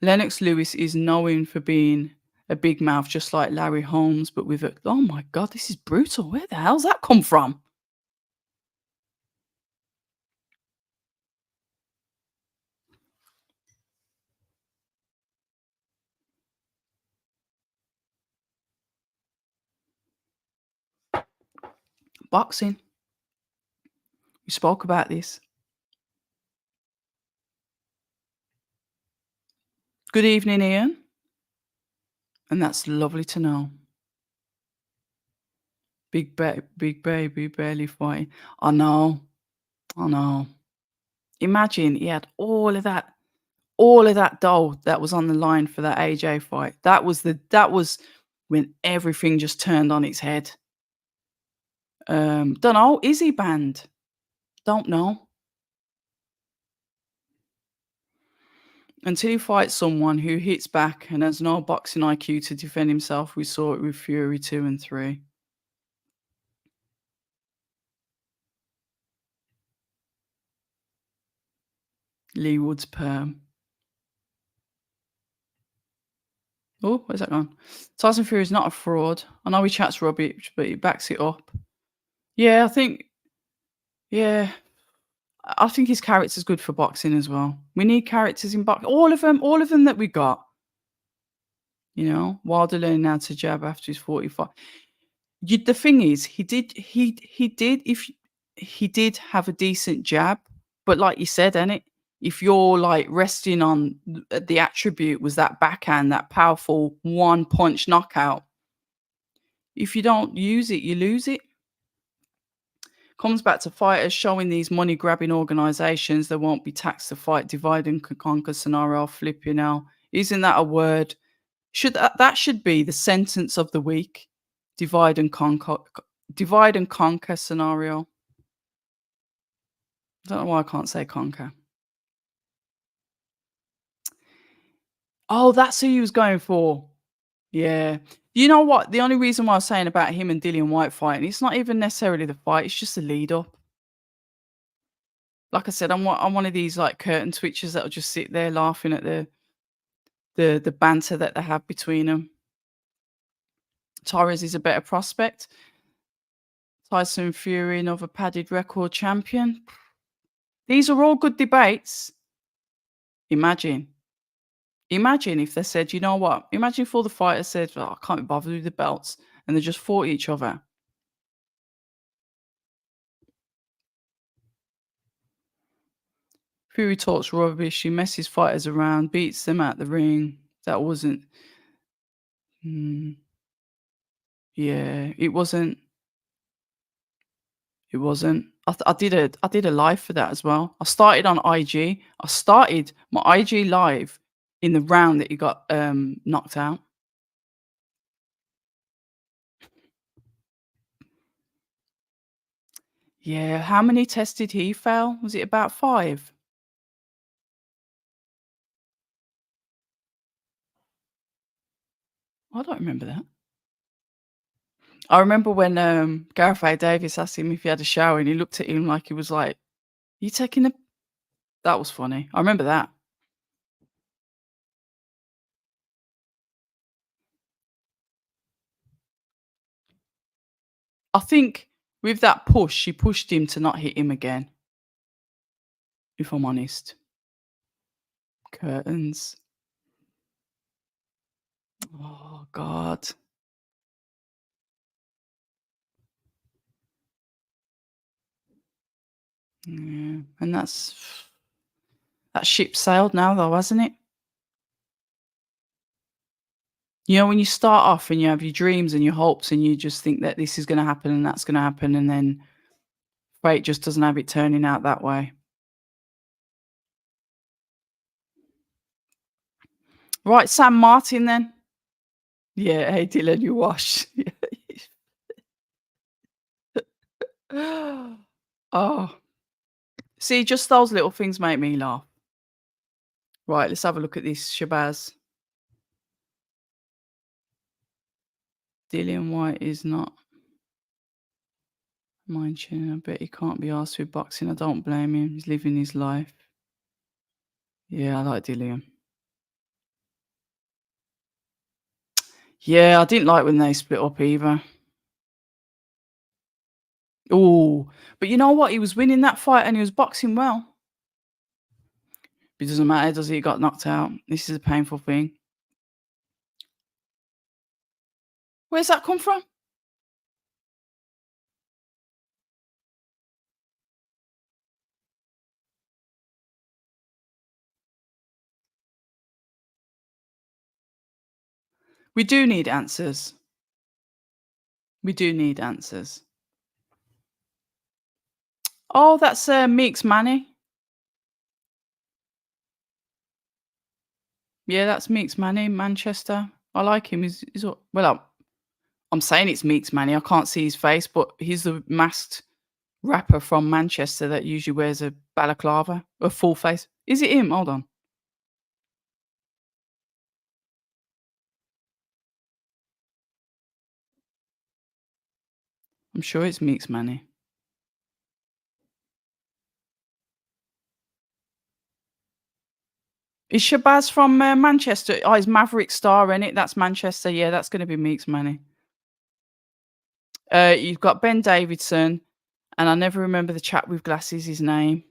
Lennox Lewis is known for being a big mouth, just like Larry Holmes, but with a oh my god, this is brutal. Where the hell's that come from? Boxing. We spoke about this. Good evening, Ian. And that's lovely to know. Big baby barely fighting. I know. I know. Imagine he had all of that dough that was on the line for that AJ fight. That was when everything just turned on its head. Don't know. Is he banned? Don't know. Until he fights someone who hits back and has no boxing IQ to defend himself, we saw it with Fury 2 and 3. Lee Wood's perm. Oh, where's that gone? Tyson Fury is not a fraud. I know he chats rubbish, but he backs it up. Yeah, I think. Yeah, I think his character's good for boxing as well. We need characters in boxing. All of them that we got. You know, Wilder learning how to jab after he's 45. The thing is, he did if he did have a decent jab, but like you said, it if you're like resting on the attribute was that backhand, that powerful one punch knockout. If you don't use it, you lose it. Comes back to fighters showing these money grabbing organizations that won't be taxed to fight divide and conquer scenario. Flipping out. Isn't that a word? That should be the sentence of the week. Divide and conquer divide and conquer scenario. I don't know why I can't say conquer. Oh, that's who he was going for. Yeah. You know what? The only reason why I was saying about him and Dillian White fighting, it's not even necessarily the fight, it's just the lead up. Like I said, I'm one of these like curtain twitchers that'll just sit there laughing at the banter that they have between them. Torres is a better prospect. Tyson Fury, another padded record champion. These are all good debates. Imagine. Imagine if they said, you know what? Imagine if all the fighters said, oh, I can't be bothered with the belts, and they just fought each other. Fury talks rubbish. He messes fighters around, beats them at the ring. That wasn't. Mm, yeah, it wasn't. It wasn't. I did a live for that as well. I started on IG. I started my IG live in the round that he got knocked out. Yeah, how many tests did he fail? Was it about 5? I don't remember that. I remember when Gareth A. Davis asked him if he had a shower, and he looked at him like he was like, "You taking a?" That was funny. I remember that. I think with that push, she pushed him to not hit him again. If I'm honest, curtains. Oh God. Yeah, and that ship sailed now, though, hasn't it? You know, when you start off and you have your dreams and your hopes, and you just think that this is going to happen and that's going to happen, and then fate just doesn't have it turning out that way. Right, Sam Martin then. Yeah, hey Dylan, you wash. Oh, see, just those little things make me laugh. Right, let's have a look at this Shabaz. Dillian White is not mind chin. I bet he can't be asked with boxing. I don't blame him. He's living his life. Yeah, I like Dillian. Yeah, I didn't like when they split up either. Oh, but you know what? He was winning that fight and he was boxing well. It doesn't matter, does he? He got knocked out. This is a painful thing. Where's that come from? We do need answers. We do need answers. Oh, that's Meeks Manny. Yeah, that's Meeks Manny, Manchester. I like him. Well, I'm saying it's Meeks Manny. I can't see his face, but he's the masked rapper from Manchester that usually wears a balaclava, a full face. Is it him? Hold on. I'm sure it's Meeks Manny. Is Shabaz from Manchester? Oh, it's Maverick Star in it. That's Manchester. Yeah, that's going to be Meeks Manny. You've got Ben Davidson, and I never remember the chap with glasses. His name,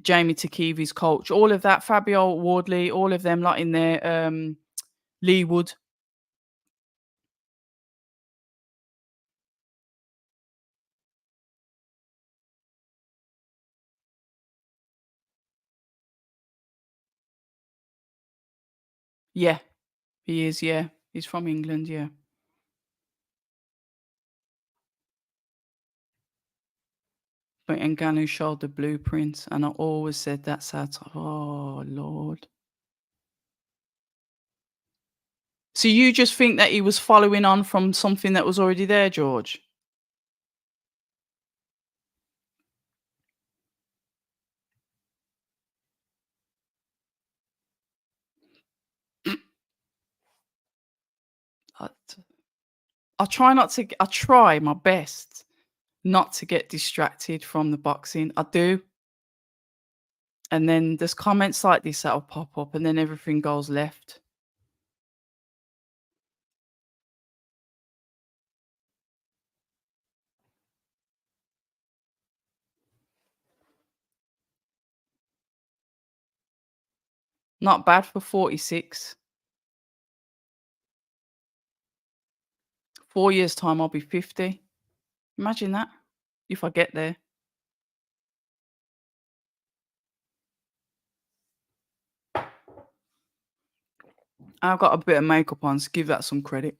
Jamie Takivi's coach. All of that. Fabio Wardley. All of them, like in there. Lee Wood. Yeah, he is. Yeah, he's from England. Yeah. But Ngannou showed the blueprint, and I always said that's how. Oh Lord. So you just think that he was following on from something that was already there, George? I, I try not to. I try my best not to get distracted from the boxing. I do, and then there's comments like this that'll pop up, and then everything goes left. Not bad for 46. 4 years time, I'll be 50. Imagine that if I get there. I've got a bit of makeup on, so give that some credit.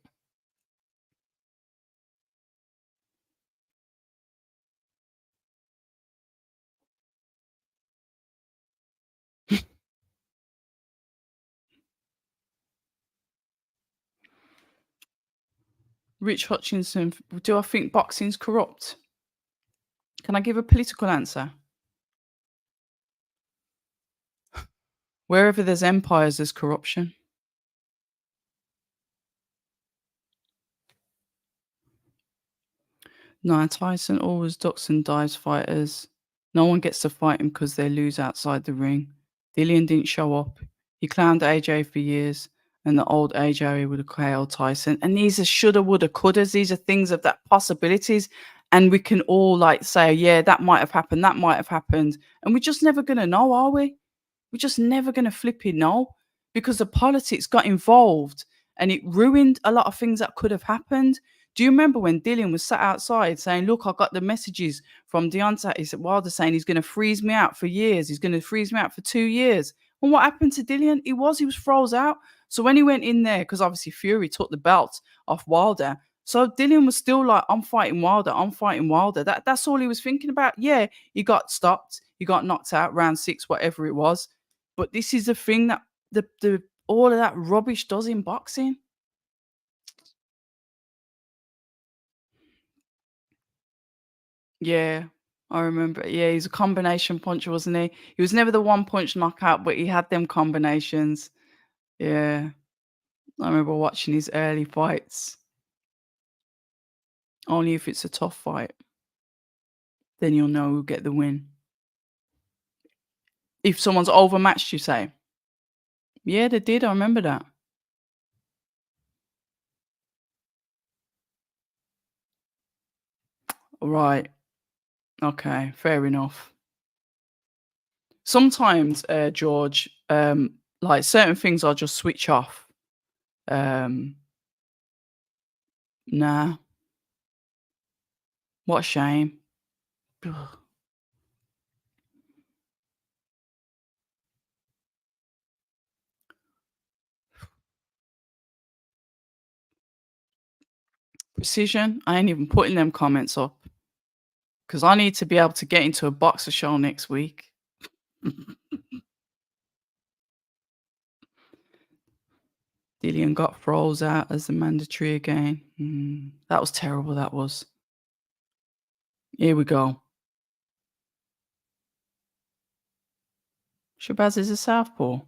Rich Hutchinson, do I think boxing's corrupt? Can I give a political answer? Wherever there's empires, there's corruption. No, Tyson always ducks and dives fighters. No one gets to fight him because they lose outside the ring. Dillian didn't show up. He clowned AJ for years, and the old AJ would have KO'd Tyson. And these are shoulda, woulda, couldas. These are things of that possibilities. And we can all like say, yeah, that might have happened, that might have happened. And we're just never gonna know, are we? We're just never gonna flipping know because the politics got involved and it ruined a lot of things that could have happened. Do you remember when Dillian was sat outside saying, "Look, I got the messages from Deontay Wilder saying he's going to freeze me out for years. He's going to freeze me out for 2 years." And what happened to Dillian? He was froze out. So when he went in there, because obviously Fury took the belt off Wilder, so Dillian was still like, "I'm fighting Wilder. I'm fighting Wilder." That's all he was thinking about. Yeah, he got stopped. He got knocked out round 6, whatever it was. But this is the thing that the all of that rubbish does in boxing. Yeah, I remember. Yeah, he's a combination puncher, wasn't he? He was never the one punch knockout, but he had them combinations. Yeah, I remember watching his early fights. Only if it's a tough fight, then you'll know who'll get the win. If someone's overmatched, you say? Yeah, they did. I remember that. Right. Okay. Fair enough. Sometimes, George, like certain things I'll just switch off. Um, nah. What a shame. Ugh. Precision. I ain't even putting them comments up because I need to be able to get into a boxer show next week. Dillian got froze out as the mandatory again. That was terrible. That was. Here we go. Shabaz is a southpaw.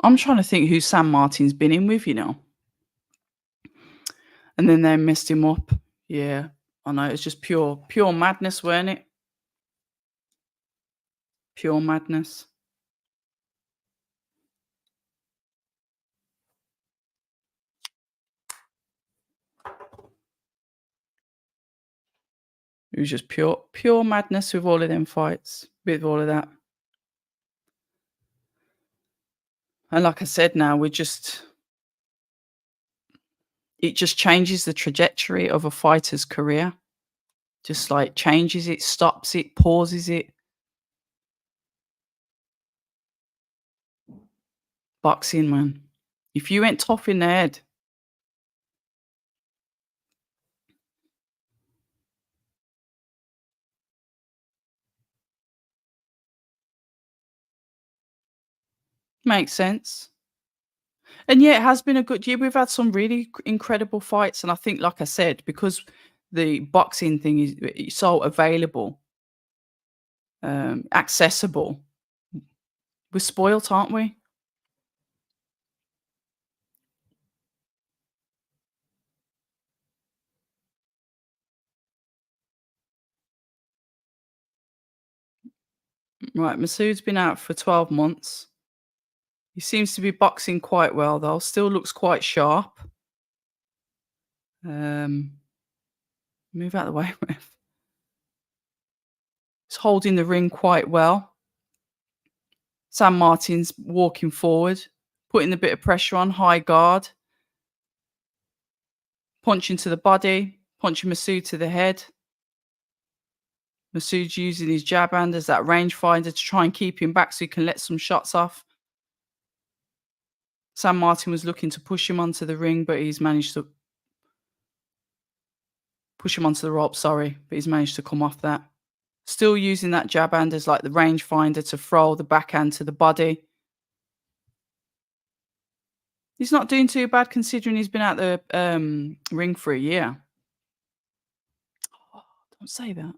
I'm trying to think who Sanmartin's been in with, and then they messed him up. Yeah, I know. It's just pure madness, weren't it? Pure madness. It was just pure madness with all of them fights, with all of that. And like I said, now it just changes the trajectory of a fighter's career. Just like changes it, stops it, pauses it. Boxing, man. If you ain't tough in the head, makes sense. And yeah, it has been a good year. We've had some really incredible fights, and I think, like I said, because the boxing thing is so available, accessible, we're spoilt, aren't we? Right, Masoud's been out for 12 months. He seems to be boxing quite well, though. Still looks quite sharp. Um, Move out of the way, ref. He's holding the ring quite well. Sanmartin's walking forward, putting a bit of pressure on, high guard, punching to the body, punching Masoud to the head. Masoud's using his jab hand as that rangefinder to try and keep him back so he can let some shots off. Sanmartin was looking to push him onto the ring, but he's managed to push him onto the rope, sorry, but he's managed to come off that. Still using that jab hand as like the rangefinder to throw the backhand to the body. He's not doing too bad considering he's been out the ring for a year. Oh, don't say that.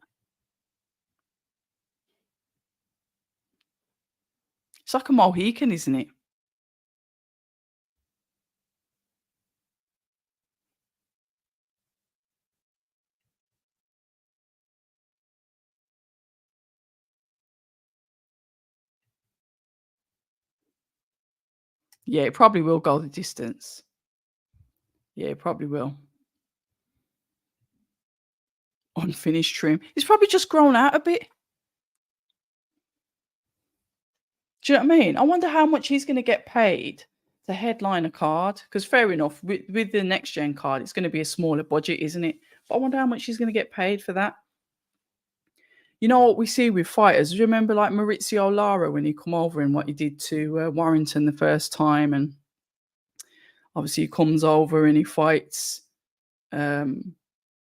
It's like a Mohican, isn't it? Yeah, it probably will go the distance. Yeah, it probably will. Unfinished trim. He's probably just grown out a bit. Do you know what I mean? I wonder how much he's going to get paid to headline a card. Because fair enough, with the next gen card, it's going to be a smaller budget, isn't it? But I wonder how much he's going to get paid for that. You know what we see with fighters? Do you remember like Maurizio Lara when he come over and what he did to Warrington the first time? And obviously he comes over and he fights um,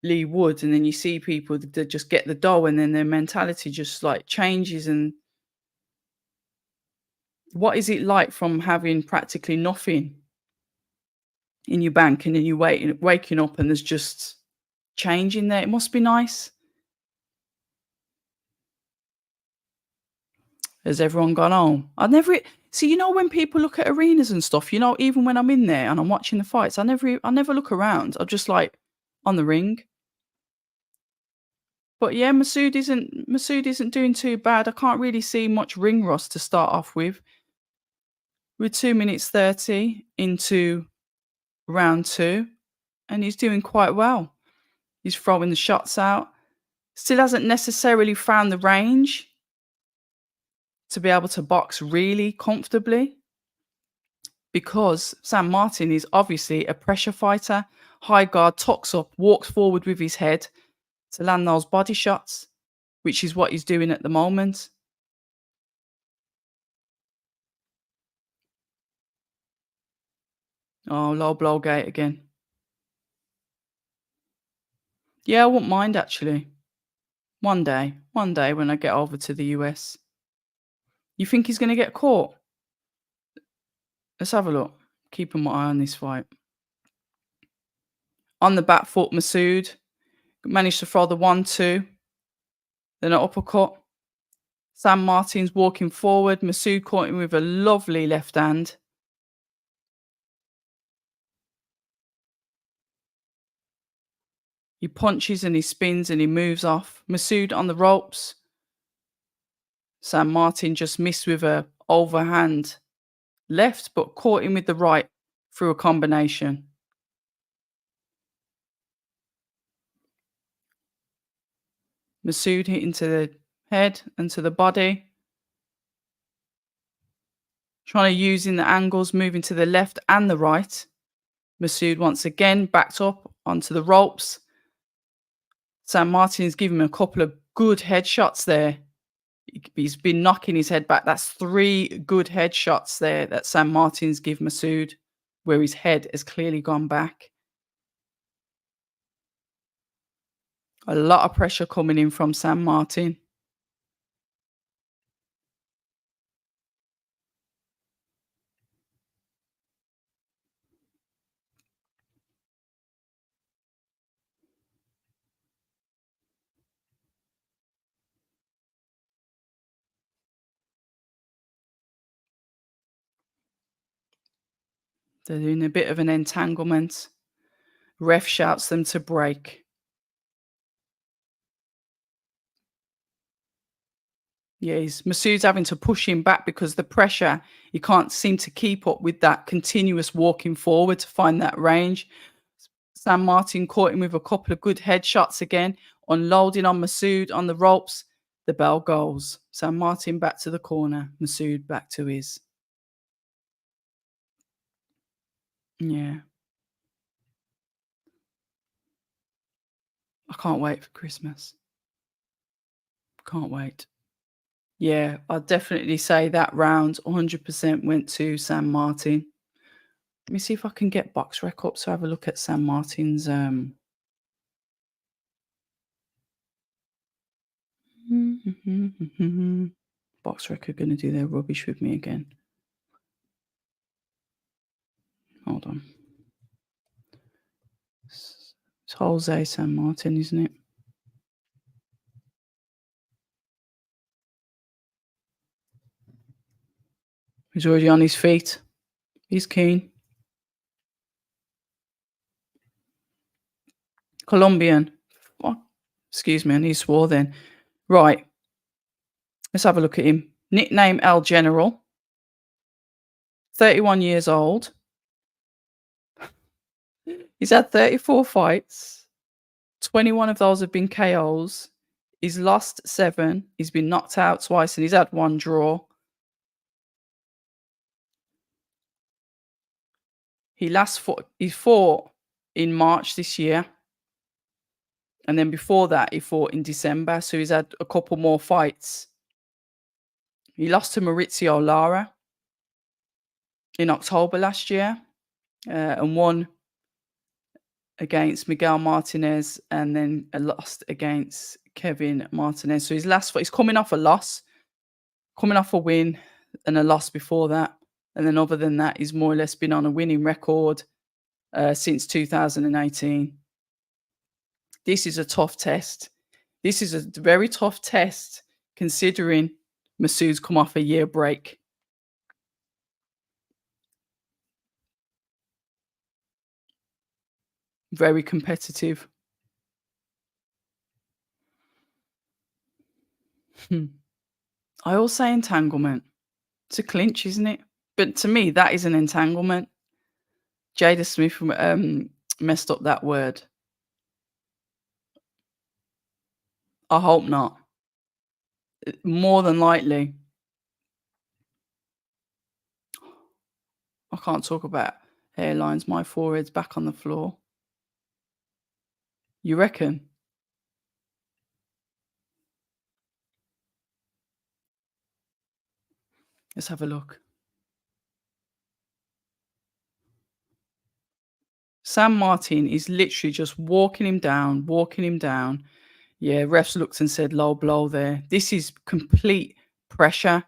Lee Wood, and then you see people that just get the dough, and then their mentality just like changes. And what is it like from having practically nothing in your bank, and then you waking up and there's just changing there. It must be nice. Has everyone gone home? I never see, when people look at arenas and stuff, even when I'm in there and I'm watching the fights, I never look around. I'm just like on the ring. But yeah, Masoud isn't doing too bad. I can't really see much ring rust to start off with. We're 2 minutes 30 into round two, and he's doing quite well. He's throwing the shots out. Still hasn't necessarily found the range to be able to box really comfortably because Sanmartin is obviously a pressure fighter. High guard, tucks up, walks forward with his head to land those body shots, which is what he's doing at the moment. Oh, low blow gate again. Yeah, I wouldn't mind actually. One day when I get over to the US. You think he's going to get caught? Let's have a look. Keeping my eye on this fight. On the back foot, Masoud managed to throw the 1-2, then an uppercut. Sanmartin's walking forward. Masoud caught him with a lovely left hand. He punches and he spins and he moves off. Masoud on the ropes. Sanmartin just missed with a overhand left, but caught him with the right through a combination. Masoud hitting to the head and to the body. Trying to use in the angles, moving to the left and the right. Masoud once again backed up onto the ropes. Sanmartin's given him a couple of good headshots there. He's been knocking his head back. That's 3 good headshots there that Sanmartin's give Masoud, where his head has clearly gone back. A lot of pressure coming in from Sanmartin. They're doing a bit of an entanglement. Ref shouts them to break. Yeah, Masoud's having to push him back because the pressure, he can't seem to keep up with that continuous walking forward to find that range. Sanmartin caught him with a couple of good headshots again, unloading on Masoud on the ropes. The bell goes. Sanmartin back to the corner. Masoud back to his. Yeah. I can't wait for Christmas. Can't wait. Yeah, I'd definitely say that round 100% went to Sanmartin. Let me see if I can get box rec up to have a look at Sanmartin's box rec are gonna do their rubbish with me again. Hold on. It's Jose Sanmartin, isn't it? He's already on his feet. He's keen. Colombian. What? Excuse me, I need swore then. Right. Let's have a look at him. Nickname El General. 31 years old. He's had 34 fights. 21 of those have been KOs. He's lost 7. He's been knocked out twice and he's had 1 draw. He fought in March this year. And then before that, he fought in December. So he's had a couple more fights. He lost to Maurizio Lara in October last year and won against Miguel Martinez and then lost against Kevin Martinez. So his last fight, he's coming off a loss, coming off a win and a loss before that. And then other than that, he's more or less been on a winning record since 2018. This is a tough test. This is a very tough test considering Masoud's come off a year break. Very competitive. Hmm. I all say entanglement. It's a clinch, isn't it? But to me, that is an entanglement. Jada Smith messed up that word. I hope not. More than likely. I can't talk about hairlines. My forehead's back on the floor. You reckon? Let's have a look. Sanmartin is literally just walking him down, walking him down. Yeah, refs looked and said low blow there. This is complete pressure.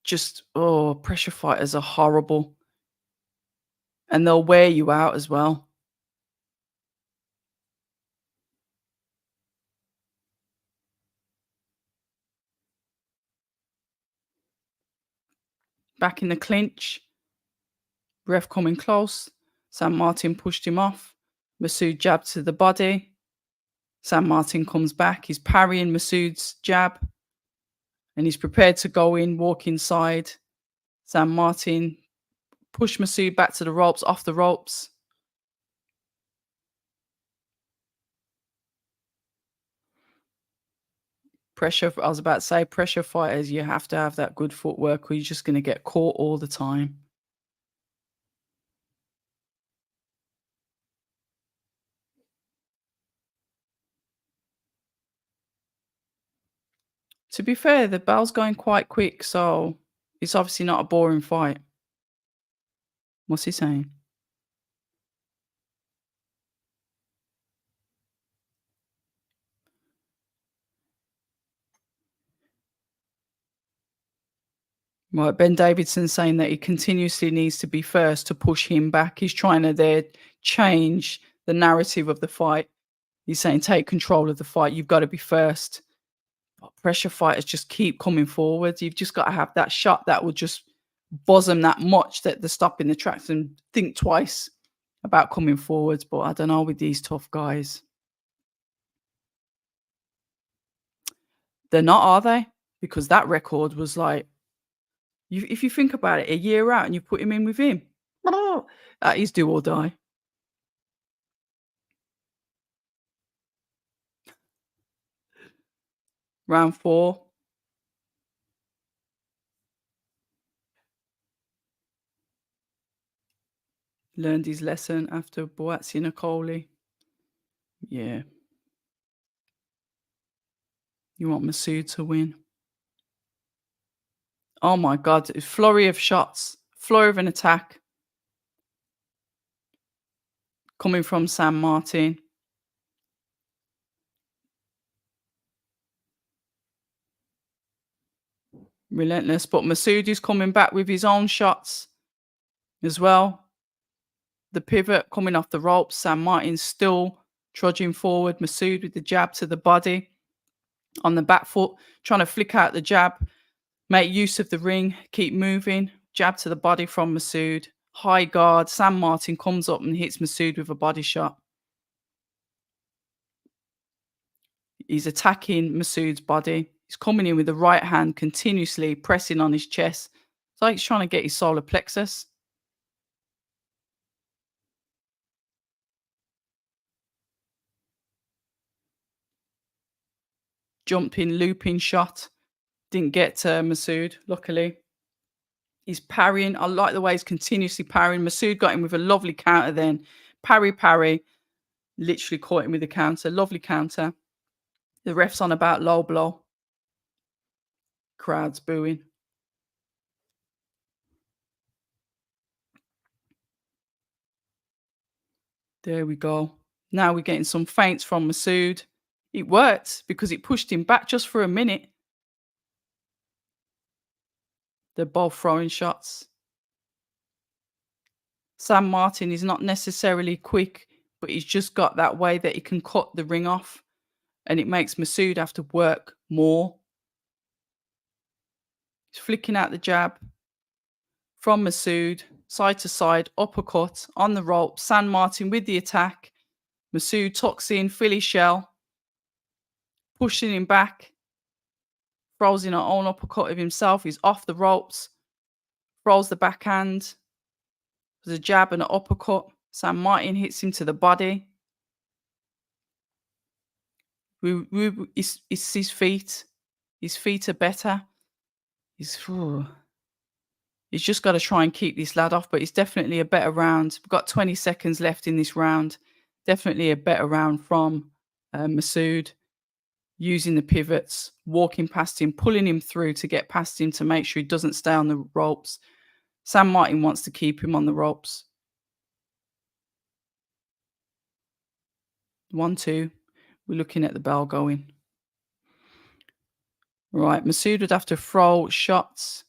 Just, oh, pressure fighters are horrible. And they'll wear you out as well. Back in the clinch. Ref coming close. Sanmartin pushed him off. Masoud jabbed to the body. Sanmartin comes back. He's parrying Masoud's jab. And he's prepared to go in, walk inside. Sanmartin push Masoud back to the ropes, off the ropes. Pressure, I was about to say, pressure fighters, you have to have that good footwork or you're just going to get caught all the time. To be fair, the bell's going quite quick, so it's obviously not a boring fight. What's he saying? Right, Ben Davidson saying that he continuously needs to be first to push him back. He's trying to there change the narrative of the fight. He's saying take control of the fight. You've got to be first. But pressure fighters just keep coming forward. You've just got to have that shot that will just buzz them that much that they're stopping the tracks and think twice about coming forwards. But I don't know with these tough guys. They're not, are they? Because that record was like, if you think about it, a year out and you put him in with him, that is do or die. Round 4. Learned his lesson after Boazzi Nicoli. Yeah. You want Masoud to win. Oh my God. Flurry of shots. Flurry of an attack. Coming from Sanmartin. Relentless. But Masoud is coming back with his own shots as well. The pivot coming off the ropes. Sanmartin's still trudging forward. Masoud with the jab to the body. On the back foot. Trying to flick out the jab. Make use of the ring. Keep moving. Jab to the body from Masoud. High guard. Sanmartin comes up and hits Masoud with a body shot. He's attacking Masoud's body. He's coming in with the right hand, continuously pressing on his chest. It's like he's trying to get his solar plexus. Jumping, looping shot. Didn't get to Masoud, luckily. He's parrying. I like the way he's continuously parrying. Masoud got him with a lovely counter then. Parry, parry. Literally caught him with a counter. Lovely counter. The ref's on about low blow. Crowd's booing. There we go. Now we're getting some feints from Masoud. It worked because it pushed him back just for a minute. They're both throwing shots. Sanmartin is not necessarily quick but he's just got that way that he can cut the ring off, and it makes Masoud have to work more. He's flicking out the jab from Masoud, side to side, uppercut on the rope. Sanmartin with the attack. Masoud tucks in, Philly shell, pushing him back, throws in an own uppercut of himself. He's off the ropes, throws the backhand. There's a jab and an uppercut. Sanmartin hits him to the body. It's his feet. His feet are better. He's just got to try and keep this lad off, but it's definitely a better round. We've got 20 seconds left in this round. Definitely a better round from Masoud, using the pivots, walking past him, pulling him through to get past him to make sure he doesn't stay on the ropes. Sanmartin wants to keep him on the ropes. 1-2. We're looking at the bell going. Right, Masoud would have to throw shots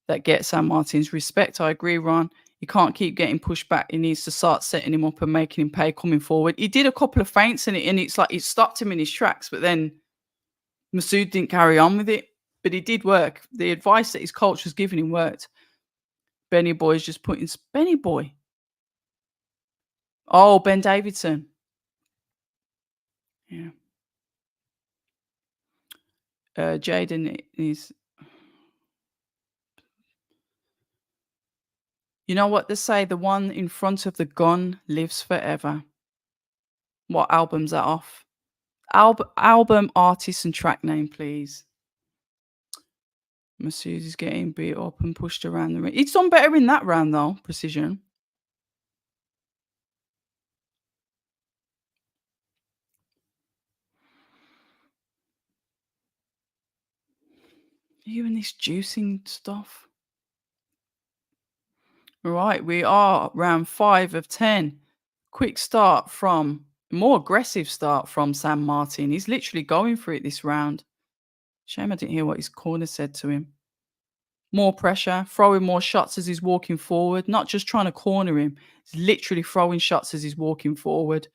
that get Sanmartin's respect. I agree, Ron. He can't keep getting pushed back. He needs to start setting him up and making him pay coming forward. He did a couple of feints and it's like it stopped him in his tracks, but then Masoud didn't carry on with it. But it did work. The advice that his coach was giving him worked. Benny Boy's just putting Benny Boy. Oh, Ben Davidson. Yeah. Jaden is. You know what they say? The one in front of the gun lives forever. What album's that off? Album, artist, and track name, please. Masoud is getting beat up and pushed around the ring. He's done better in that round, though. Precision. Are you in this juicing stuff? Right, we are round 5 of 10. Quick start from, more aggressive start from Sanmartin. He's literally going for it this round. Shame I didn't hear what his corner said to him. More pressure, throwing more shots as he's walking forward, not just trying to corner him. He's literally throwing shots as he's walking forward.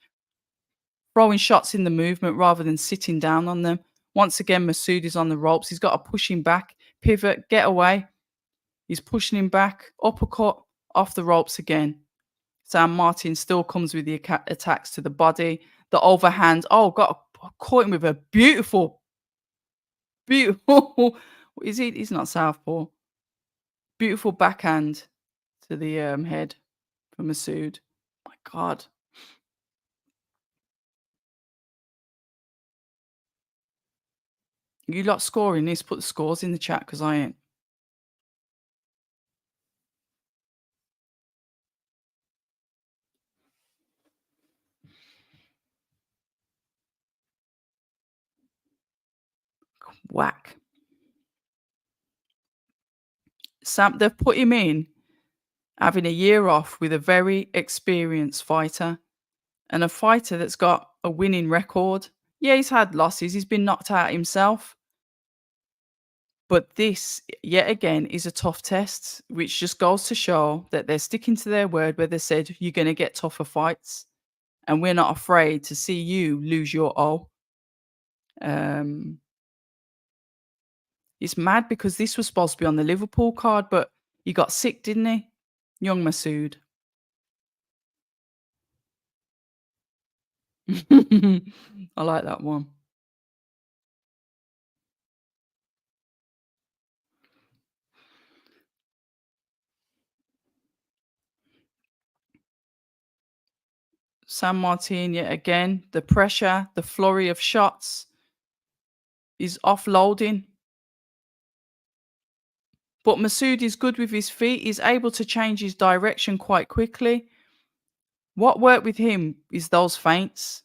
Throwing shots in the movement rather than sitting down on them. Once again, Masoud is on the ropes. He's got to push him back, pivot, get away. He's pushing him back, uppercut, off the ropes again. Sanmartin still comes with the attacks to the body. The overhand. Oh, caught him with a beautiful. Is he? He's not southpaw. Beautiful backhand to the head for Masoud. My God. You lot scoring this, put the scores in the chat because I ain't. Whack. They've put him in having a year off with a very experienced fighter and a fighter that's got a winning record. Yeah, he's had losses. He's been knocked out himself. But this, yet again, is a tough test, which just goes to show that they're sticking to their word where they said you're going to get tougher fights. And we're not afraid to see you lose your O. It's mad because this was supposed to be on the Liverpool card, but he got sick, didn't he? Young Masoud. I like that one. Sanmartin, yet again, the pressure, the flurry of shots is offloading. But Masoud is good with his feet. He's able to change his direction quite quickly. What worked with him is those feints.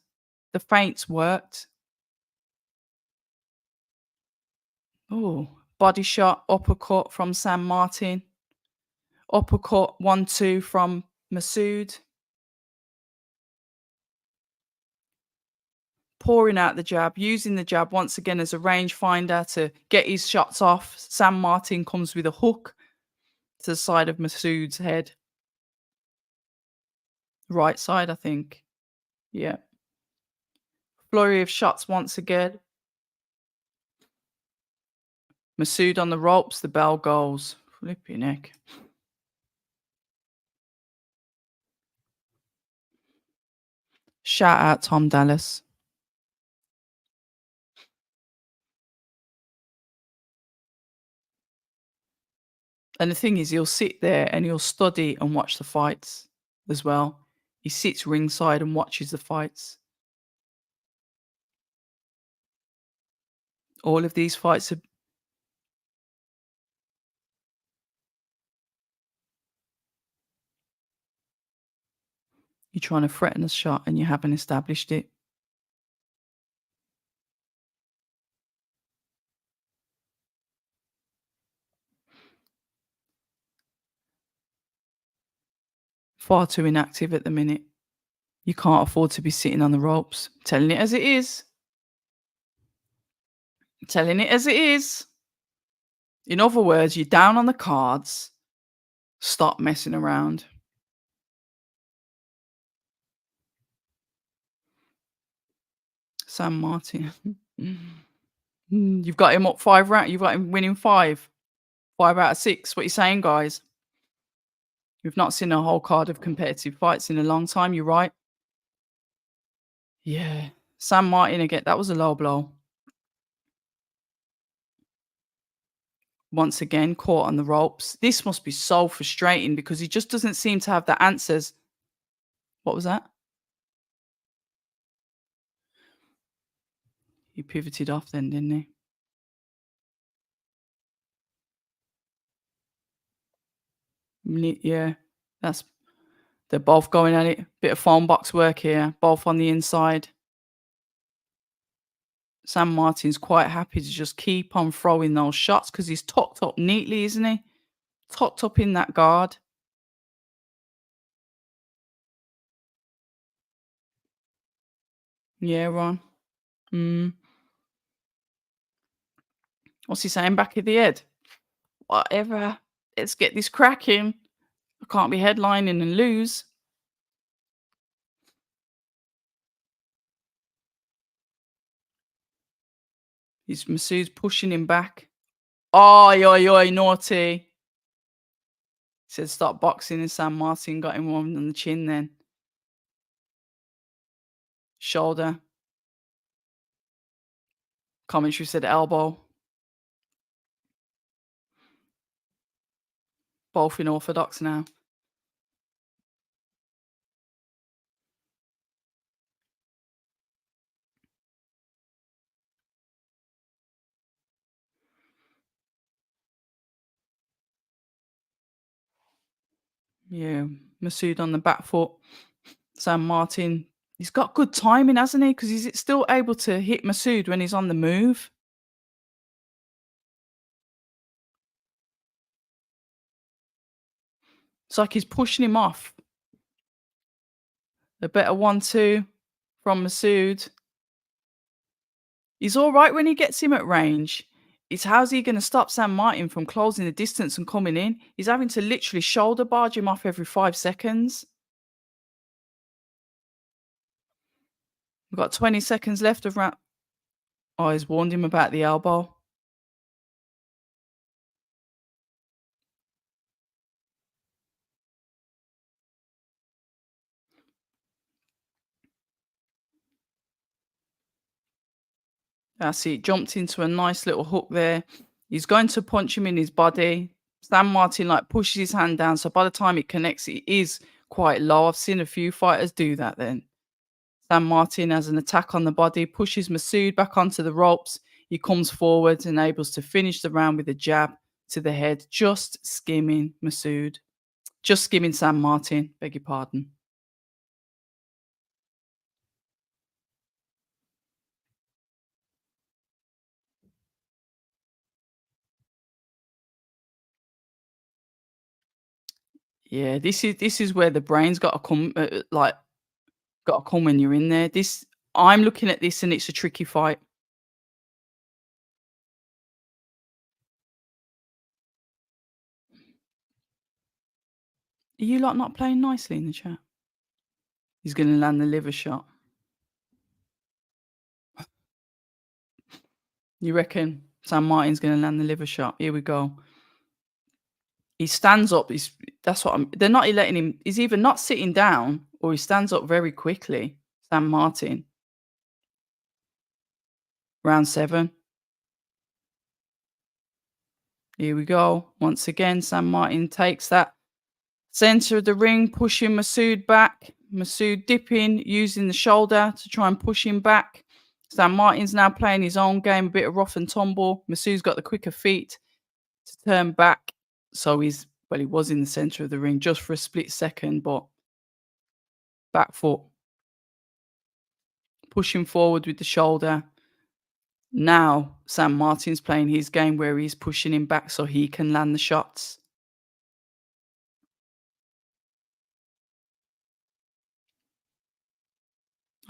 The feints worked. Oh, body shot, uppercut from Sanmartin. Uppercut, 1-2 from Masoud. Pouring out the jab, using the jab once again as a rangefinder to get his shots off. Sanmartin comes with a hook to the side of Masoud's head. Right side, I think. Yeah. Flurry of shots once again. Masoud on the ropes, the bell goes. Flipping heck. Shout out Tom Dallas. And the thing is, he'll sit there and he'll study and watch the fights as well. He sits ringside and watches the fights. All of these fights are you're trying to threaten a shot and you haven't established it. Far too inactive at the minute. You can't afford to be sitting on the ropes. Telling it as it is. Telling it as it is. In other words, you're down on the cards. Stop messing around. Sanmartin. You've got him up 5 rounds. You've got him winning 5. 5 out of 6. What you saying, guys? We've not seen a whole card of competitive fights in a long time. You're right. Yeah. Sanmartin again. That was a low blow. Once again, caught on the ropes. This must be so frustrating because he just doesn't seem to have the answers. What was that? He pivoted off then, didn't he? Yeah. That's they're both going at it. Bit of phone box work here. Both on the inside. Sanmartin's quite happy to just keep on throwing those shots because he's tucked up neatly, isn't he? Tucked up in that guard. Yeah, Ron. Mm. What's he saying back of the head? Whatever. Let's get this cracking. I can't be headlining and lose. He's Masoud's pushing him back. Oi, oi, oi, naughty. Said stop boxing and Sanmartin got him one on the chin then. Shoulder. Commentary said elbow. Both in orthodox now. Yeah, Masoud on the back foot. Sanmartin, he's got good timing, hasn't he? Because he's still able to hit Masoud when he's on the move. It's like he's pushing him off. A better 1-2 from Masoud. He's all right when he gets him at range. It's how's he going to stop Sanmartin from closing the distance and coming in? He's having to literally shoulder barge him off every 5 seconds. We've got 20 seconds left of round. Oh, he's warned him about the elbow. I see it jumped into a nice little hook there. He's going to punch him in his body. Sanmartin like pushes his hand down, so by the time it connects, it is quite low. I've seen a few fighters do that then. Sanmartin has an attack on the body, pushes Masoud back onto the ropes. He comes forward and able to finish the round with a jab to the head, just skimming Masoud. Just skimming Sanmartin, beg your pardon. Yeah, this is where the brain's got to come, got to come when you're in there. This I'm looking at this and it's a tricky fight. Are you lot not playing nicely in the chat? He's going to land the liver shot. You reckon San Martin's gonna land the liver shot? Here we go. He stands up. That's what they're not letting him. He's either not sitting down or he stands up very quickly. San Martin, round 7. Here we go. Once again, San Martin takes that center of the ring, pushing Masoud back. Masoud dipping, using the shoulder to try and push him back. San Martin's now playing his own game, a bit of rough and tumble. Masoud's got the quicker feet to turn back. So he was in the center of the ring just for a split second, but back foot, pushing forward with the shoulder. Now San Martin's playing his game where he's pushing him back so he can land the shots.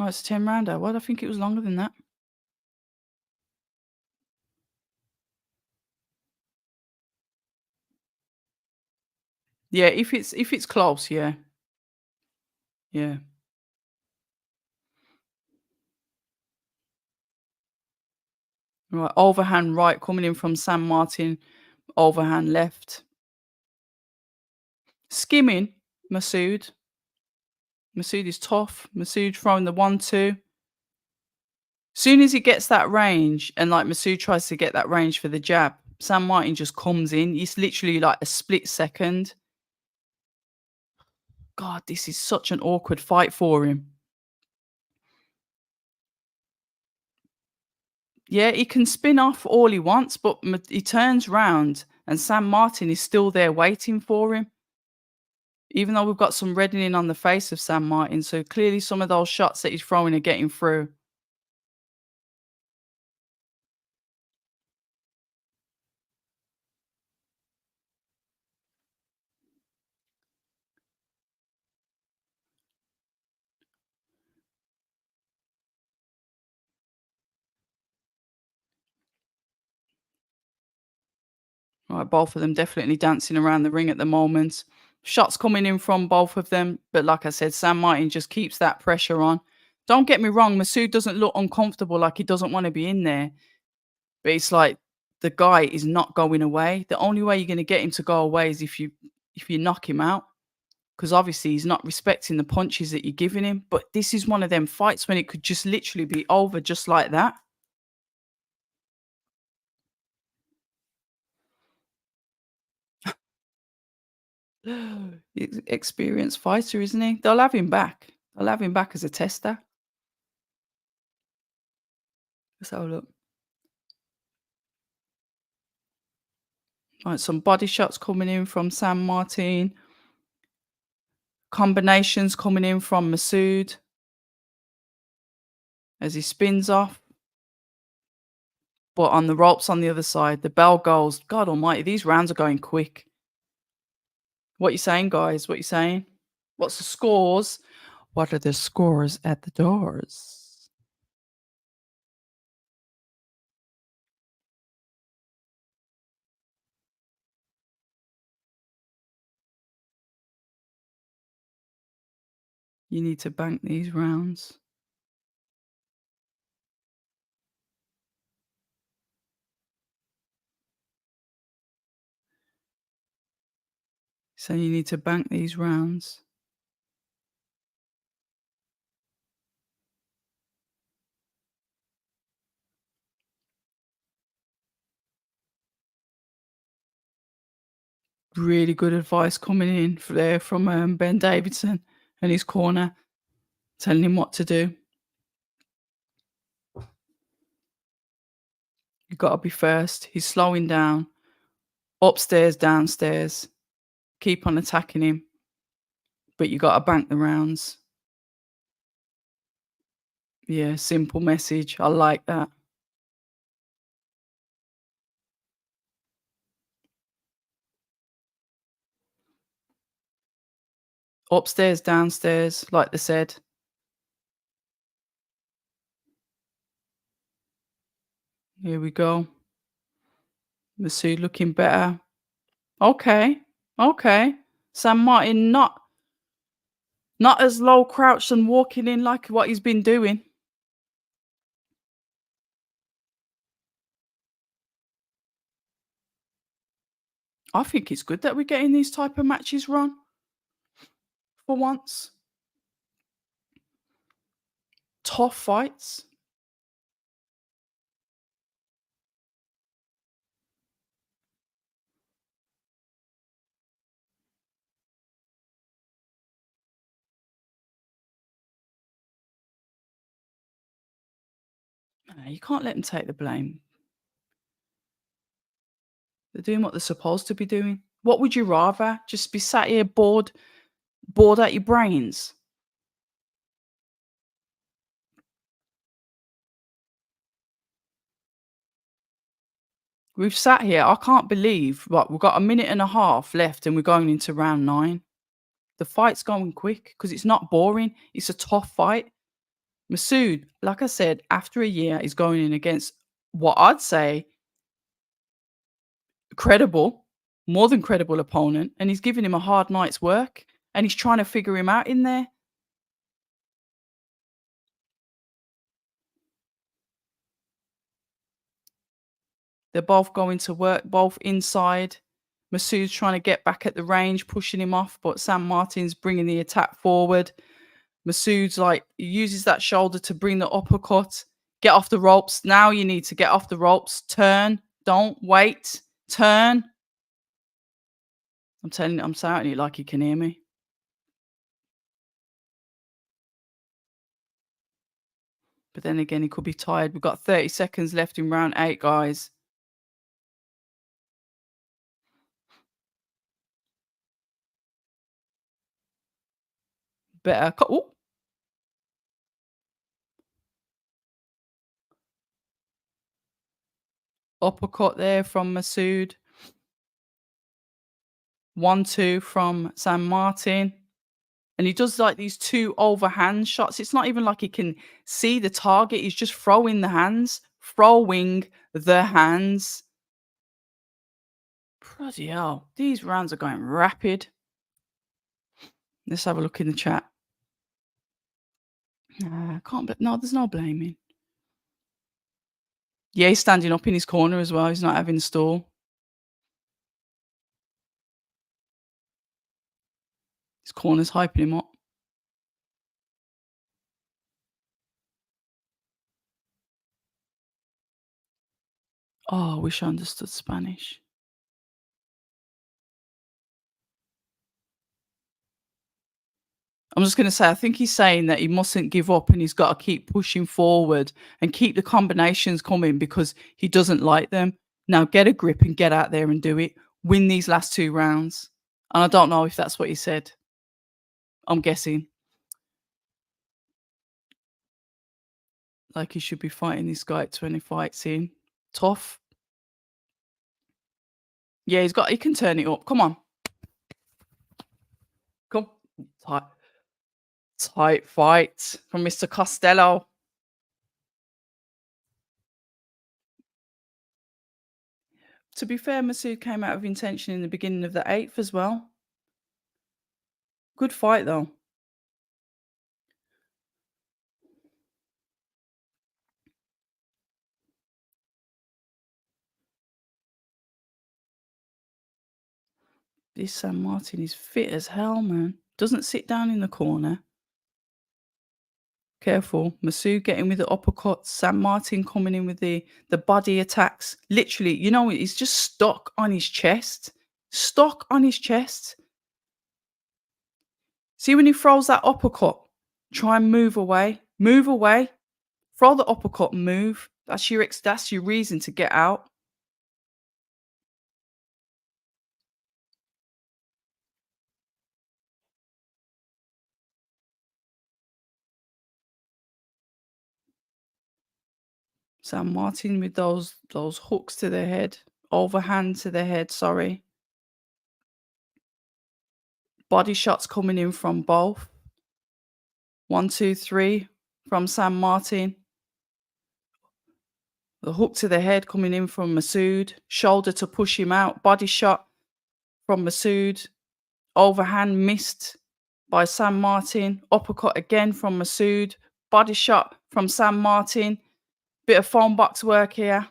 Oh, it's a 10 rounder. Well, I think it was longer than that. Yeah, if it's close, yeah. Yeah. Right. Overhand right coming in from San Martin. Overhand left. Skimming Masoud. Masoud is tough. Masoud throwing the 1-2. Soon as he gets that range, and like Masoud tries to get that range for the jab, San Martin just comes in. It's literally like a split second. God, this is such an awkward fight for him. Yeah, he can spin off all he wants, but he turns round and San Martin is still there waiting for him. Even though we've got some reddening on the face of San Martin, so clearly some of those shots that he's throwing are getting through. Right, both of them definitely dancing around the ring at the moment. Shots coming in from both of them, but like I said, San Martin just keeps that pressure on. Don't get me wrong, Masoud doesn't look uncomfortable like he doesn't want to be in there, but it's like the guy is not going away. The only way you're going to get him to go away is if you knock him out, because obviously he's not respecting the punches that you're giving him. But this is one of them fights when it could just literally be over just like that. He's experienced fighter, isn't he? They'll have him back. They'll have him back as a tester. Let's have a look. Right, some body shots coming in from San Martin. Combinations coming in from Masoud as he spins off. But on the ropes on the other side, the bell goes. God almighty, these rounds are going quick. What you saying, guys? What you saying? What's the scores? What are the scores at the doors? You need to bank these rounds. So you need to bank these rounds. Really good advice coming in there from Ben Davidson and his corner, telling him what to do. You got to be first. He's slowing down. Upstairs, downstairs. Keep on attacking him. But you got to bank the rounds. Yeah, simple message. I like that. Upstairs, downstairs, like they said. Here we go. Masoud looking better. Okay. Okay. San Martin not as low crouched and walking in like what he's been doing. I think it's good that we're getting these type of matches run for once. Tough fights. Nah, you can't let them take the blame. They're doing what they're supposed to be doing. What would you rather? Just be sat here bored out your brains? We've sat here. I can't believe what we've got a minute and a half left and we're going into round 9. The fight's going quick because it's not boring. It's a tough fight. Masoud, like I said, after a year, is going in against what I'd say credible, more than credible opponent, and he's giving him a hard night's work, and he's trying to figure him out in there. They're both going to work, both inside. Masoud's trying to get back at the range, pushing him off, but Sanmartin's bringing the attack forward. Masoud's like, he uses that shoulder to bring the uppercut. Get off the ropes. Now you need to get off the ropes. Turn. Don't wait. Turn. I'm telling you, I'm shouting it like he can hear me. But then again, he could be tired. We've got 30 seconds left in round 8, guys. Better. Ooh. Uppercut there from Masoud. 1-2 from Sanmartin. And he does like these 2 overhand shots. It's not even like he can see the target. He's just throwing the hands. Throwing the hands. Bloody hell. These rounds are going rapid. Let's have a look in the chat. Can't, but no, there's no blaming. Yeah, he's standing up in his corner as well. He's not having a stall. His corner's hyping him up. Oh, I wish I understood Spanish. I'm just going to say, I think he's saying that he mustn't give up and he's got to keep pushing forward and keep the combinations coming because he doesn't like them. Now get a grip and get out there and do it. Win these last 2 rounds. And I don't know if that's what he said. I'm guessing. Like he should be fighting this guy at 20 fights in. Tough. Yeah, he can turn it up. Come on. Come. Tight fight from Mr. Costello. To be fair, Masoud came out of intention in the beginning of the 8th as well. Good fight, though. This Sanmartin is fit as hell, man. Doesn't sit down in the corner. Careful. Masoud getting with the uppercuts. Sanmartin coming in with the body attacks. Literally, you know, he's just stuck on his chest. Stuck on his chest. See when he throws that uppercut? Try and move away. Move away. Throw the uppercut and move. That's your reason to get out. Sanmartin with those hooks to the head. Overhand to the head, sorry. Body shots coming in from both. 1, 2, 3 from Sanmartin. The hook to the head coming in from Masoud. Shoulder to push him out. Body shot from Masoud. Overhand missed by Sanmartin. Uppercut again from Masoud. Body shot from Sanmartin. Bit of phone box work here.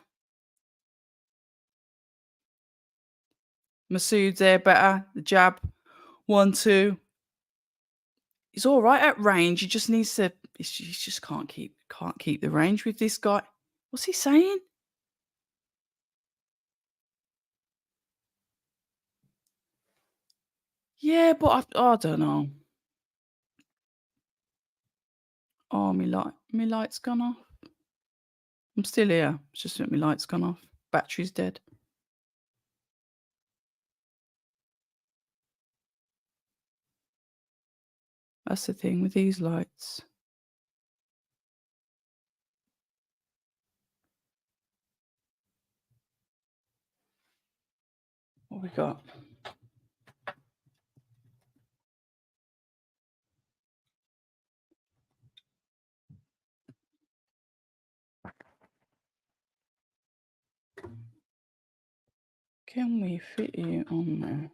Masoud's there better. The jab, 1, 2. He's all right at range. He just needs to. He just can't keep the range with this guy. What's he saying? Yeah, but I don't know. Oh, me light's gone off. I'm still here. It's just that my light's gone off. Battery's dead. That's the thing with these lights. What we got? Can we fit you on there?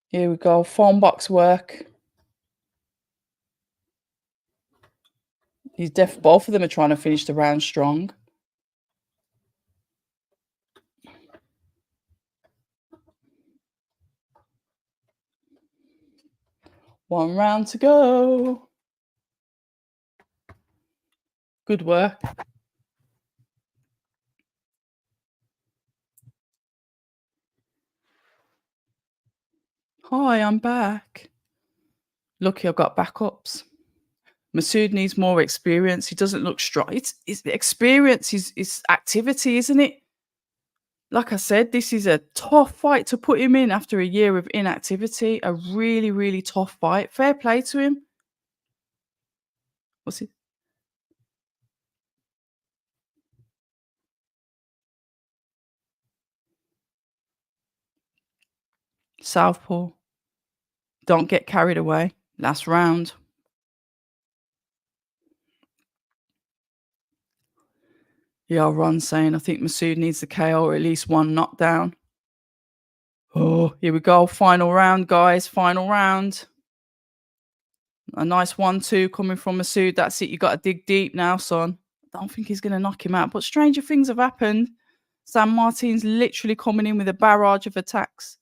Here we go. Phone box work. He's deaf. Both of them are trying to finish the round strong. One round to go. Good work. Hi, I'm back. Lucky I've got backups. Masoud needs more experience. He doesn't look strong. It's experience is activity, isn't it? Like I said, this is a tough fight to put him in after a year of inactivity. A really, really tough fight. Fair play to him. What's it? Southpaw. Don't get carried away. Last round. Yeah, Ron saying I think Masoud needs the KO or at least one knockdown. Oh, here we go. Final round, guys. Final round. A nice 1-2 coming from Masoud. That's it. You got to dig deep now, son. I don't think he's going to knock him out. But stranger things have happened. Sanmartin's literally coming in with a barrage of attacks.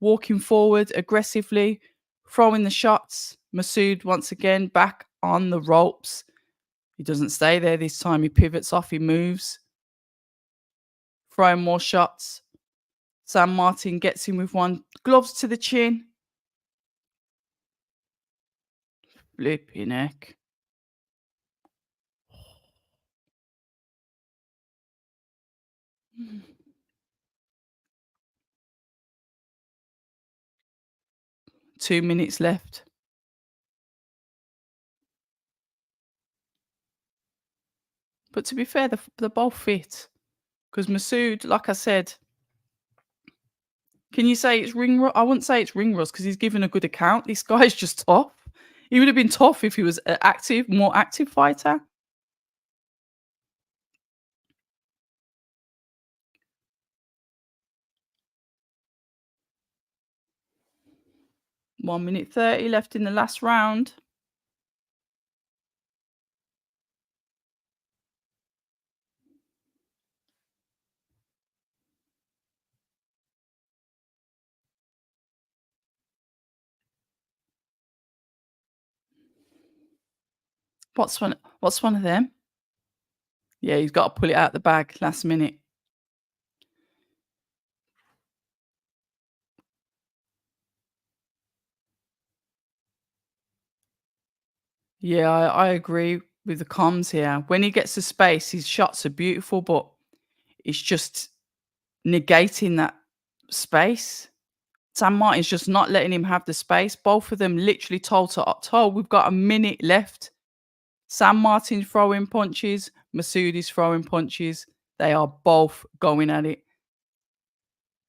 Walking forward aggressively, throwing the shots. Masoud once again back on the ropes. He doesn't stay there this time. He pivots off. He moves. Throwing more shots. Sanmartin gets him with one. Gloves to the chin. Flipping heck. Mm. 2 minutes left. But to be fair, they're both fit. Because Masoud, like I said, can you say it's ring rust? I wouldn't say it's ring rust because he's given a good account. This guy's just tough. He would have been tough if he was an active, more active fighter. One minute 30 left in the last round. What's one of them? Yeah, he's got to pull it out the bag last minute. Yeah, I agree with the comms here. When he gets the space, his shots are beautiful, but it's just negating that space. Sam Martin's just not letting him have the space. Both of them literally toe to toe. We've got a minute left. Sam Martin's throwing punches. Masoud is throwing punches. They are both going at it.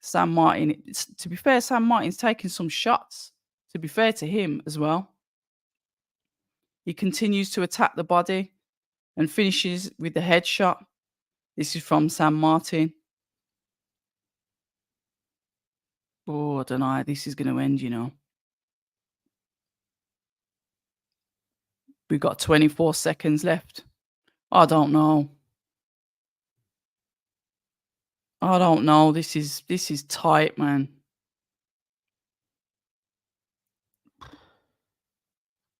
Sam Martin, to be fair, Sam Martin's taking some shots. To be fair to him as well. He continues to attack the body and finishes with the headshot. This is from Sam Martin. Oh, I don't know how this is going to end, you know. We've got 24 seconds left. I don't know. I don't know. This is tight, man.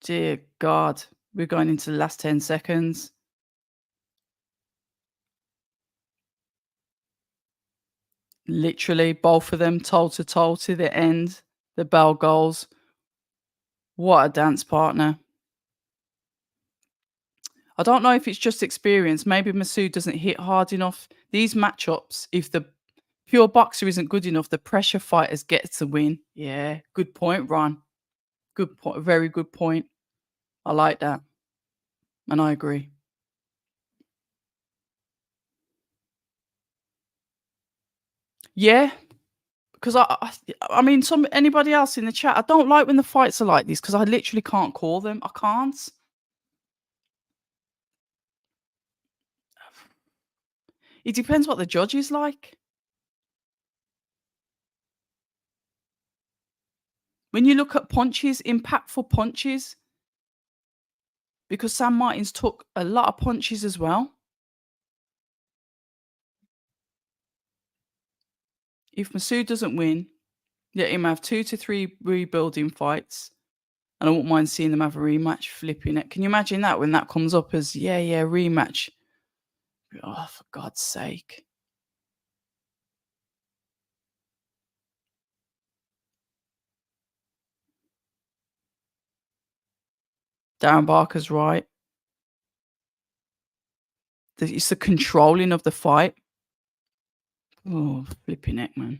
Dear God. We're going into the last 10 seconds. Literally, both of them toe to toe to the end. The bell goes. What a dance partner. I don't know if it's just experience. Maybe Masoud doesn't hit hard enough. These matchups, if the pure boxer isn't good enough, the pressure fighters get to win. Yeah, good point, Ron. Good point. Very good point. I like that. And I agree. Yeah, because I mean, some anybody else in the chat, I don't like when the fights are like this because I literally can't call them. I can't. It depends what the judge is like. When you look at punches, impactful punches, because Sam Martins took a lot of punches as well. If Masoud doesn't win, let him have 2 to 3 rebuilding fights, and I wouldn't mind seeing them have a rematch, flipping it. Can you imagine that when that comes up as, "Yeah, yeah, rematch?" Oh, for God's sake. Darren Barker's right. It's the controlling of the fight. Oh, flipping it, man.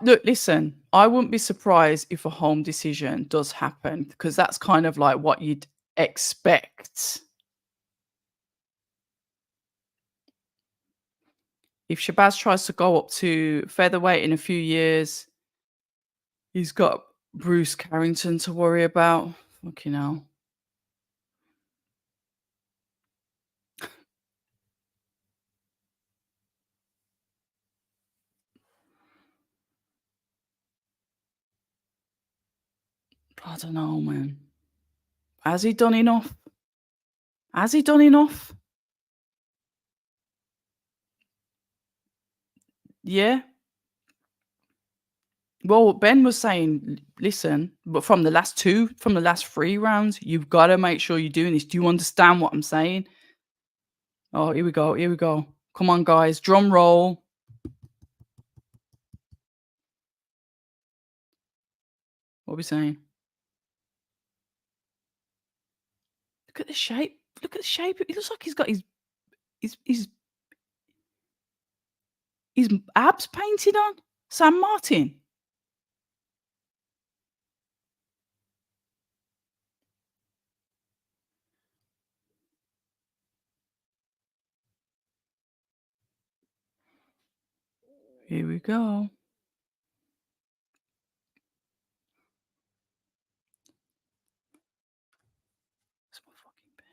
Look, listen, I wouldn't be surprised if a home decision does happen because that's kind of like what you'd expect. If Shabaz tries to go up to featherweight in a few years, he's got Bruce Carrington to worry about. Fucking hell. I don't know, man. Has he done enough? Has he done enough? Yeah. Well, Ben was saying, listen, but from the last 3 rounds, you've got to make sure you're doing this. Do you understand what I'm saying? Oh, here we go. Here we go. Come on, guys. Drum roll. What are we saying? Look at the shape. Look at the shape. It looks like he's got his his his abs painted on. Sam Martin. Here we go. Where's my fucking pen?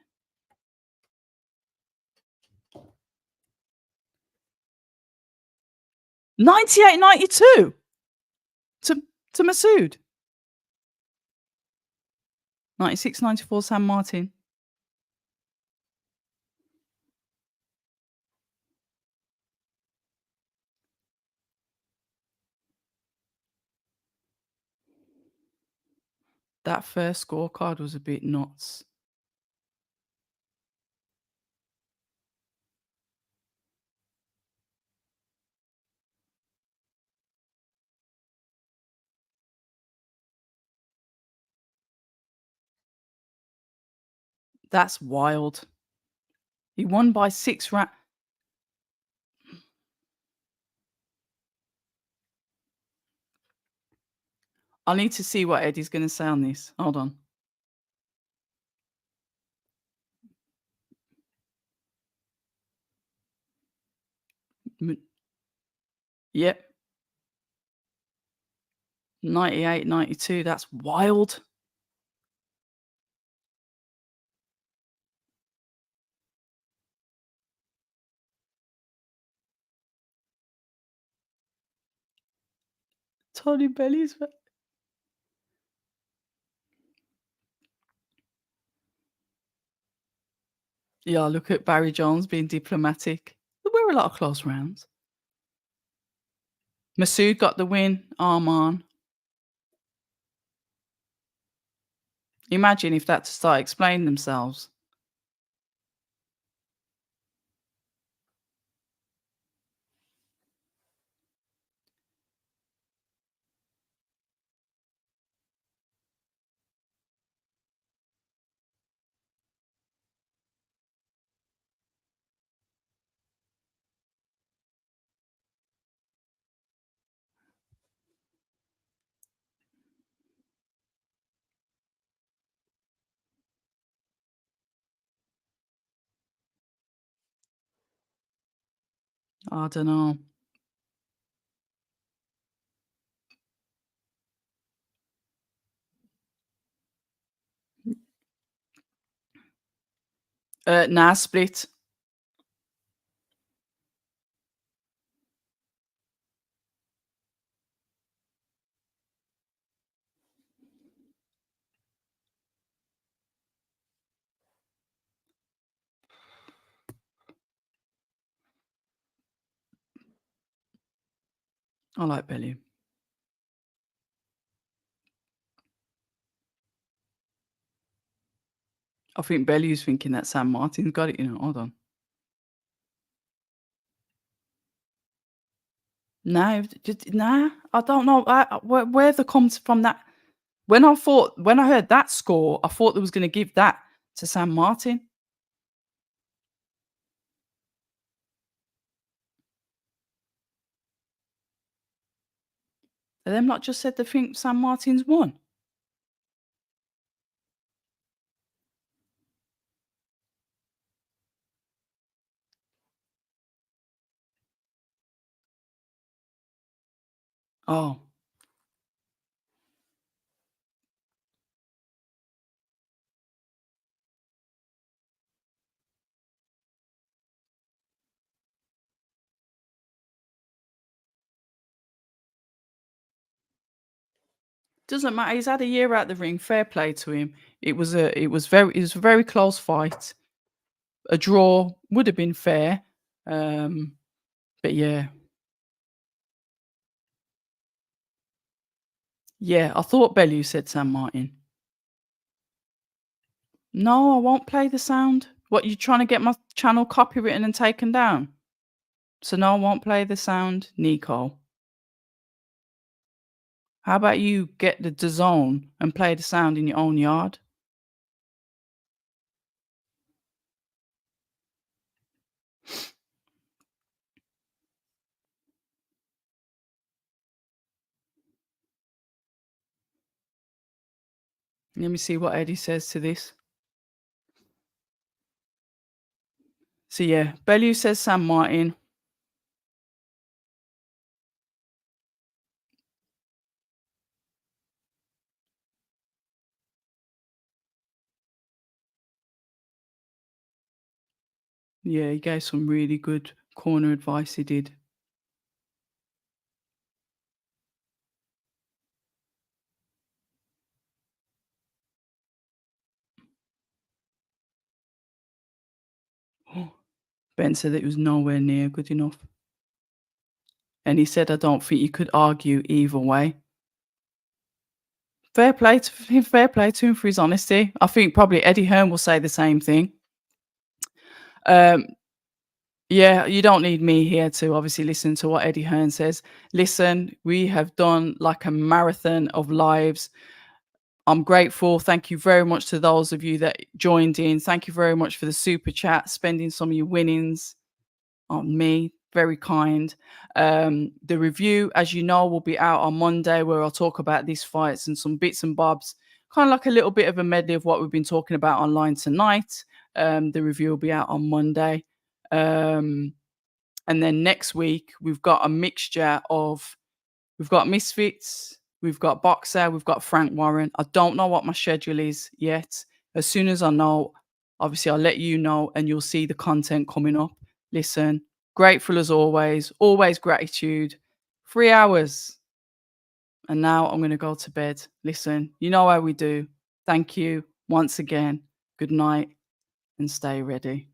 98-92 to Masoud. 96-94 Sam Martin. That first scorecard was a bit nuts. That's wild. He won by 6 rounds. I need to see what Eddie's going to say on this. Hold on. Yep. 98-92. That's wild. Tony Belly's. Yeah, look at Barry Jones being diplomatic. There were a lot of close rounds. Masoud got the win, Arman. Imagine if that to start explaining themselves. I don't know. Nah, split. I like Bellew. I think Bellew's thinking that San Martin's got it, you know. Hold on. No, just, nah, I don't know. Where the comes from that. When I heard that score, I thought they was going to give that to San Martin. Have them not just said they think San Martin's won? Oh, doesn't matter. He's had a year out the ring. Fair play to him. It was a very close fight. A draw would have been fair. Um, but yeah, yeah. I thought Bellew said San Martin. No, I won't play the sound. What, you trying to get my channel copywritten and taken down? So no, I won't play the sound, Nico. How about you get the zone and play the sound in your own yard? Let me see what Eddie says to this. So yeah, Bellew says San Martin. Yeah, he gave some really good corner advice. He did. Ben said it was nowhere near good enough. And he said, I don't think you could argue either way. Fair play to him, fair play to him for his honesty. I think probably Eddie Hearn will say the same thing. Um, yeah, you don't need me here to obviously listen to what Eddie Hearn says. Listen, we have done like a marathon of lives. I'm grateful. Thank you very much to those of you that joined in. Thank you very much for the super chat, spending some of your winnings on me. Very kind. The review, as you know, will be out on Monday, where I'll talk about these fights and some bits and bobs, kind of like a little bit of a medley of what we've been talking about online tonight. The review will be out on Monday. Um, and then next week, we've got a mixture of, we've got Misfits, we've got Boxer, we've got Frank Warren. I don't know what my schedule is yet. As soon as I know, obviously I'll let you know and you'll see the content coming up. Listen, grateful as always gratitude. 3 hours. And now I'm going to go to bed. Listen, you know how we do. Thank you once again. Good night. and stay ready.